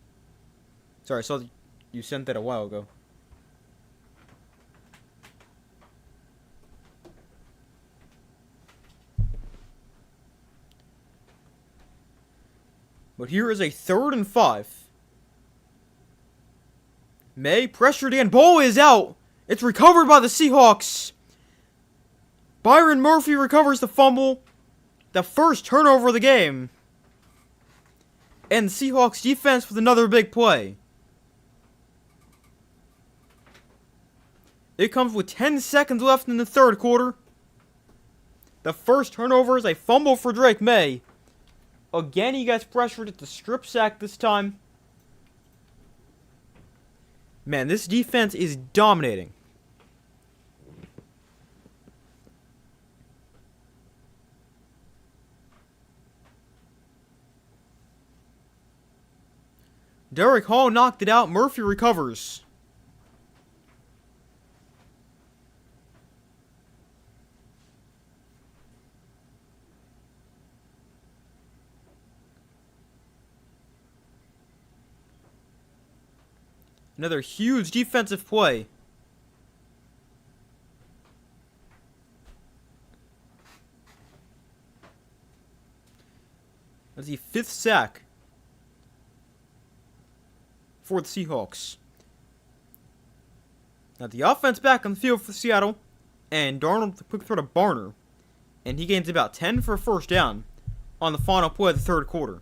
Sorry, I saw you sent that a while ago. But here is a 3rd and 5. May pressured and ball is out. It's recovered by the Seahawks. Byron Murphy recovers the fumble. The first turnover of the game. And the Seahawks defense with another big play. It comes with 10 seconds left in the 3rd quarter. The first turnover is a fumble for Drake May. Again, he gets pressured at the strip sack this time. Man, this defense is dominating. Derek Hall knocked it out. Murphy recovers. Another huge defensive play. That's the 5th sack. for the Seahawks. Now the offense back on the field for Seattle, and Darnold with a quick throw to Barner, and he gains about 10 for a first down on the final play of the third quarter.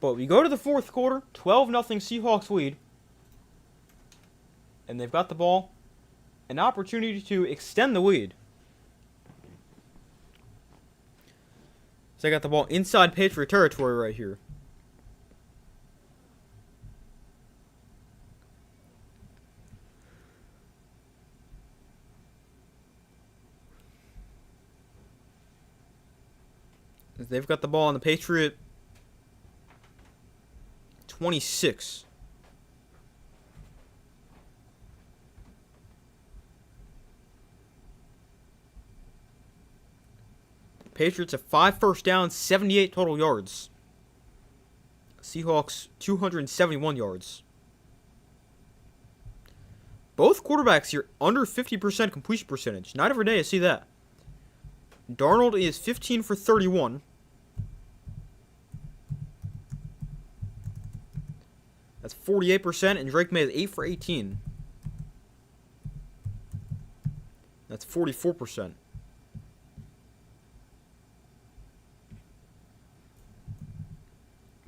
But we go to the fourth quarter, 12-0 Seahawks lead. And they've got the ball. An opportunity to extend the lead. So they got the ball inside Patriot territory right here. They've got the ball on the Patriot 26. Patriots have 5 first downs, 78 total yards. Seahawks 271 yards. Both quarterbacks here under 50% completion percentage. Not every day I see that. Darnold is 15 for 31. That's 48%, and Drake May is 8 for 18. That's 44%.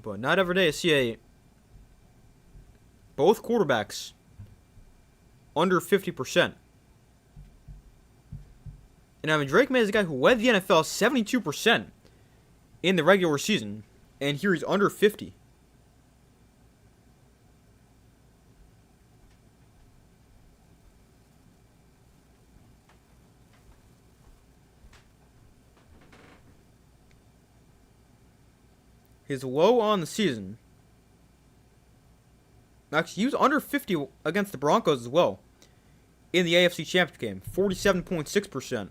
But not every day I see both quarterbacks under 50%. And I mean, Drake May is a guy who led the NFL 72% in the regular season, and here he's under 50. His low on the season. Actually, he was under 50 against the Broncos as well in the AFC Championship game, 47.6%.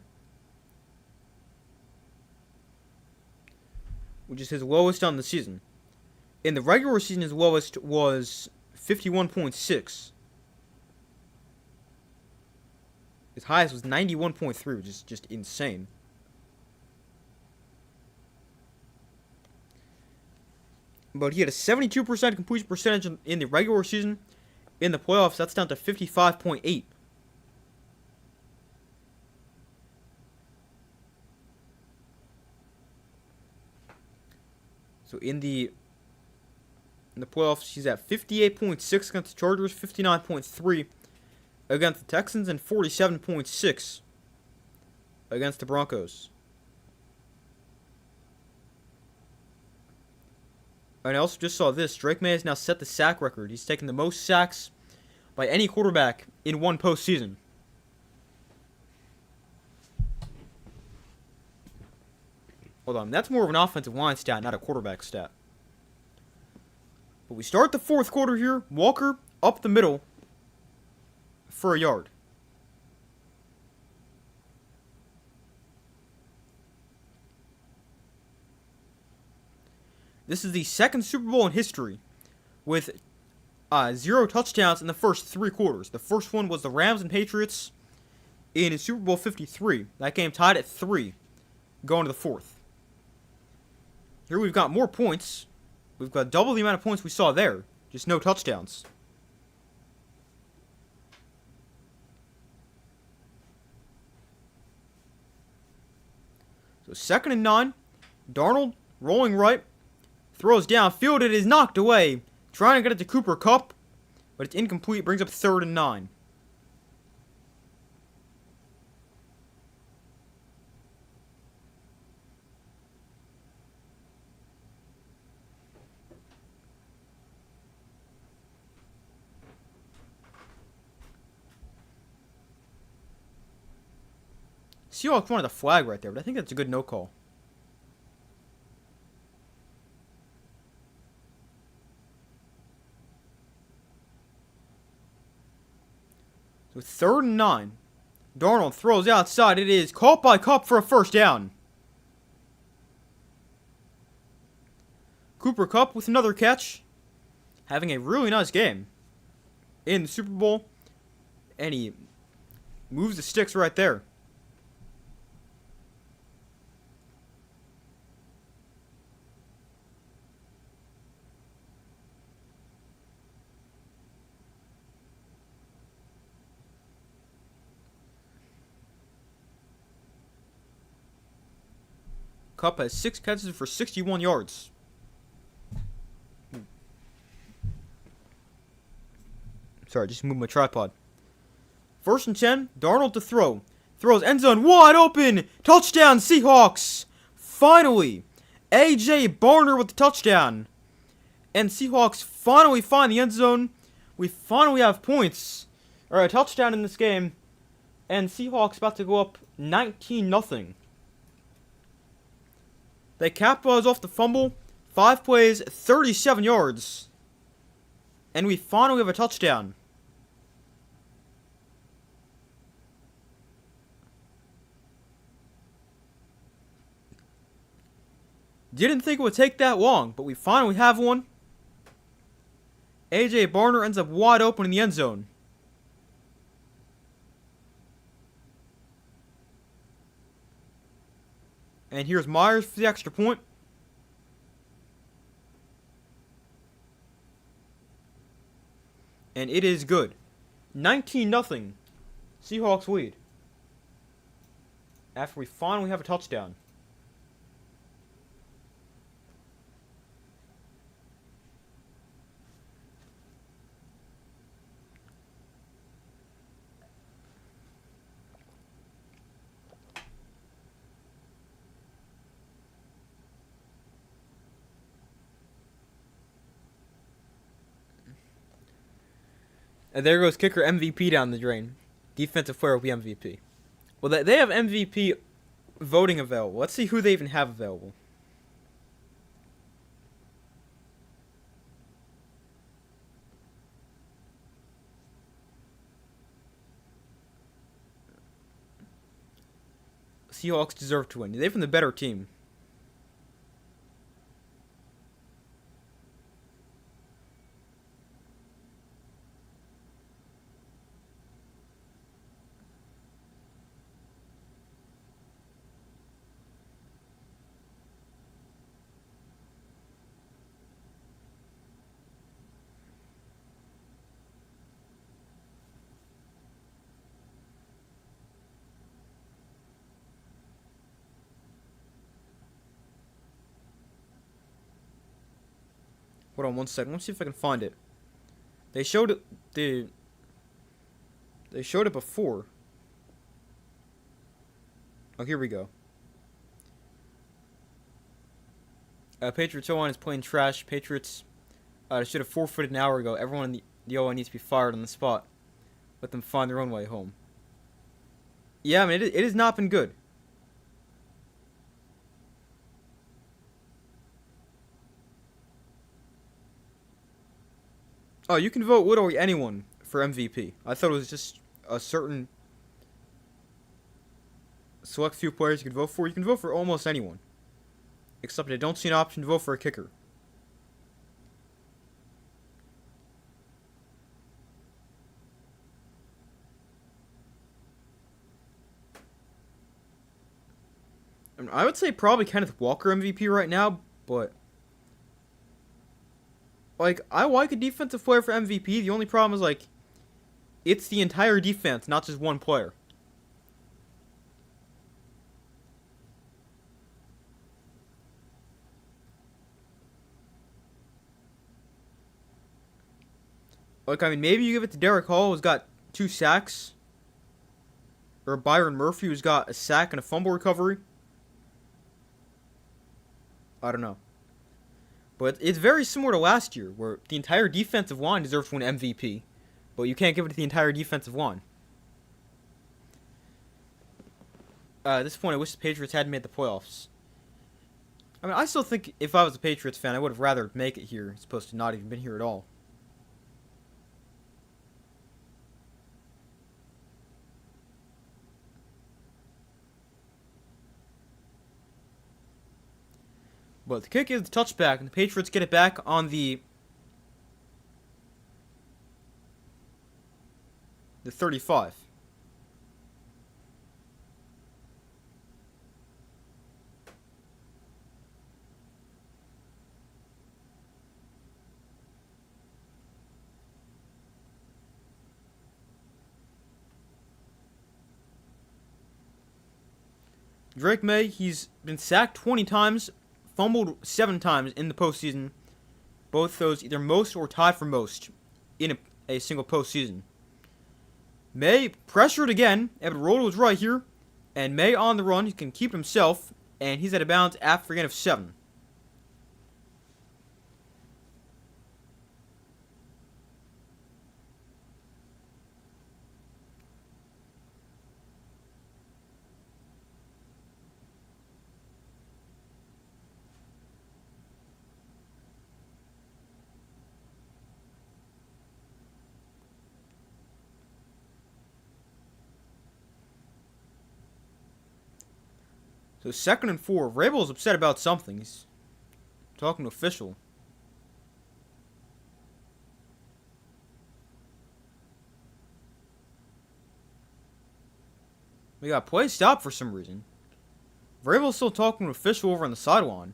Which is his lowest on the season. In the regular season, his lowest was 51.6. His highest was 91.3, which is just insane. But he had a 72% completion percentage in the regular season. In the playoffs, that's down to 55.8. So in the playoffs, he's at 58.6 against the Chargers, 59.3 against the Texans, and 47.6 against the Broncos. And I also just saw this. Drake May has now set the sack record. He's taken the most sacks by any quarterback in one postseason. Hold on, that's more of an offensive line stat, not a quarterback stat. But we start the fourth quarter here. Walker up the middle for a yard. This is the second Super Bowl in history with 0 touchdowns in the first 3 quarters. The first one was the Rams and Patriots in Super Bowl 53. That game tied at 3 going to the fourth. Here we've got more points. We've got double the amount of points we saw there. Just no touchdowns. So 2nd and 9. Darnold rolling right. Throws downfield. It is knocked away. Trying to get it to Cooper Kupp. But it's incomplete. Brings up 3rd and 9. Seahawks wanted a flag right there, but I think that's a good no call. So 3rd and 9. Darnold throws outside. It is caught by Kupp for a first down. Cooper Kupp with another catch. Having a really nice game in the Super Bowl. And he moves the sticks right there. Kupp has 6 catches for 61 yards. Sorry, just moved my tripod. 1st and 10, Darnold to throw. Throws end zone wide open. Touchdown, Seahawks. Finally, A.J. Barner with the touchdown. And Seahawks finally find the end zone. We finally have points. Or a touchdown in this game. And Seahawks about to go up 19-0. They capitalize off the fumble. 5 plays, 37 yards. And we finally have a touchdown. Didn't think it would take that long, but we finally have one. A.J. Barner ends up wide open in the end zone. And here's Myers for the extra point. And it is good. 19-0. Seahawks lead. After we finally have a touchdown. And there goes kicker MVP down the drain. Defensive player will be MVP. Well, they have MVP voting available. Let's see who they even have available. Seahawks deserve to win. They're from the better team. Hold on one second. Let's see if I can find it. They showed it. They showed it before. Oh, here we go. Patriots O-line is playing trash. Patriots should have forfeited an hour ago. Everyone in the O-line needs to be fired on the spot. Let them find their own way home. Yeah, I mean, it has not been good. Oh, you can vote literally anyone for MVP. I thought it was just a certain select few players you can vote for. You can vote for almost anyone. Except I don't see an option to vote for a kicker. I mean, I would say probably Kenneth Walker MVP right now, but like, I like a defensive player for MVP. The only problem is, like, it's the entire defense, not just one player. Like, I mean, maybe you give it to Derek Hall, who's got 2 sacks. Or Byron Murphy, who's got a sack and a fumble recovery. I don't know. But it's very similar to last year, where the entire defensive line deserves to win MVP, but you can't give it to the entire defensive line. At this point, I wish the Patriots hadn't made the playoffs. I mean, I still think if I was a Patriots fan, I would have rather make it here as opposed to not even been here at all. But the kick is the touchback, and the Patriots get it back on the 35. Drake May, he's been sacked 20 times, fumbled 7 times in the postseason. Both those either most or tied for most in a single postseason. May pressured again, able to roll to his right here, and May on the run. He can keep himself, and he's out of bounds after a gain of 7. So 2nd and 4. Vrabel's upset about something. He's talking to official. We got play stop for some reason. Vrabel's still talking to official over on the sideline.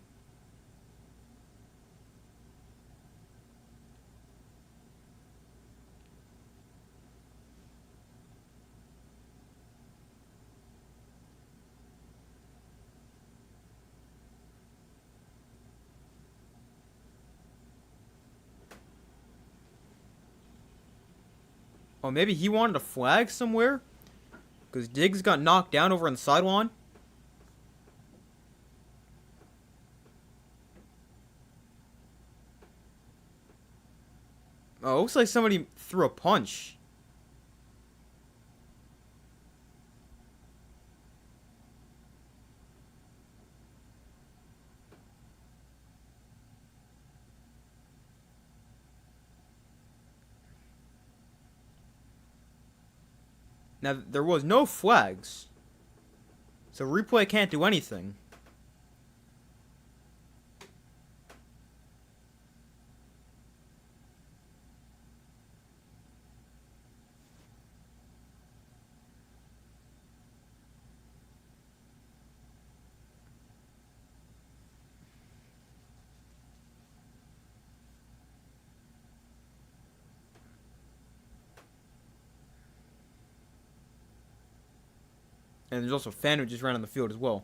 Oh, maybe he wanted a flag somewhere? Because Diggs got knocked down over on the sideline? Oh, it looks like somebody threw a punch. Now, there was no flags. So replay can't do anything. And there's also a fan who just ran on the field as well.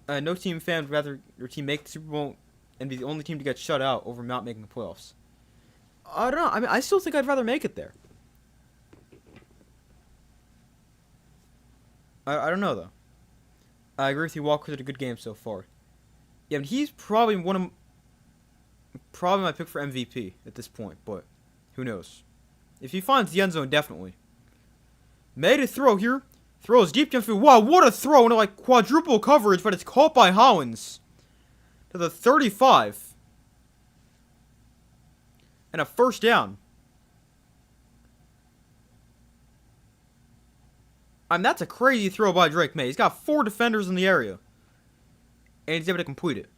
No team fan would rather your team make the Super Bowl and be the only team to get shut out over not making the playoffs. I don't know. I mean, I still think I'd rather make it there. I don't know, though. I agree with you. Walker's had a good game so far. Yeah, but he's probably probably my pick for MVP at this point, but who knows? If he finds the end zone, definitely. Made a throw here. Throws deep downfield. Wow, what a throw into like quadruple coverage, but it's caught by Hollins. To the 35. And a first down. I mean, that's a crazy throw by Drake May. He's got 4 defenders in the area. And he's able to complete it.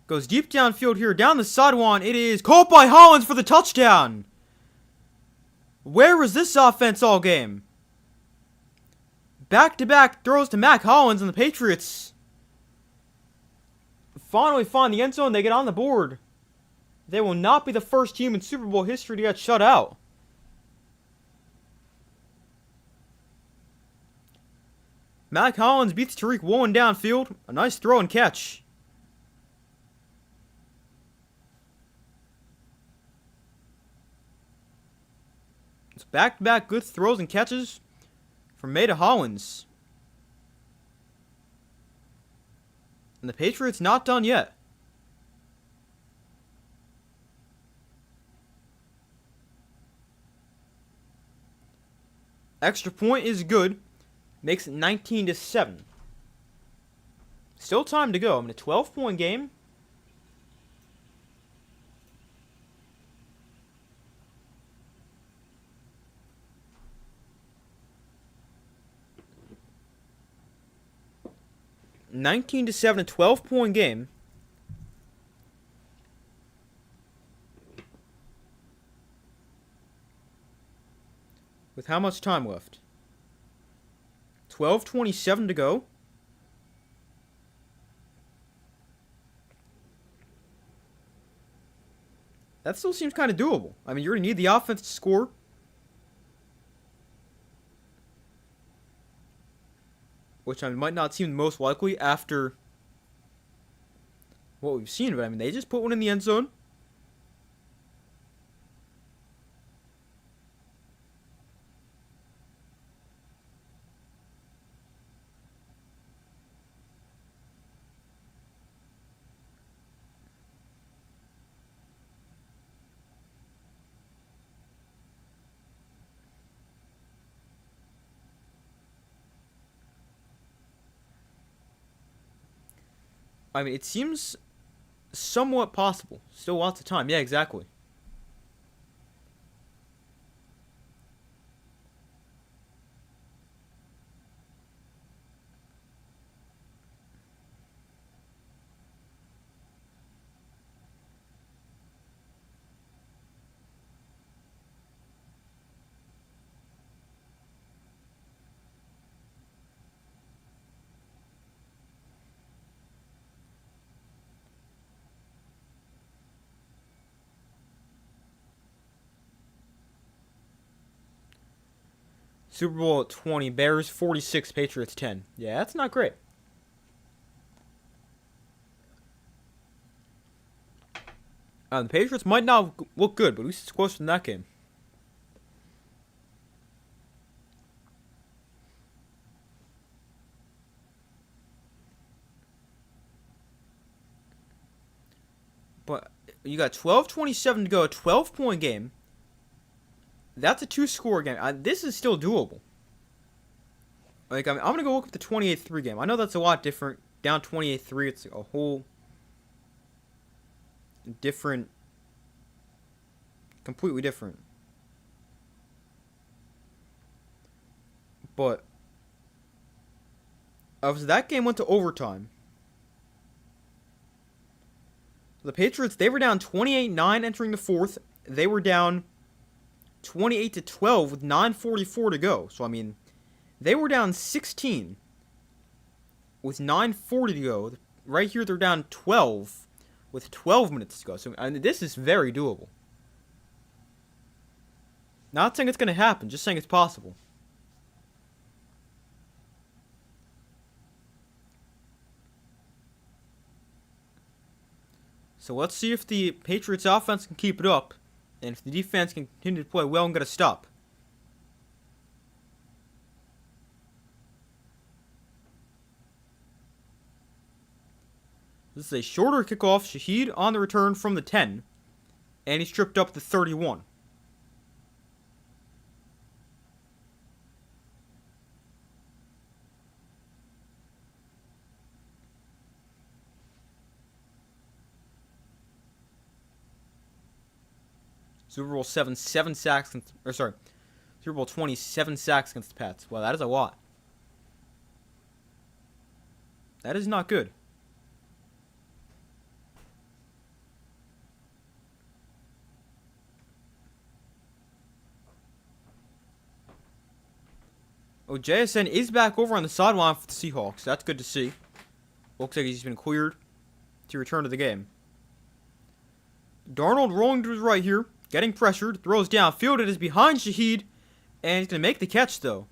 Goes deep downfield here, down the sideline. It is caught by Hollins for the touchdown. Where was this offense all game? Back-to-back throws to Mac Hollins, and the Patriots finally find the end zone. They get on the board. They will not be the first team in Super Bowl history to get shut out. Mac Hollins beats Tariq Woolen downfield. A nice throw and catch. It's back-to-back good throws and catches from May to Hollins. And the Patriots not done yet. Extra point is good. Makes it 19-7. Still time to go. I mean, a 12-point game. 19-7, a 12-point game. With how much time left? 12:27 to go. That still seems kind of doable. I mean, you're going to need the offense to score. Which might not seem the most likely after what we've seen. But, I mean, they just put one in the end zone. I mean, it seems somewhat possible. Still lots of time. Yeah, exactly. Super Bowl 20, Bears 46, Patriots 10. Yeah, that's not great. The Patriots might not look good, but at least it's closer than that game. But you got 12:27 to go, a 12-point game. That's a 2-score game. This is still doable. Like, I'm going to go look at the 28-3 game. I know that's a lot different. Down 28-3, it's a whole different, completely different. But that game went to overtime. The Patriots, they were down 28-9 entering the fourth. They were down 28-12 with 9:44 to go. So, I mean, they were down 16 with 9:40 to go. Right here, they're down 12 with 12 minutes to go. So, I mean, this is very doable. Not saying it's going to happen, just saying it's possible. So let's see if the Patriots offense can keep it up, and if the defense can continue to play well and get a stop. This is a shorter kickoff. Shaheed on the return from the 10, and he's tripped up to 31. Super Bowl 7, 7 sacks, Super Bowl 20, 7 sacks against the Pats. Well, that is a lot. That is not good. Oh, JSN is back over on the sideline for the Seahawks. That's good to see. Looks like he's been cleared to return to the game. Darnold rolling to his right here. Getting pressured, throws downfield, it is behind Shaheed, and he's going to make the catch, though.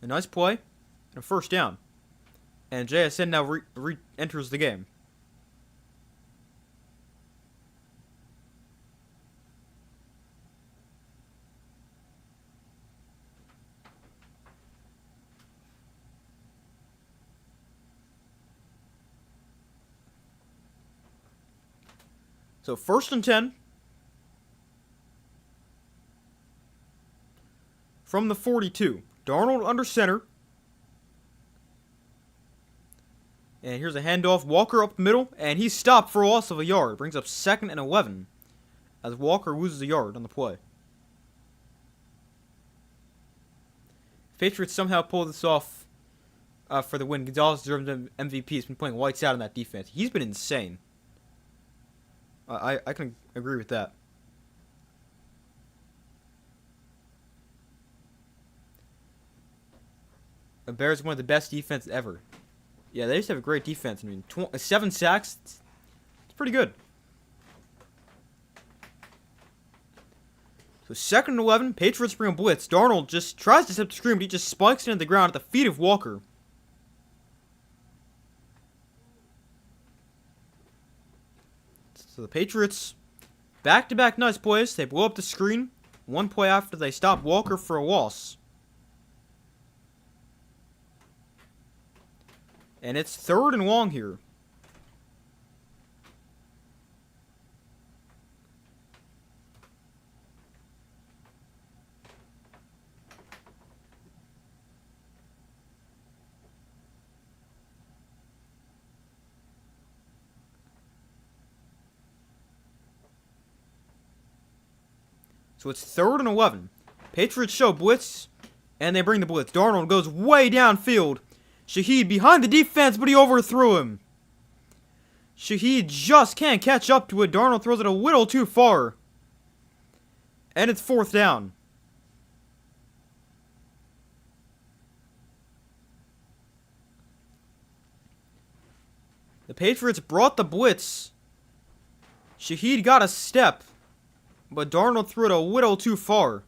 A nice play, and a first down. And JSN now re-enters the game. So 1st and 10. From the 42. Darnold under center. And here's a handoff. Walker up the middle. And he's stopped for a loss of a yard. Brings up 2nd and 11. As Walker loses a yard on the play. Patriots somehow pull this off for the win. Gonzalez deserves MVP. He's been playing lights out on that defense. He's been insane. I can agree with that. The Bears are one of the best defenses ever. Yeah, they just have a great defense. I mean, 7 sacks. It's pretty good. So 2nd and 11, Patriots bring a blitz. Darnold just tries to set the screen, but he just spikes it into the ground at the feet of Walker. So the Patriots, back-to-back nice plays. They blow up the screen. One play after they stop Walker for a loss. And it's 3rd and long here. So it's 3rd and 11. Patriots show blitz, and they bring the blitz. Darnold goes way downfield. Shaheed behind the defense, but he overthrew him. Shaheed just can't catch up to it. Darnold throws it a little too far. And it's 4th down. The Patriots brought the blitz. Shaheed got a step, but Darnold threw it a little too far.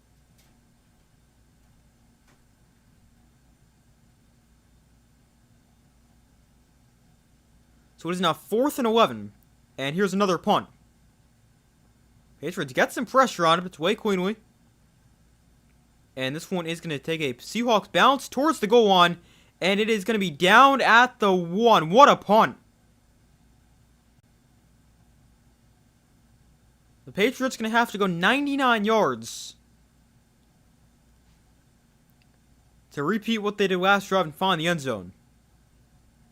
So it is now 4th and 11. And here's another punt. Patriots get some pressure on it, but it's way cleanly. And this one is going to take a Seahawks bounce towards the goal line. And it is going to be down at the 1. What a punt. The Patriots going to have to go 99 yards to repeat what they did last drive and find the end zone.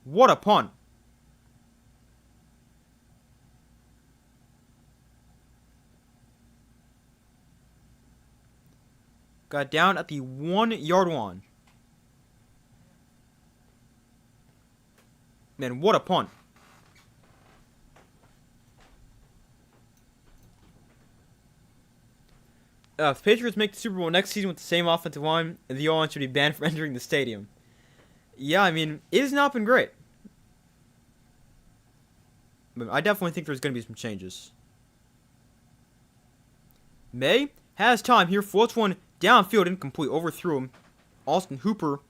What a punt. Got down at the 1-yard line. Man, what a punt. If the Patriots make the Super Bowl next season with the same offensive line, the O-line should be banned from entering the stadium. Yeah, I mean, it has not been great. But I definitely think there's going to be some changes. May has time here. Floats one downfield, incomplete, overthrew him. Austin Hooper,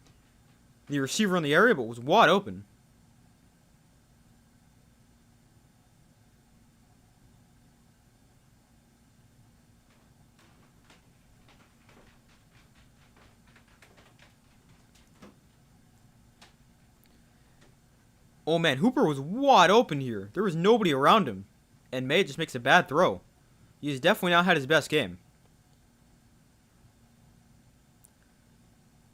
the receiver in the area, but was wide open. Oh man, Hooper was wide open here. There was nobody around him. And May just makes a bad throw. He's definitely not had his best game.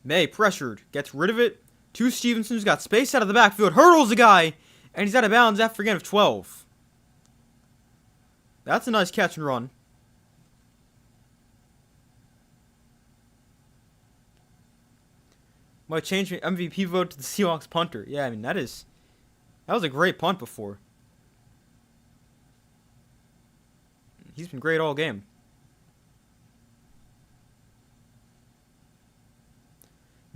May pressured, gets rid of it. To Stevenson, who's got space out of the backfield, hurdles the guy, and he's out of bounds after a gain of 12. That's a nice catch and run. Might change my MVP vote to the Seahawks punter. Yeah, I mean, that was a great punt before. He's been great all game.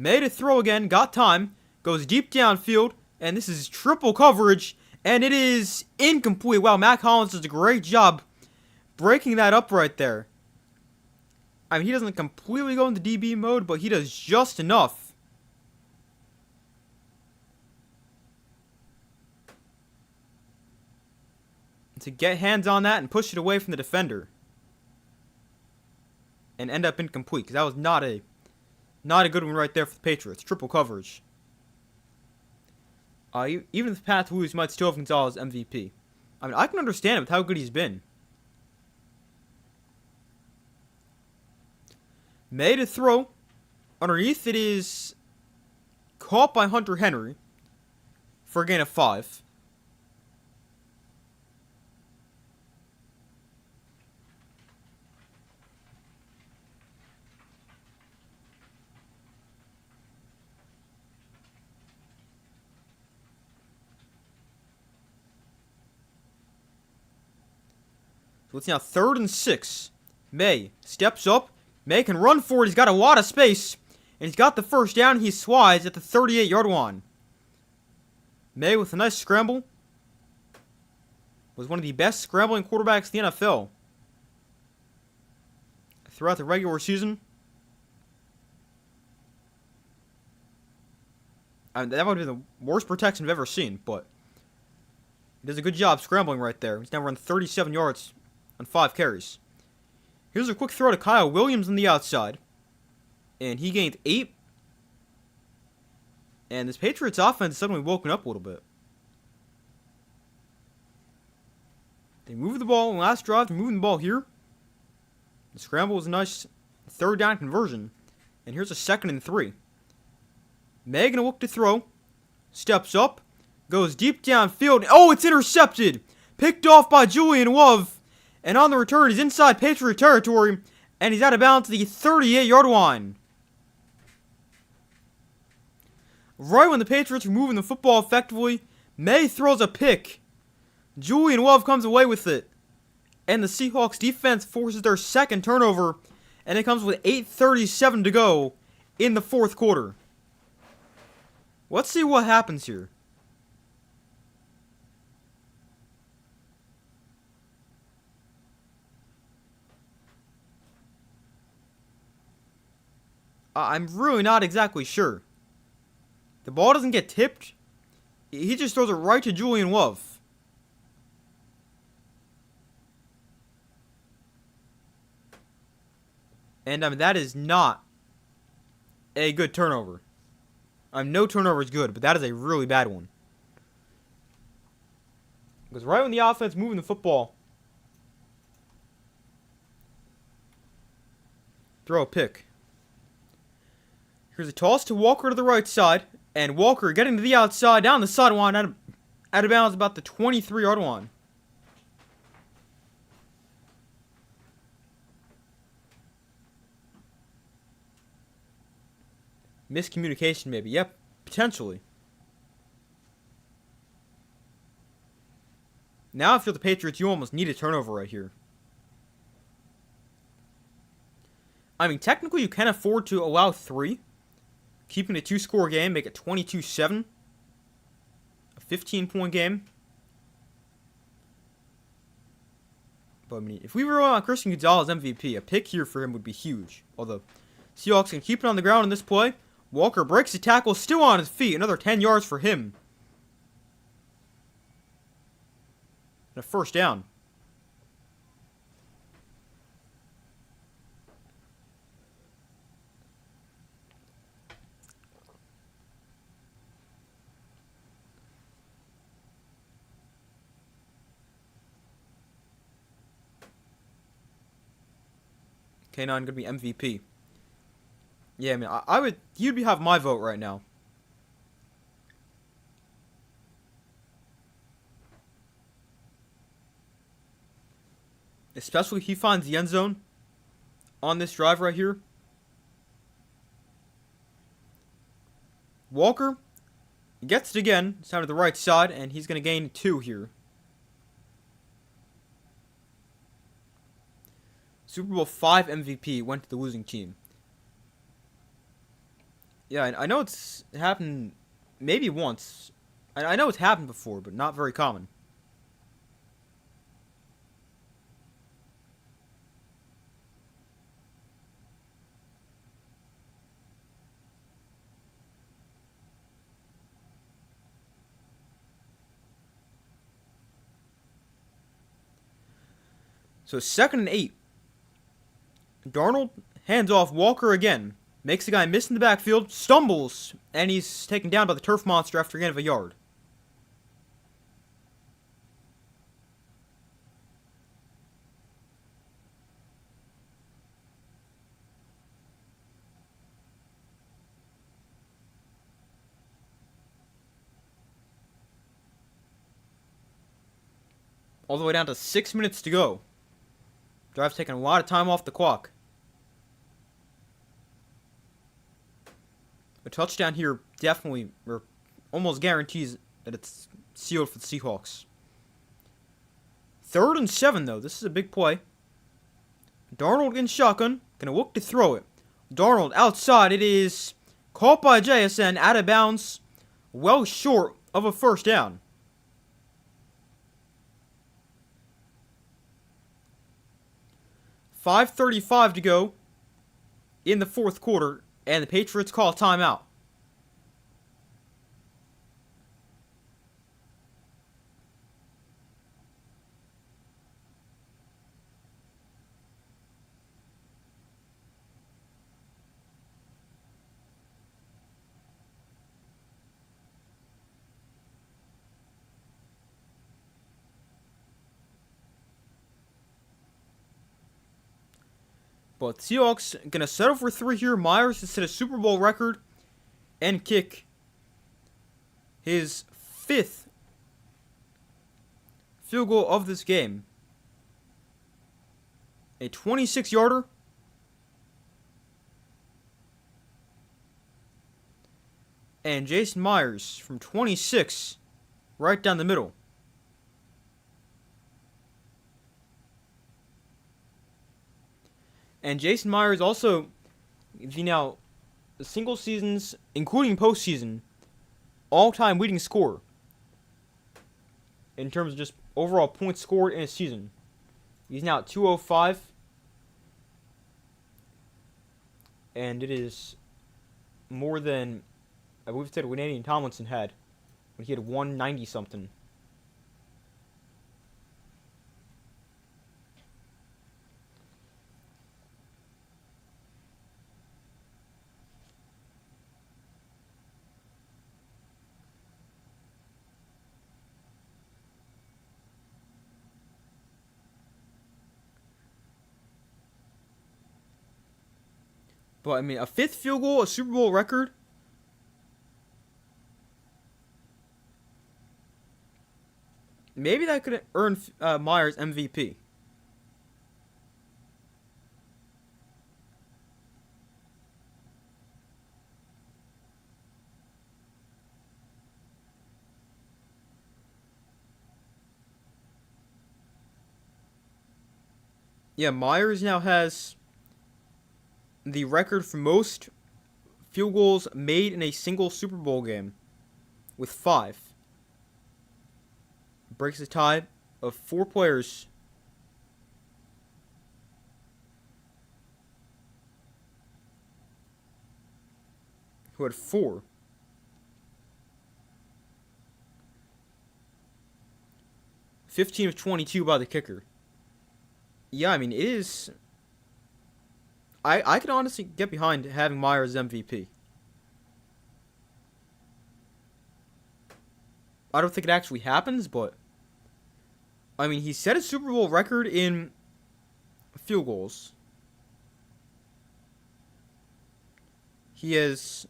Made a throw again, got time, goes deep downfield, and this is triple coverage, and it is incomplete. Wow, Matt Collins does a great job breaking that up right there. I mean, he doesn't completely go into DB mode, but he does just enough. To get hands on that and push it away from the defender. And end up incomplete, because that was not a good one right there for the Patriots. Triple coverage. Even if the Pats lose, might still have Gonzalez MVP. I mean, I can understand it with how good he's been. Made a throw. Underneath it is caught by Hunter Henry for a gain of 5. So it's now 3rd and 6. May steps up. May can run for it. He's got a lot of space. And he's got the first down. He slides at the 38-yard line. May with a nice scramble. Was one of the best scrambling quarterbacks in the NFL throughout the regular season. I mean, that might have been the worst protection I've ever seen, but he does a good job scrambling right there. He's now run 37 yards on 5 carries. Here's a quick throw to Kyle Williams on the outside. And he gained 8. And this Patriots offense is suddenly woken up a little bit. They moved the ball in the last drive. They're moving the ball here. The scramble was a nice 3rd down conversion. And here's a 2nd and 3. May gonna look to throw. Steps up. Goes deep downfield. Oh, it's intercepted. Picked off by Julian Love. And on the return, he's inside Patriot territory. And he's out of bounds at the 38-yard line. Right when the Patriots are moving the football effectively, May throws a pick. Julian Love comes away with it. And the Seahawks defense forces their 2nd turnover. And it comes with 8:37 to go in the 4th quarter. Let's see what happens here. I'm really not exactly sure. The ball doesn't get tipped. He just throws it right to Julian Love. And that is not a good turnover. No turnover is good, but that is a really bad one. Because right when the offense moving the football, throw a pick. Here's a toss to Walker to the right side. And Walker getting to the outside, down the sideline, out of bounds about the 23-yard line. Miscommunication, maybe. Yep, potentially. Now, if you're the Patriots, you almost need a turnover right here. I mean, technically, you can afford to allow 3. Keeping a 2-score game, make it 22-7. A 15-point game. But, I mean, if we rely on Christian Gonzalez MVP, a pick here for him would be huge. Although, Seahawks can keep it on the ground in this play. Walker breaks the tackle, still on his feet. Another 10 yards for him. And a 1st down. K9 going to be MVP. Yeah, I mean, he'd have my vote right now. Especially if he finds the end zone on this drive right here. Walker gets it again. It's down to the right side, and he's going to gain 2 here. Super Bowl 5 MVP went to the losing team. Yeah, I know it's happened maybe once. I know it's happened before, but not very common. So 2nd and 8. Darnold hands off Walker again. Makes the guy miss in the backfield, stumbles, and he's taken down by the turf monster after a gain of a yard. All the way down to 6 minutes to go. Drive's taking a lot of time off the clock. A touchdown here definitely, or almost guarantees that it's sealed for the Seahawks. 3rd and 7, though. This is a big play. Darnold in shotgun. Gonna look to throw it. Darnold outside. It is caught by JSN. Out of bounds. Well short of a first down. .5:35 to go in the 4th quarter. And the Patriots call a timeout. But Seahawks gonna settle for 3 here. Myers to set a Super Bowl record and kick his 5th field goal of this game. A 26-yarder. And Jason Myers from 26, right down the middle. And Jason Myers also, the single seasons, including postseason, all-time leading scorer in terms of just overall points scored in a season. He's now at 205. And it is more than, I believe it said, Ladainian Tomlinson had when he had 190-something. But, I mean, a 5th field goal, a Super Bowl record. Maybe that could earn Myers MVP. Yeah, Myers now has the record for most field goals made in a single Super Bowl game with 5. Breaks the tie of 4 players who had 4. (15 of 22 by the kicker. Yeah, I mean, it is. I could honestly get behind having Myers MVP. I don't think it actually happens, but I mean, he set a Super Bowl record in field goals. He has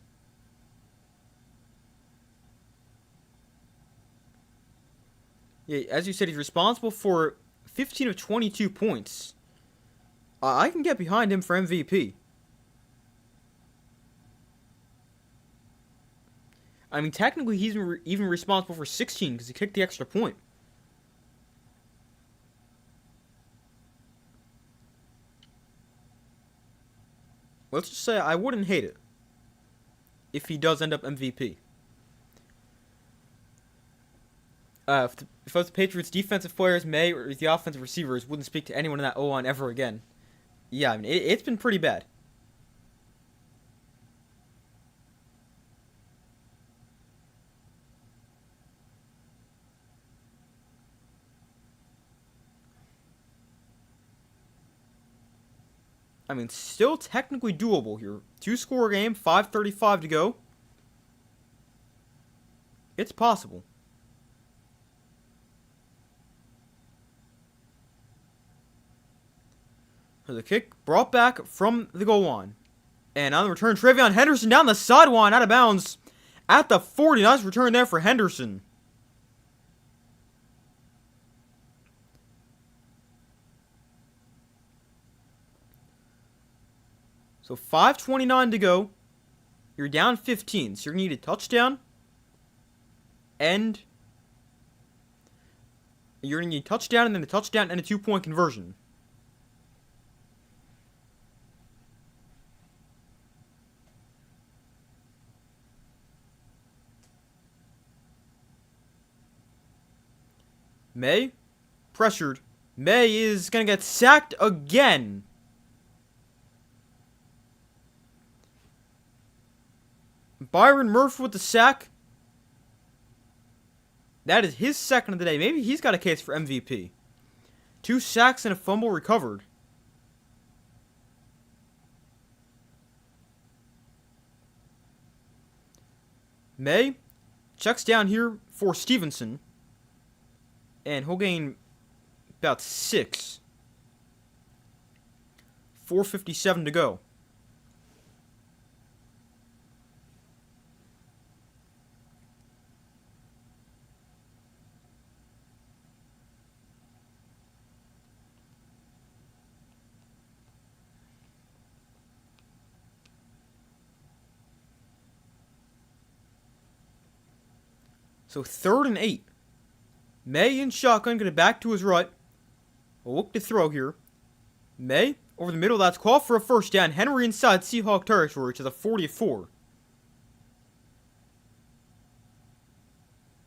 as you said, he's responsible for 15 of 22 points. I can get behind him for MVP. I mean, technically, he's even responsible for 16 because he kicked the extra point. Let's just say I wouldn't hate it if he does end up MVP. If the Patriots' defensive players or the offensive receivers wouldn't speak to anyone in that O-line ever again. Yeah, I mean, it's been pretty bad. I mean, still technically doable here. 2-score game, 5:35 to go. It's possible. So the kick brought back from the goal line. And on the return, Travion Henderson down the sideline, out of bounds at the 40. Nice return there for Henderson. So 5:29 to go. You're down 15, so you're going to need a touchdown and You're going to need a touchdown and then a touchdown and a 2-point conversion. May, pressured. May is going to get sacked again. Byron Murphy with the sack. That is his second of the day. Maybe he's got a case for MVP. 2 sacks and a fumble recovered. May checks down here for Stevenson. And he'll gain about 6. 4:57 to go. So 3rd and 8. May in shotgun, get it back to his right. We'll look to throw here. May, over the middle, that's called for a first down. Henry inside Seahawk territory to the 44.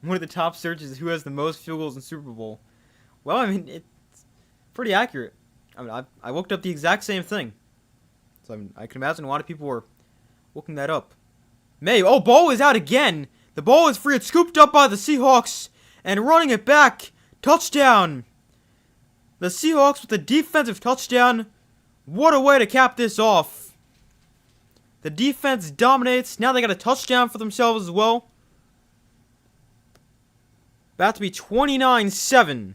One of the top searches is who has the most field goals in Super Bowl. Well, I mean, it's pretty accurate. I mean, I looked up the exact same thing. So I can imagine a lot of people were looking that up. May, oh, ball is out again. The ball is free. It's scooped up by the Seahawks. And running it back. Touchdown. The Seahawks with a defensive touchdown. What a way to cap this off. The defense dominates. Now they got a touchdown for themselves as well. About to be 29-7.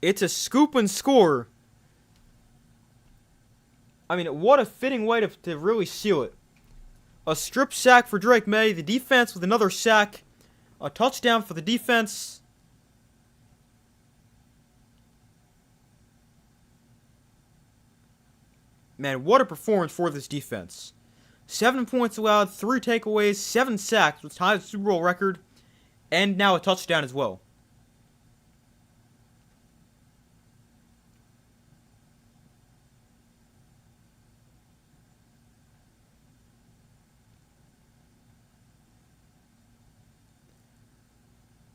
It's a scoop and score. I mean, what a fitting way to really seal it. A strip sack for Drake May. The defense with another sack. A touchdown for the defense. Man, what a performance for this defense. 7 points allowed, 3 takeaways, 7 sacks, which ties the Super Bowl record. And now a touchdown as well.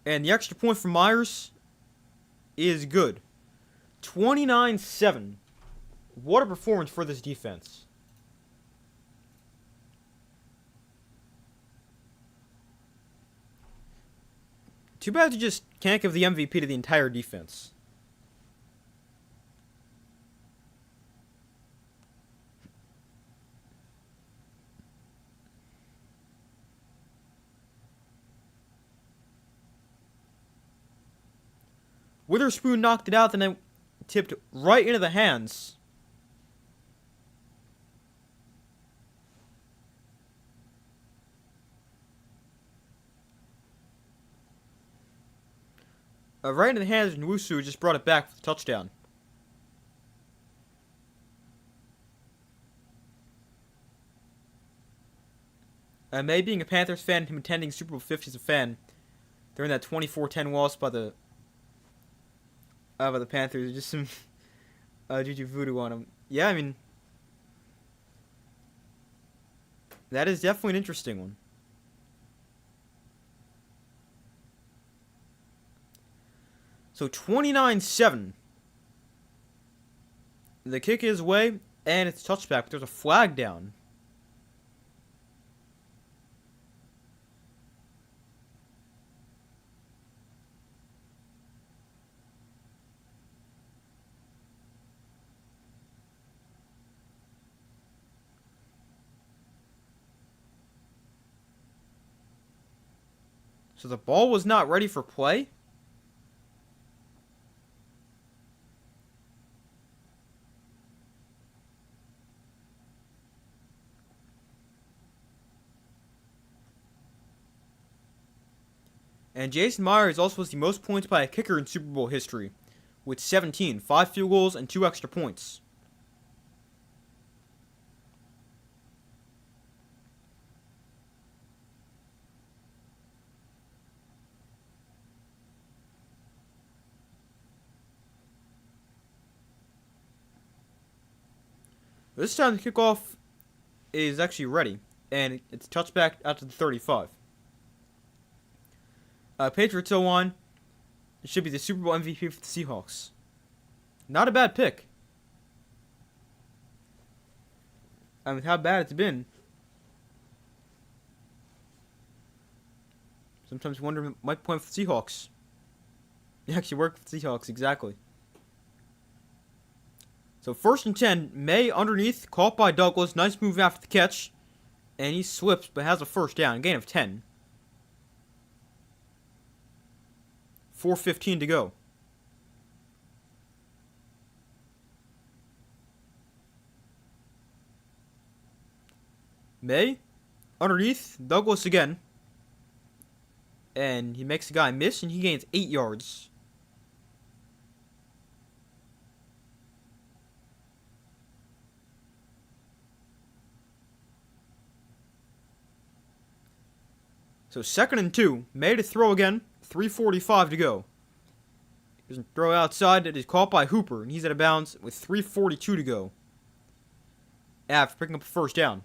And the extra point for Myers is good. 29-7. What a performance for this defense. Too bad you just can't give the MVP to the entire defense. Witherspoon knocked it out, then it tipped right into the hands. Right into the hands of Nwusu, just brought it back for the touchdown. May being a Panthers fan, him attending Super Bowl 50 as a fan, during that 24-10 loss by the Panthers, just some juju voodoo on him. Yeah, I mean, that is definitely an interesting one. So 29-7. The kick is away, and it's touchback, but there's a flag down. So the ball was not ready for play. And Jason Myers also has the most points by a kicker in Super Bowl history, with 17, 5 field goals and 2 extra points. This time the kickoff is actually ready, and it's touchback out to the 35. Patriots 0-1. It should be the Super Bowl MVP for the Seahawks. Not a bad pick. I mean, how bad it's been. Sometimes you wonder if it might point for the Seahawks. It actually worked for the Seahawks, exactly. So 1st and 10, May underneath, caught by Douglas. Nice move after the catch. And he slips, but has a first down. Gain of 10. 4:15 to go. May, underneath, Douglas again. And he makes the guy miss, and he gains 8 yards. So 2nd and 2, May to throw again, 3:45 to go. Here's a throw outside that is caught by Hooper, and he's out of bounds with 3:42 to go. After picking up a first down.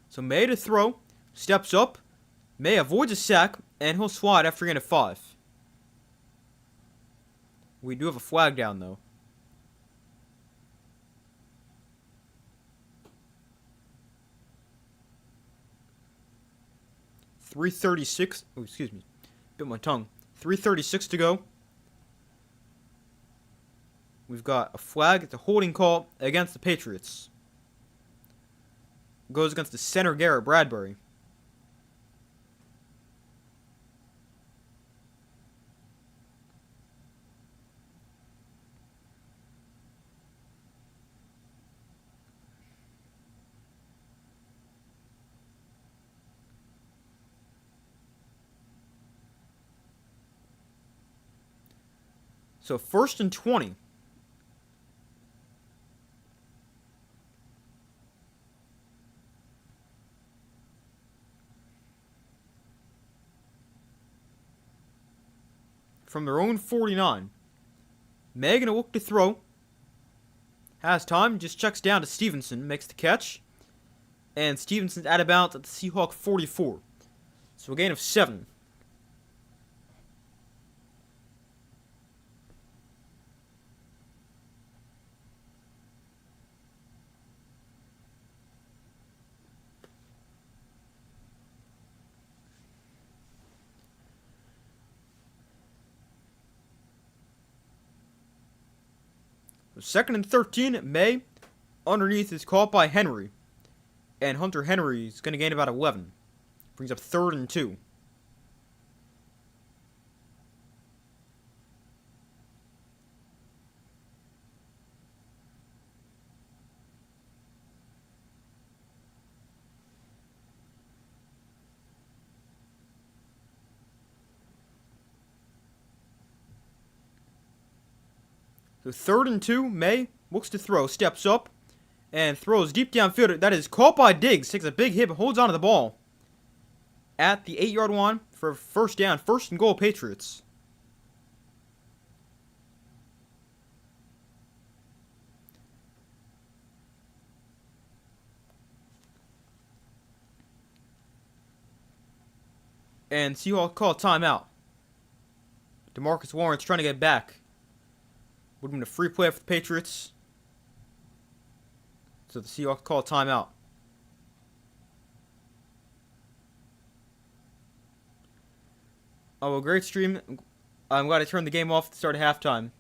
So May to throw, steps up, May avoids a sack, and he'll slide after gain of 5. We do have a flag down, though. .336. Oh, excuse me. Bit my tongue. 3:36 to go. We've got a flag. It's a holding call against the Patriots. Goes against the center, Garrett Bradbury. So 1st and 20. From their own 49. May gonna look to throw. Has time, just checks down to Stevenson, makes the catch. And Stevenson's out of bounds at the Seahawk 44. So a gain of 7. So 2nd and 13, May underneath is caught by Henry. And Hunter Henry is going to gain about 11. Brings up 3rd and 2. So 3rd and 2, May looks to throw, steps up, and throws deep downfield. That is caught by Diggs, takes a big hit, but holds onto the ball at the 8-yard line for first down, 1st and goal, Patriots. And Seahawks call timeout. DeMarcus Lawrence trying to get back. Would have been a free play for the Patriots. So the Seahawks call timeout. Oh, well, great stream. I'm glad I turned the game off at the start of halftime.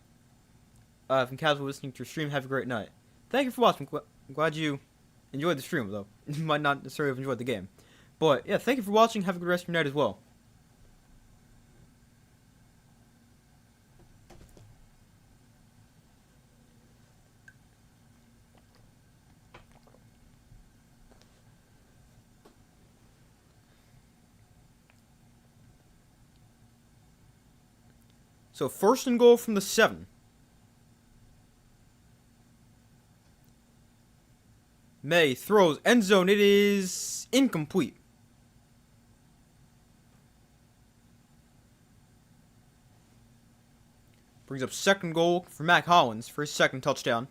From casual listening to your stream, have a great night. Thank you for watching. I'm glad you enjoyed the stream, though. You might not necessarily have enjoyed the game. But, yeah, thank you for watching. Have a good rest of your night as well. So 1st and goal from the 7. May throws end zone. It is incomplete. Brings up 2nd goal for Mac Hollins for his 2nd touchdown.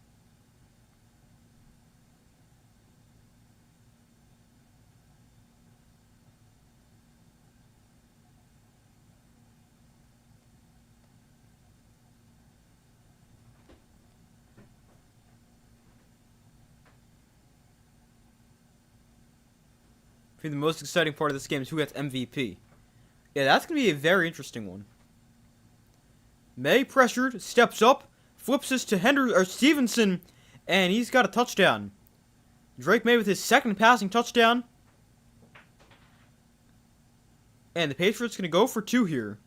I think the most exciting part of this game is who gets MVP. Yeah, that's going to be a very interesting one. May pressured, steps up, flips this to Stevenson, and he's got a touchdown. Drake May with his 2nd passing touchdown. And the Patriots going to go for 2 here.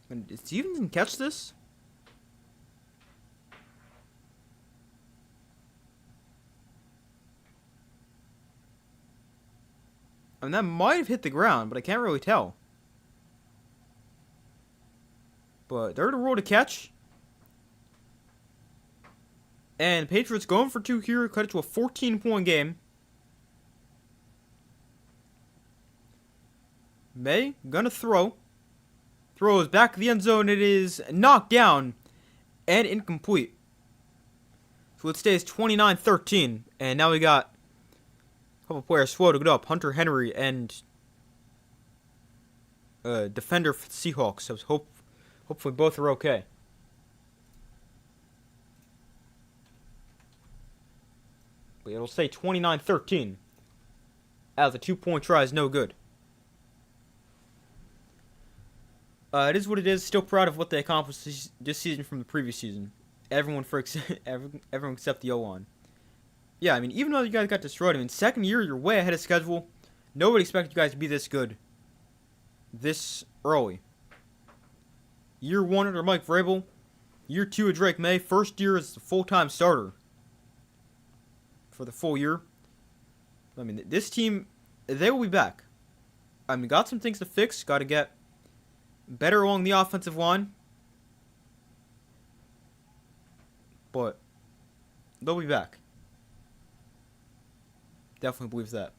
And did Stevenson catch this? I mean, that might have hit the ground, but I can't really tell. But they're the rule to catch. And Patriots going for 2 here, cut it to a 14-point game. May gonna throw. Throws back to the end zone. It is knocked down and incomplete. So it stays 29-13. And now we got a couple players floating up. Hunter Henry and defender for the Seahawks. So hopefully both are okay. But it'll stay 29-13. As the 2-point try is no good. It is what it is. Still proud of what they accomplished this season from the previous season. Everyone except the O-line. Yeah, I mean, even though you guys got destroyed, I mean, 2nd year, you're way ahead of schedule. Nobody expected you guys to be this good this early. Year 1 under Mike Vrabel. Year 2 of Drake May. 1st year as a full-time starter for the full year. I mean, this team, they will be back. I mean, got some things to fix. Got to get better along the offensive line. But they'll be back. Definitely believes that.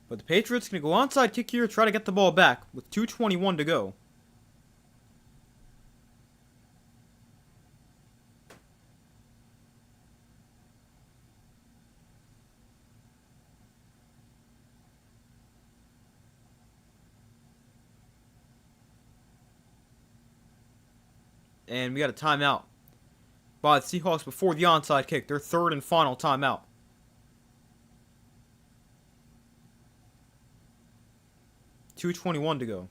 But the Patriots going to go onside kick here, try to get the ball back with 2:21 to go. And we got a timeout by the Seahawks before the onside kick. Their 3rd and final timeout. $2:21 to go.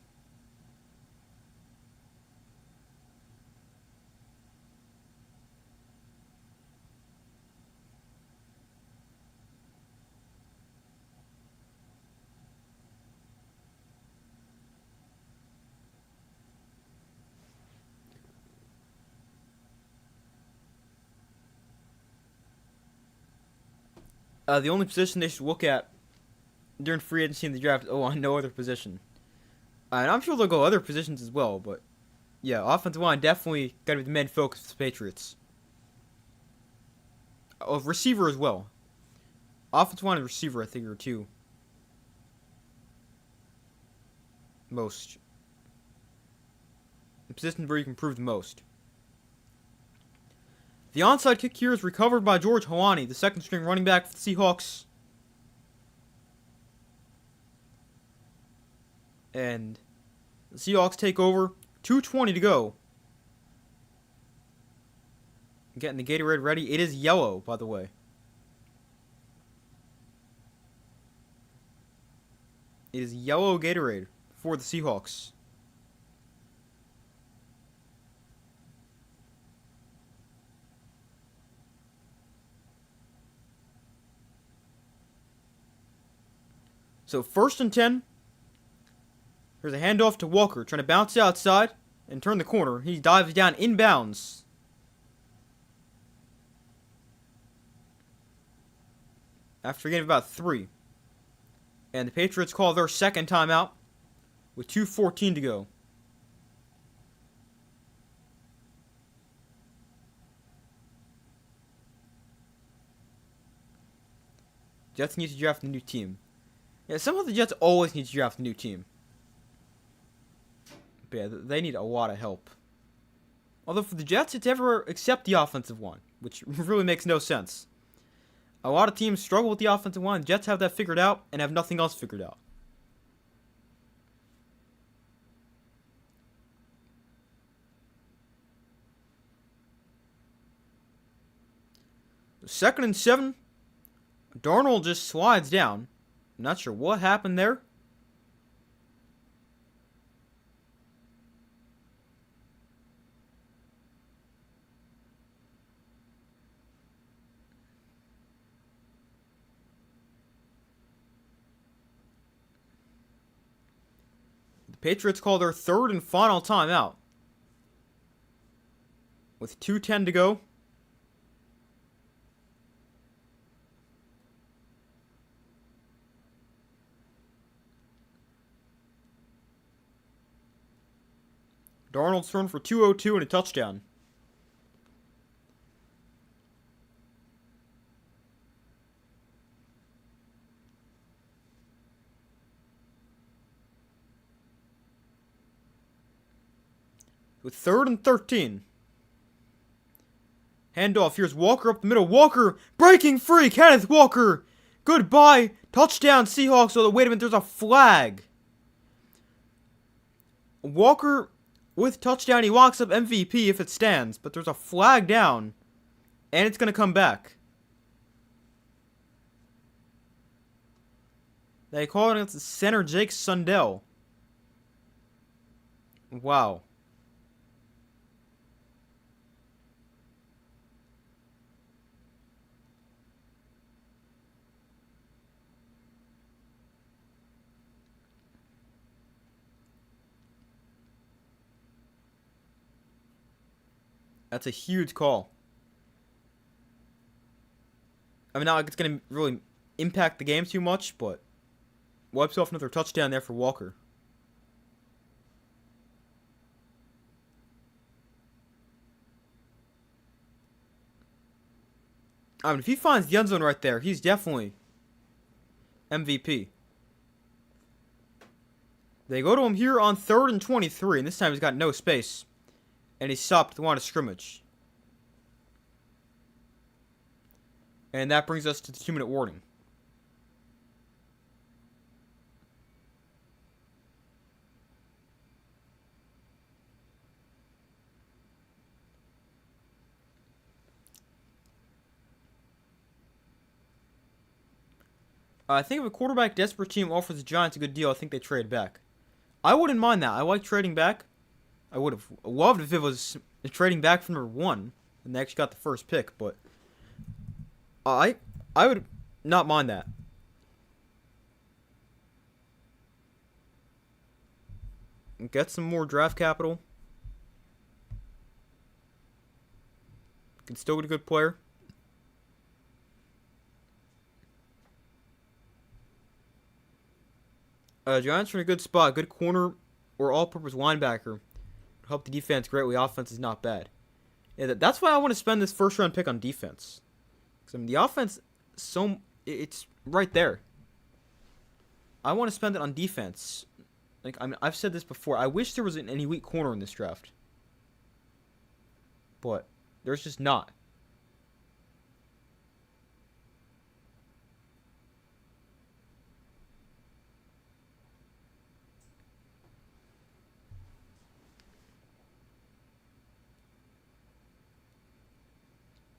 The only position they should look at during free agency in the draft is on no other position. And I'm sure they'll go other positions as well, but yeah, offensive line definitely got to be the main focus of the Patriots. Receiver as well. Offensive line and receiver, I think, are 2 most. The positions where you can improve the most. The onside kick here is recovered by George Holani, the 2nd string running back for the Seahawks. And the Seahawks take over. 2:20 to go. Getting the Gatorade ready. It is yellow, by the way. It is yellow Gatorade for the Seahawks. So 1st and 10. Here's a handoff to Walker, trying to bounce outside and turn the corner. He dives down inbounds. After getting about 3. And the Patriots call their second timeout with 2:14 to go. Jets need to draft a new team. Yeah, somehow the Jets always need to draft a new team. But yeah, they need a lot of help. Although for the Jets, it's ever except the offensive line, which really makes no sense. A lot of teams struggle with the offensive line. The Jets have that figured out and have nothing else figured out. Second and 7. Darnold just slides down. I'm not sure what happened there. The Patriots call their third and final timeout with 2:10 to go. Darnold's thrown for 202 and a touchdown. With 3rd and 13. Handoff. Here's Walker up the middle. Walker breaking free. Kenneth Walker. Goodbye. Touchdown Seahawks. Oh, wait a minute. There's a flag. Walker with touchdown. He locks up MVP if it stands. But there's a flag down. And it's going to come back. They call it against center Jake Sundell. Wow. That's a huge call. I mean, not like it's going to really impact the game too much, but wipes off another touchdown there for Walker. I mean, if he finds the end zone right there, he's definitely MVP. They go to him here on 3rd and 23, and this time he's got no space. And he stopped at the line of scrimmage. And that brings us to the 2-minute warning. I think if a quarterback desperate team offers the Giants a good deal, I think they trade back. I wouldn't mind that. I like trading back. I would have loved if it was trading back from number 1 and they actually got the first pick, but I would not mind that. Get some more draft capital. Can still get a good player. Giants are in a good spot. Good corner or all-purpose linebacker. Help the defense greatly. Offense is not bad. Yeah, that's why I want to spend this first-round pick on defense. Because I mean, the offense, it's right there. I want to spend it on defense. Like I mean, I've said this before. I wish there was an elite corner in this draft, but there's just not.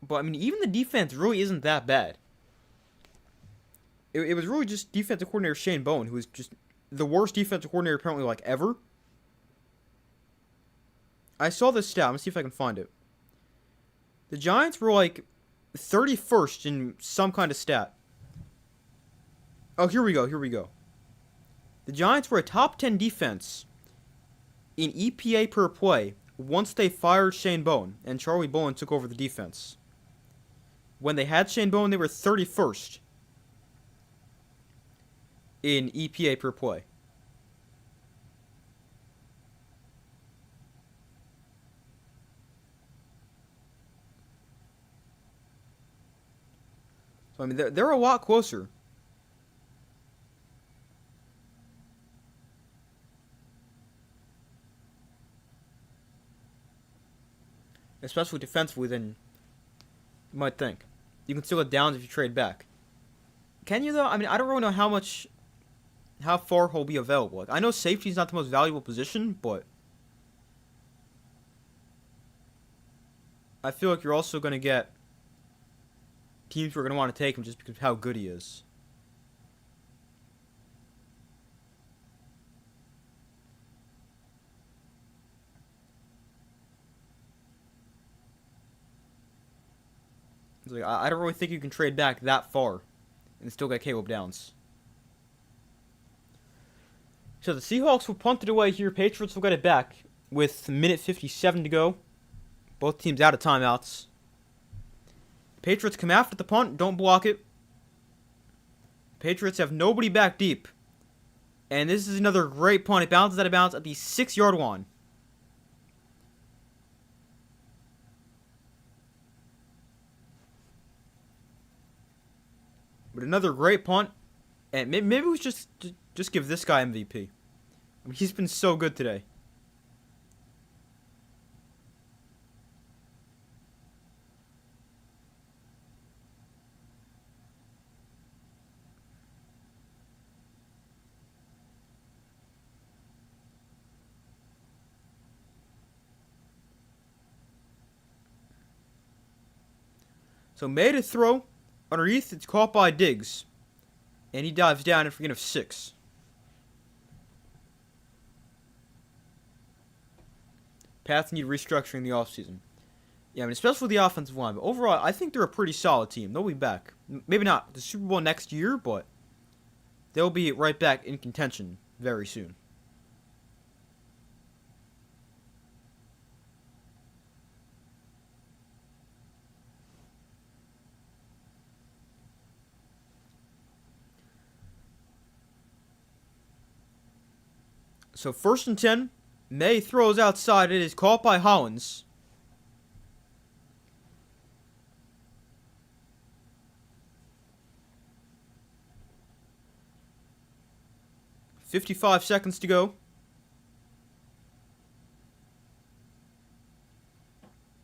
But, I mean, even the defense really isn't that bad. It was really just defensive coordinator Shane Bowen, who was just the worst defensive coordinator apparently, like, ever. I saw this stat. Let me see if I can find it. The Giants were, like, 31st in some kind of stat. Oh, here we go. The Giants were a top 10 defense in EPA per play once they fired Shane Bowen and Charlie Bowen took over the defense. When they had Shane Bowen, they were 31st in EPA per play. So, I mean, they're a lot closer. Especially defensively than you might think. You can still get downs if you trade back. Can you, though? I mean, I don't really know how far he'll be available. Like, I know safety's not the most valuable position, but I feel like you're also going to get teams who are going to want to take him just because of how good he is. It's like, I don't really think you can trade back that far and still get Caleb Downs. So the Seahawks will punt it away here. Patriots will get it back with a minute 57 to go. Both teams out of timeouts. Patriots come after the punt. Don't block it. Patriots have nobody back deep. And this is another great punt. It bounces out of bounds at the 6-yard line. But another great punt. And maybe we should just give this guy MVP. I mean, he's been so good today. So made a throw. Underneath, it's caught by Diggs. And he dives down for a gain of 6. Pats need restructuring the offseason. Yeah, I mean, especially the offensive line. But overall, I think they're a pretty solid team. They'll be back. Maybe not the Super Bowl next year, but they'll be right back in contention very soon. So 1st and 10. May throws outside. It is caught by Hollins. .55 seconds to go.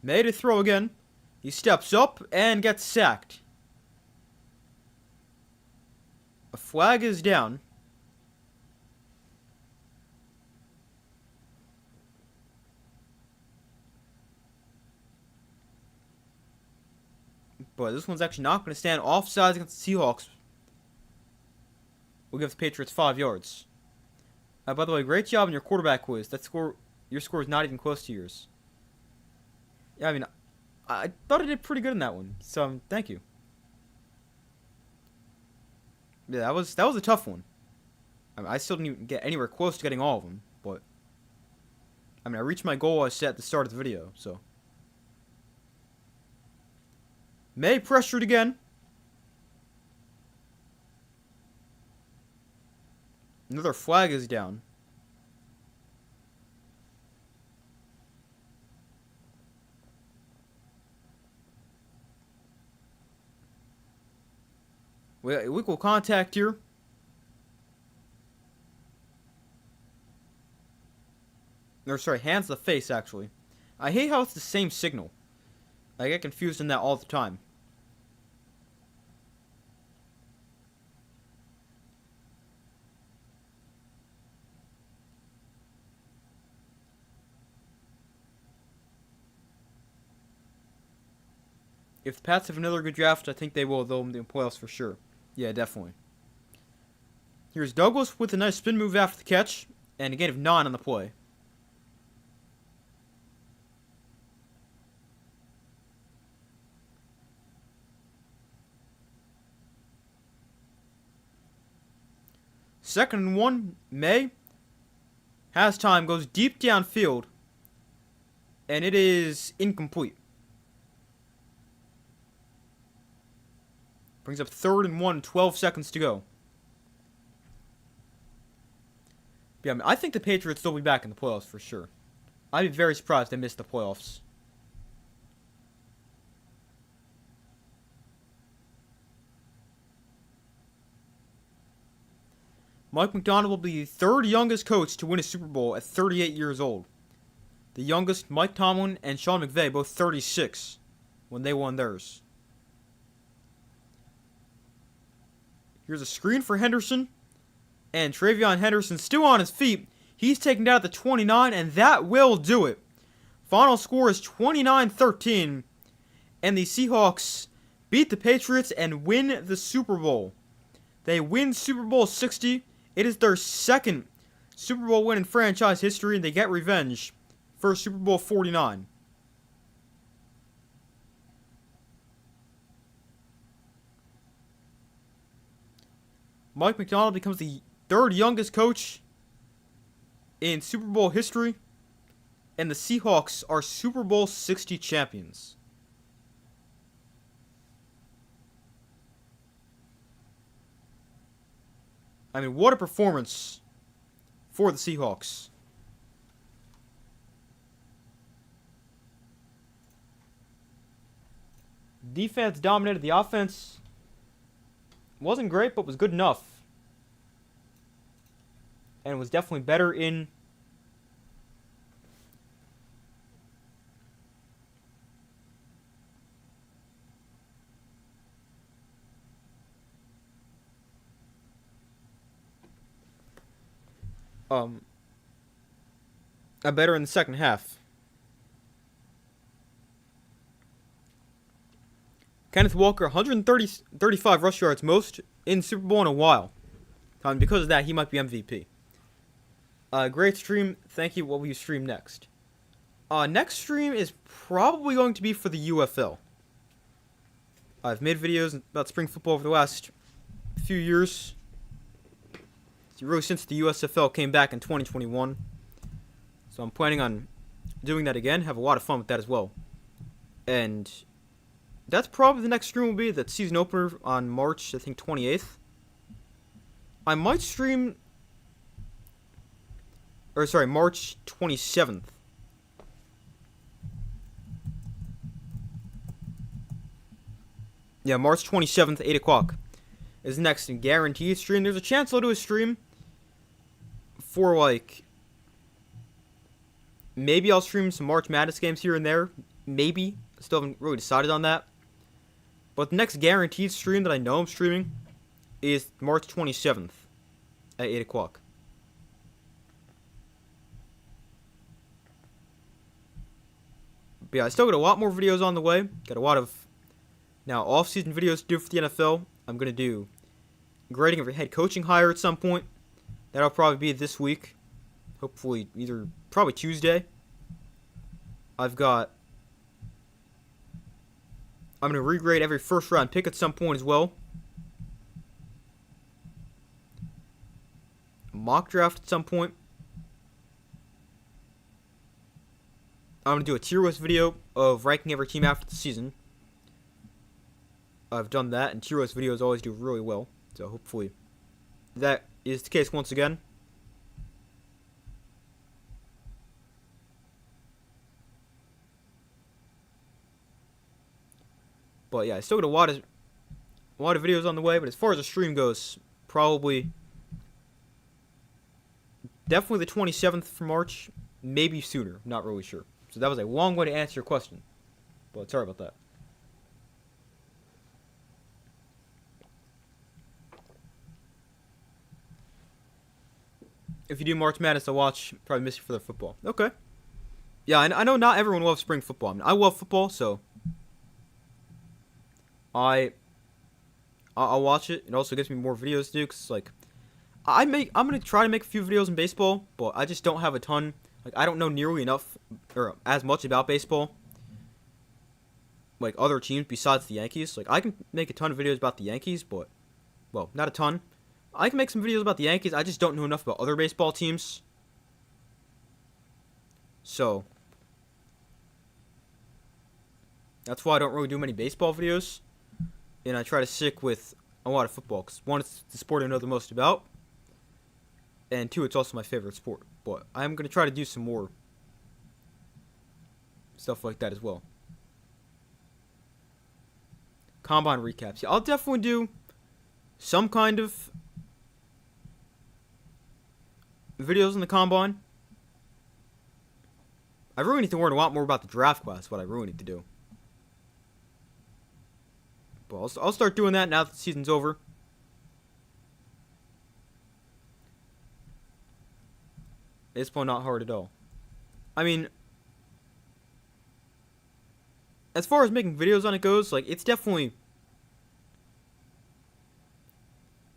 Made a throw again. He steps up and gets sacked. A flag is down. But this one's actually not going to stand. Offsides against the Seahawks. We'll give the Patriots 5 yards. By the way, great job in your quarterback quiz. Your score is not even close to yours. Yeah, I mean, I thought I did pretty good in that one. So, thank you. Yeah, that was a tough one. I mean, I still didn't even get anywhere close to getting all of them, but I mean, I reached my goal I set at the start of the video, so. May pressured again. Another flag is down. Equal contact here. Or sorry, hands to the face actually. I hate how it's the same signal. I get confused in that all the time. If the Pats have another good draft, I think they will. They'll in the playoffs for sure. Yeah, definitely. Here's Douglas with a nice spin move after the catch, and a gain of 9 on the play. Second and 1, May has time, goes deep downfield, and it is incomplete. Brings up 3rd and 1, 12 seconds to go. Yeah, I think the Patriots will be back in the playoffs for sure. I'd be very surprised they missed the playoffs. Mike Macdonald will be the 3rd youngest coach to win a Super Bowl at 38 years old. The youngest, Mike Tomlin and Sean McVay, both 36 when they won theirs. Here's a screen for Henderson. And Travion Henderson still on his feet. He's taken down at the 29, and that will do it. Final score is 29-13. And the Seahawks beat the Patriots and win the Super Bowl. They win Super Bowl 60. It is their 2nd Super Bowl win in franchise history, and they get revenge for Super Bowl 49. Mike Macdonald becomes the 3rd youngest coach in Super Bowl history, and the Seahawks are Super Bowl 60 champions. I mean, what a performance for the Seahawks. Defense dominated. The offense wasn't great, but was good enough. And was definitely better in better in the second half. Kenneth Walker, 135 rush yards, most in Super Bowl in a while. Because of that, he might be MVP. Great stream. Thank you. What will you stream next? Next stream is probably going to be for the UFL. I've made videos about spring football over the last few years. Really since the USFL came back in 2021. So I'm planning on doing that again. Have a lot of fun with that as well. And that's probably the next stream will be that season opener on March, I think, 28th. I might stream... March 27th. Yeah, March 27th, 8 o'clock is next and guaranteed stream. There's a chance I'll do a stream for, like, maybe I'll stream some March Madness games here and there. Maybe. Still haven't really decided on that. But the next guaranteed stream that I know I'm streaming is March 27th at 8 o'clock. But yeah, I still got a lot more videos on the way. Got a lot of now off-season videos to do for the NFL. I'm going to do grading of a head coaching hire at some point. That'll probably be this week. Hopefully probably Tuesday. I'm going to regrade every first round pick at some point as well. Mock draft at some point. I'm going to do a tier list video of ranking every team after the season. I've done that, and tier list videos always do really well. So hopefully that is the case once again. But yeah, I still got a lot of videos on the way. But as far as the stream goes, probably definitely the 27th for March, maybe sooner. Not really sure. So that was a long way to answer your question. But sorry about that. If you do March Madness, I'll watch. Probably miss you for the football. Okay. Yeah, I know not everyone loves spring football. I mean, I love football, so I'll watch it. It also gives me more videos to do, cause like I'm gonna try to make a few videos in baseball, but I just don't have a ton. Like I don't know nearly enough or as much about baseball, like other teams besides the Yankees. Like I can make a ton of videos about the Yankees, but well, not a ton. I can make some videos about the Yankees. I just don't know enough about other baseball teams. So that's why I don't really do many baseball videos, and I try to stick with a lot of football. Cause one, it's the sport I know the most about, and two, it's also my favorite sport. But I'm gonna try to do some more stuff like that as well. Combine recaps. Yeah, I'll definitely do some kind of videos in the combine. I really need to learn a lot more about the draft class. What I really need to do. But I'll start doing that now that the season's over. It's probably not hard at all. I mean, as far as making videos on it goes, like it's definitely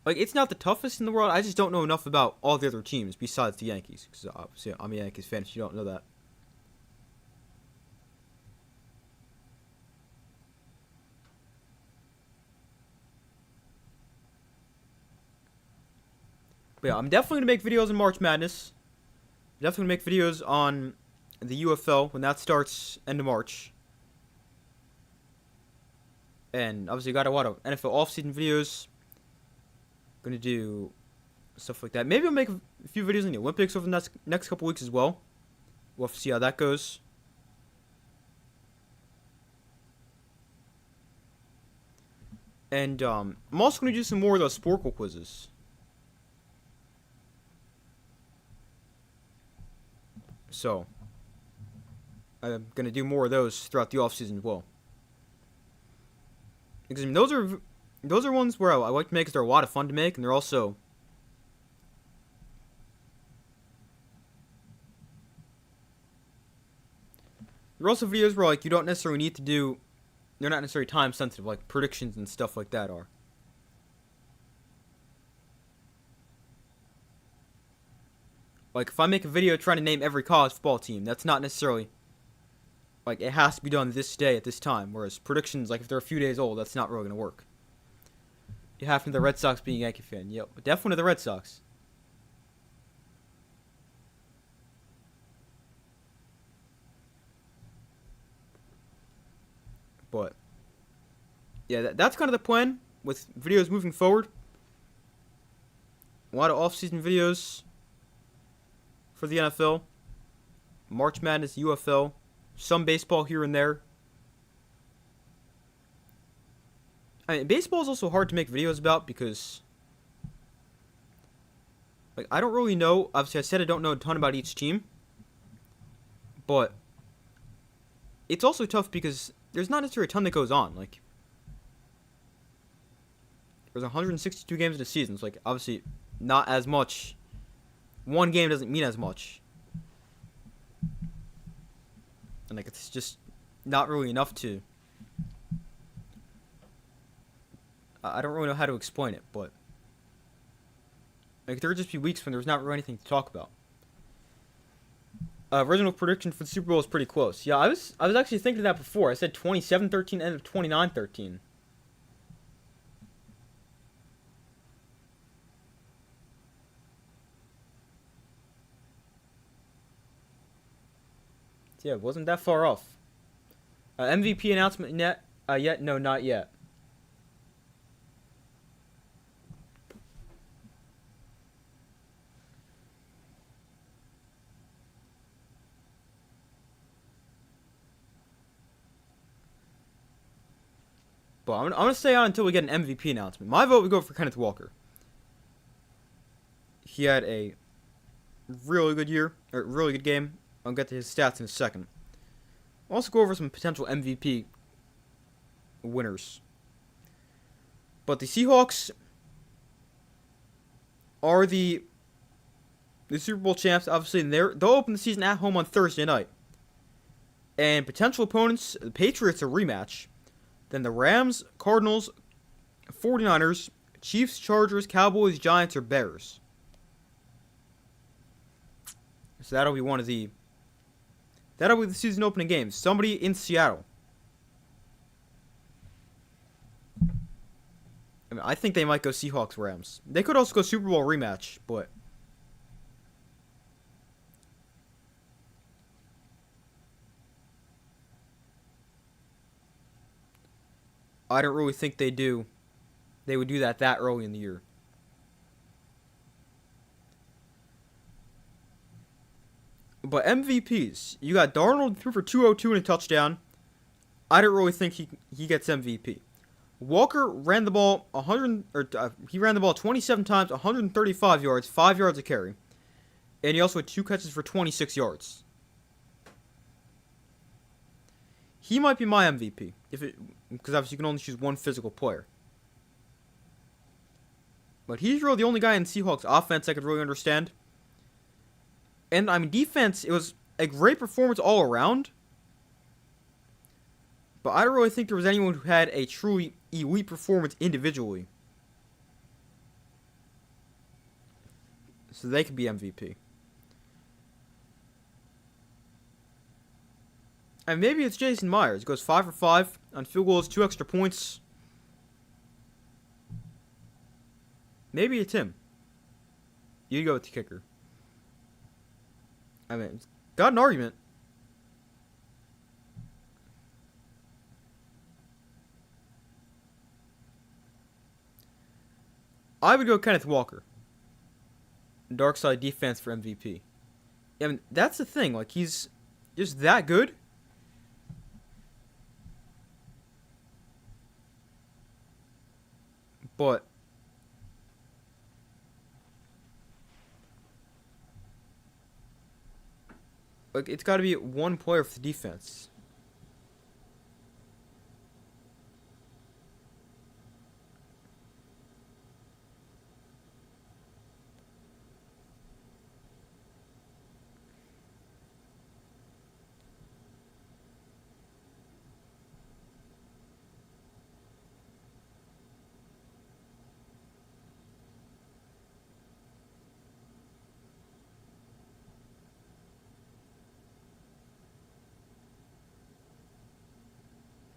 like it's not the toughest in the world. I just don't know enough about all the other teams besides the Yankees. Because obviously I'm a Yankees fan. If you don't know that. But yeah, I'm definitely gonna make videos in March Madness. Definitely make videos on the UFL when that starts end of March. And obviously got a lot of NFL offseason videos. Gonna do stuff like that. Maybe I'll make a few videos in the Olympics over the next couple weeks as well. We'll have to see how that goes. And I'm also gonna do some more of those Sporkle quizzes. So, I'm going to do more of those throughout the offseason as well. Because I mean, those are ones where I like to make because they're a lot of fun to make, and they're also videos where like you don't necessarily need to do, they're not necessarily time sensitive, like predictions and stuff like that are. Like, if I make a video trying to name every college football team, that's not necessarily, like, it has to be done this day at this time. Whereas predictions, like, if they're a few days old, that's not really going to work. You have to be the Red Sox being a Yankee fan. Yep, definitely the Red Sox. But, yeah, that's kind of the plan with videos moving forward. A lot of off-season videos for the NFL, March Madness, UFL, some baseball here and there. I mean, baseball is also hard to make videos about because, like, I don't really know. Obviously, I said I don't know a ton about each team, but it's also tough because there's not necessarily a ton that goes on. Like, there's 162 games in a season, so like obviously not as much. One game doesn't mean as much. And like it's just not really enough to I don't really know how to explain it, but like there would just be weeks when there's not really anything to talk about. Original prediction for the Super Bowl is pretty close. Yeah, I was actually thinking of that before. I said 27-13 end of 29-13. Yeah, it wasn't that far off. MVP announcement yet? No, not yet. But I'm gonna stay on until we get an MVP announcement. My vote would go for Kenneth Walker. He had a really good year, or really good game. I'll get to his stats in a second. I'll also go over some potential MVP winners. But the Seahawks are the Super Bowl champs. Obviously, they'll open the season at home on Thursday night. And potential opponents, the Patriots, a rematch. Then the Rams, Cardinals, 49ers, Chiefs, Chargers, Cowboys, Giants, or Bears. So that'll be the season opening games. Somebody in Seattle. I mean, I think they might go Seahawks, Rams. They could also go Super Bowl rematch, but I don't really think they would do that early in the year. But MVPs, you got Darnold threw for 202 and a touchdown. I don't really think he gets MVP. Walker ran the ball he ran the ball 27 times, 135 yards, 5 yards a carry, and he also had 2 catches for 26 yards. He might be my MVP because obviously you can only choose one physical player. But he's really the only guy in Seahawks offense I could really understand. And I mean defense, it was a great performance all around. But I don't really think there was anyone who had a truly elite performance individually. So they could be MVP. And maybe it's Jason Myers. He goes 5 for 5 on field goals, 2 extra points. Maybe it's him. You go with the kicker. I mean, it's got an argument. I would go Kenneth Walker. Dark side defense for MVP. I mean, that's the thing. Like, he's just that good. But like, it's got to be one player for the defense.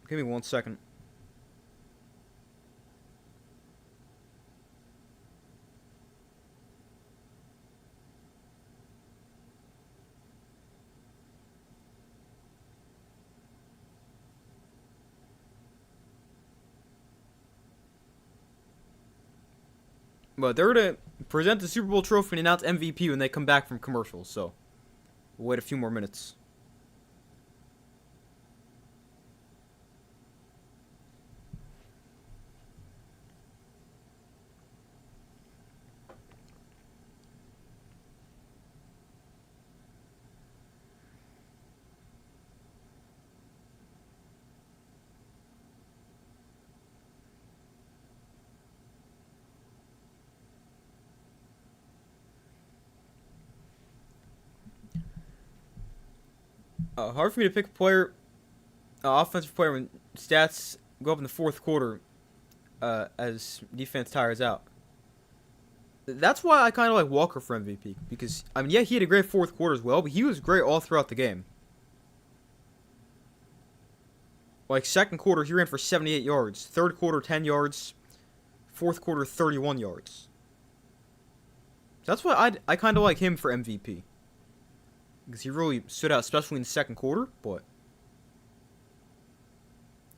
Give me 1 second. But they're going to present the Super Bowl trophy and announce MVP when they come back from commercials, so we'll wait a few more minutes. Hard for me to pick a player, offensive player, when stats go up in the fourth quarter as defense tires out. That's why I kind of like Walker for MVP. Because, I mean, yeah, he had a great fourth quarter as well, but he was great all throughout the game. Like, second quarter, he ran for 78 yards. Third quarter, 10 yards. Fourth quarter, 31 yards. That's why I kind of like him for MVP. Because he really stood out, especially in the second quarter. But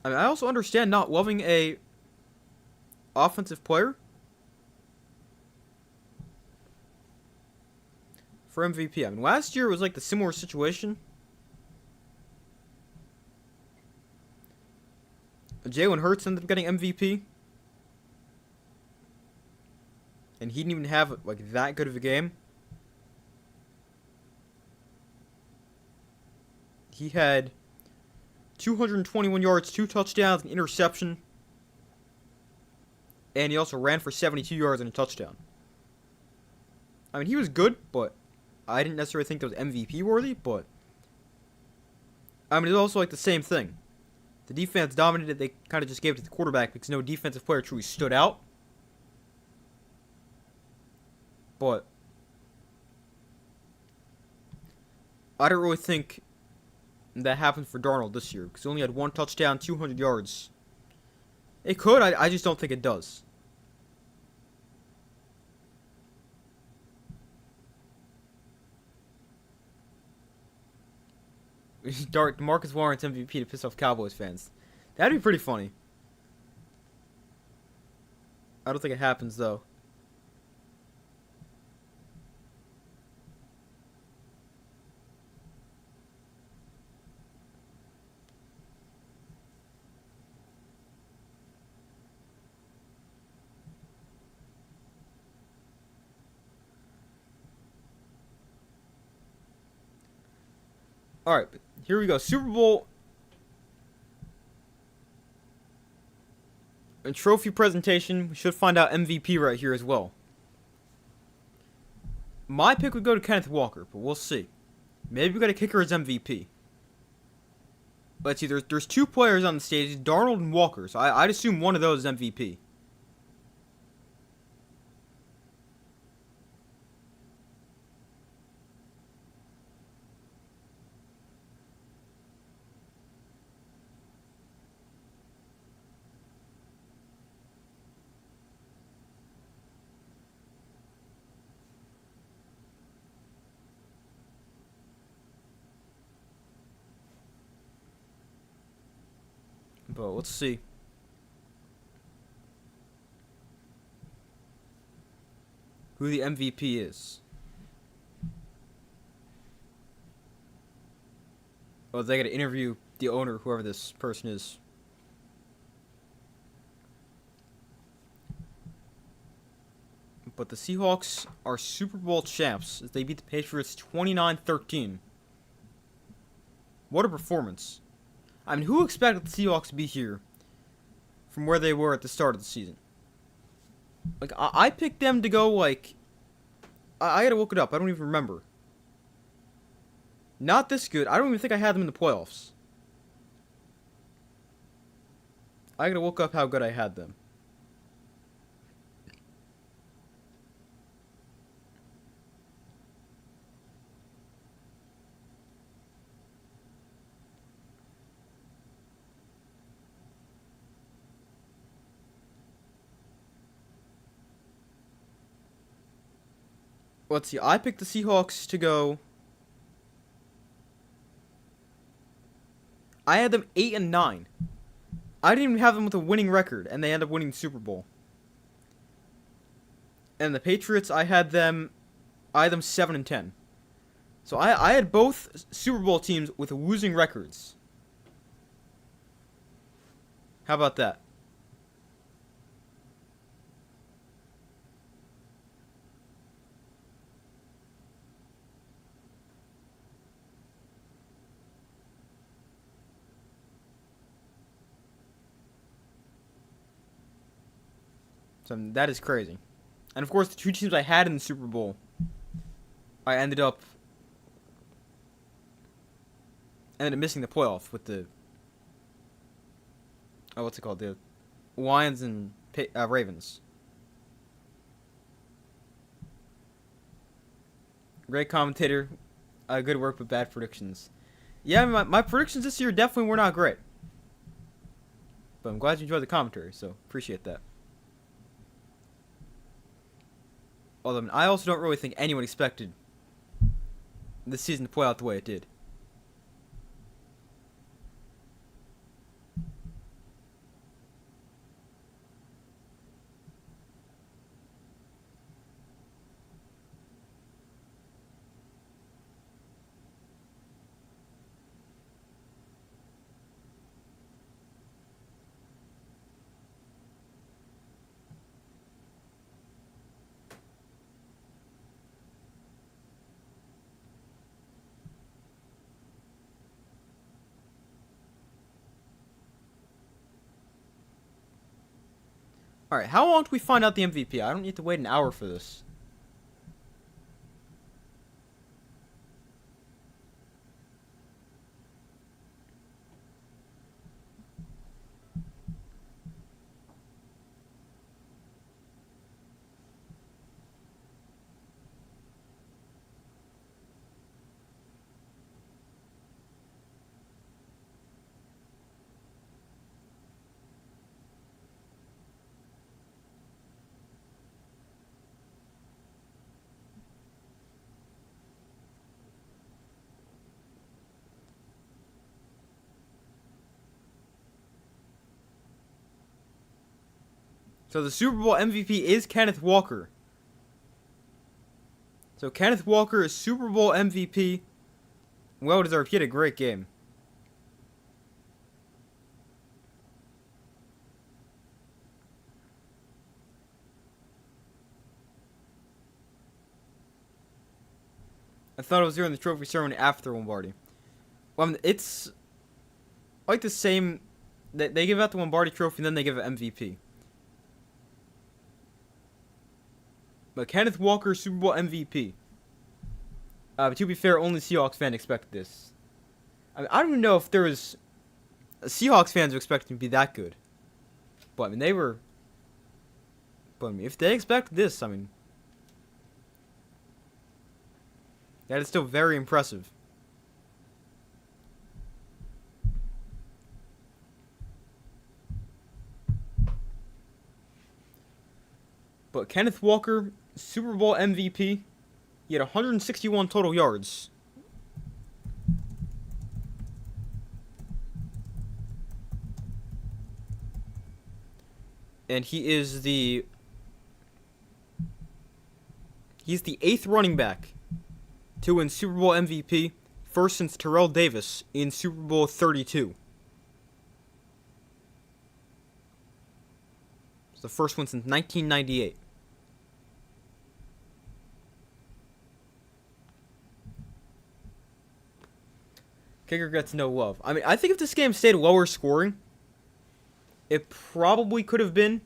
I mean, I also understand not loving a offensive player for MVP. I mean, last year it was like the similar situation. Jalen Hurts ended up getting MVP. And he didn't even have like that good of a game. He had 221 yards, 2 touchdowns, an interception. And he also ran for 72 yards and a touchdown. I mean, he was good, but I didn't necessarily think that was MVP worthy, but I mean, it's also like the same thing. The defense dominated. They kind of just gave it to the quarterback because no defensive player truly stood out. But I don't really think that happened for Darnold this year because he only had 1 touchdown, 200 yards. It could. I just don't think it does. Marcus Lawrence MVP to piss off Cowboys fans. That'd be pretty funny. I don't think it happens though. Alright, here we go. Super Bowl and trophy presentation. We should find out MVP right here as well. My pick would go to Kenneth Walker, but we'll see. Maybe we got a kicker as MVP. Let's see, there's 2 players on the stage, Darnold and Walker, so I'd assume one of those is MVP. But let's see. Who the MVP is. Oh, they gotta interview the owner, whoever this person is. But the Seahawks are Super Bowl champs as they beat the Patriots 29-13. What a performance. I mean, who expected the Seahawks to be here from where they were at the start of the season? Like, I picked them to go, like... I gotta look it up. I don't even remember. Not this good. I don't even think I had them in the playoffs. I gotta look up how good I had them. Let's see. I picked the Seahawks to go. I had them 8-9. I didn't even have them with a winning record, and they ended up winning the Super Bowl. And the Patriots, I had them 7-10. So I had both Super Bowl teams with losing records. How about that? So that is crazy. And of course, the 2 teams I had in the Super Bowl, I ended up missing the playoff with the what's it called? The Lions and Ravens. Great commentator. Good work with bad predictions. Yeah, my predictions this year definitely were not great. But I'm glad you enjoyed the commentary, so appreciate that. Although I also don't really think anyone expected this season to play out the way it did. Alright, how long do we find out the MVP? I don't need to wait an hour for this. So the Super Bowl MVP is Kenneth Walker. So Kenneth Walker is Super Bowl MVP. Well deserved. He had a great game. I thought it was during the trophy ceremony after Lombardi. Well, I mean, it's like the same. They give out the Lombardi trophy and then they give it MVP. But Kenneth Walker, Super Bowl MVP. But to be fair, only Seahawks fans expected this. I mean, I don't even know if there was Seahawks fans were expecting to be that good. But I mean, they were. But I mean, if they expected this, I mean, that is still very impressive. But Kenneth Walker, Super Bowl MVP, he had 161 total yards. And he's the 8th running back to win Super Bowl MVP, first since Terrell Davis in Super Bowl 32. It's the first one since 1998. Kicker gets no love. I mean, I think if this game stayed lower scoring, it probably could have been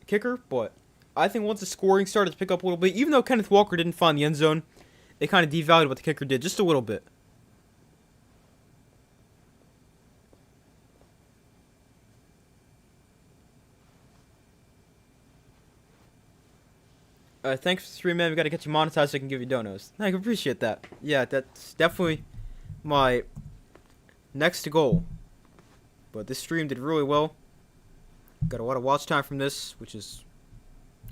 kicker, but I think once the scoring started to pick up a little bit, even though Kenneth Walker didn't find the end zone, they kind of devalued what the kicker did just a little bit. Thanks for the stream, man. We got to get you monetized so I can give you donos. I appreciate that. Yeah, that's definitely my next goal. But this stream did really well. Got a lot of watch time from this, which is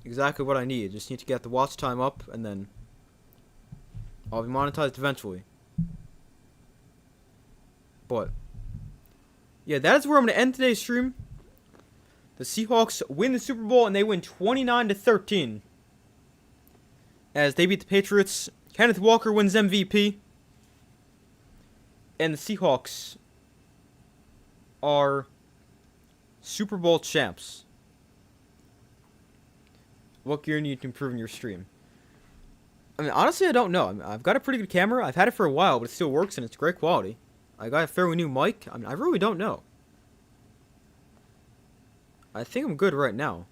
exactly what I need. Just need to get the watch time up, and then I'll be monetized eventually. But yeah, that is where I'm going to end today's stream. The Seahawks win the Super Bowl, and they win 29-13. As they beat the Patriots. Kenneth Walker wins MVP. And the Seahawks are Super Bowl champs. What gear need to improve in your stream? I mean, honestly, I don't know. I mean, I've got a pretty good camera. I've had it for a while, but it still works and it's great quality. I got a fairly new mic. I mean, I really don't know. I think I'm good right now.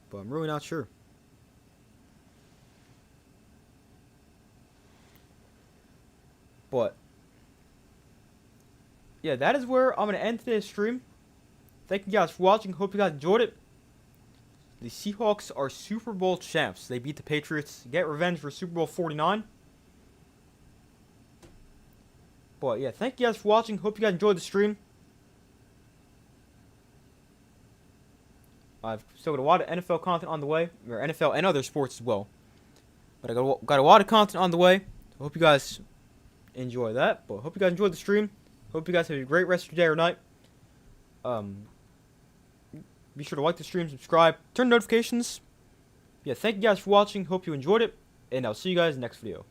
But I'm really not sure. But yeah, that is where I'm going to end today's stream. Thank you guys for watching. Hope you guys enjoyed it. The Seahawks are Super Bowl champs. They beat the Patriots. Get revenge for Super Bowl 49. But yeah, thank you guys for watching. Hope you guys enjoyed the stream. I've still got a lot of NFL content on the way. Or NFL and other sports as well. But I got a lot of content on the way. I hope you guys enjoy that. But hope you guys enjoyed the stream. Hope you guys have a great rest of your day or night. Be sure to like the stream, subscribe, turn notifications. Yeah, thank you guys for watching. Hope you enjoyed it. And I'll see you guys next video.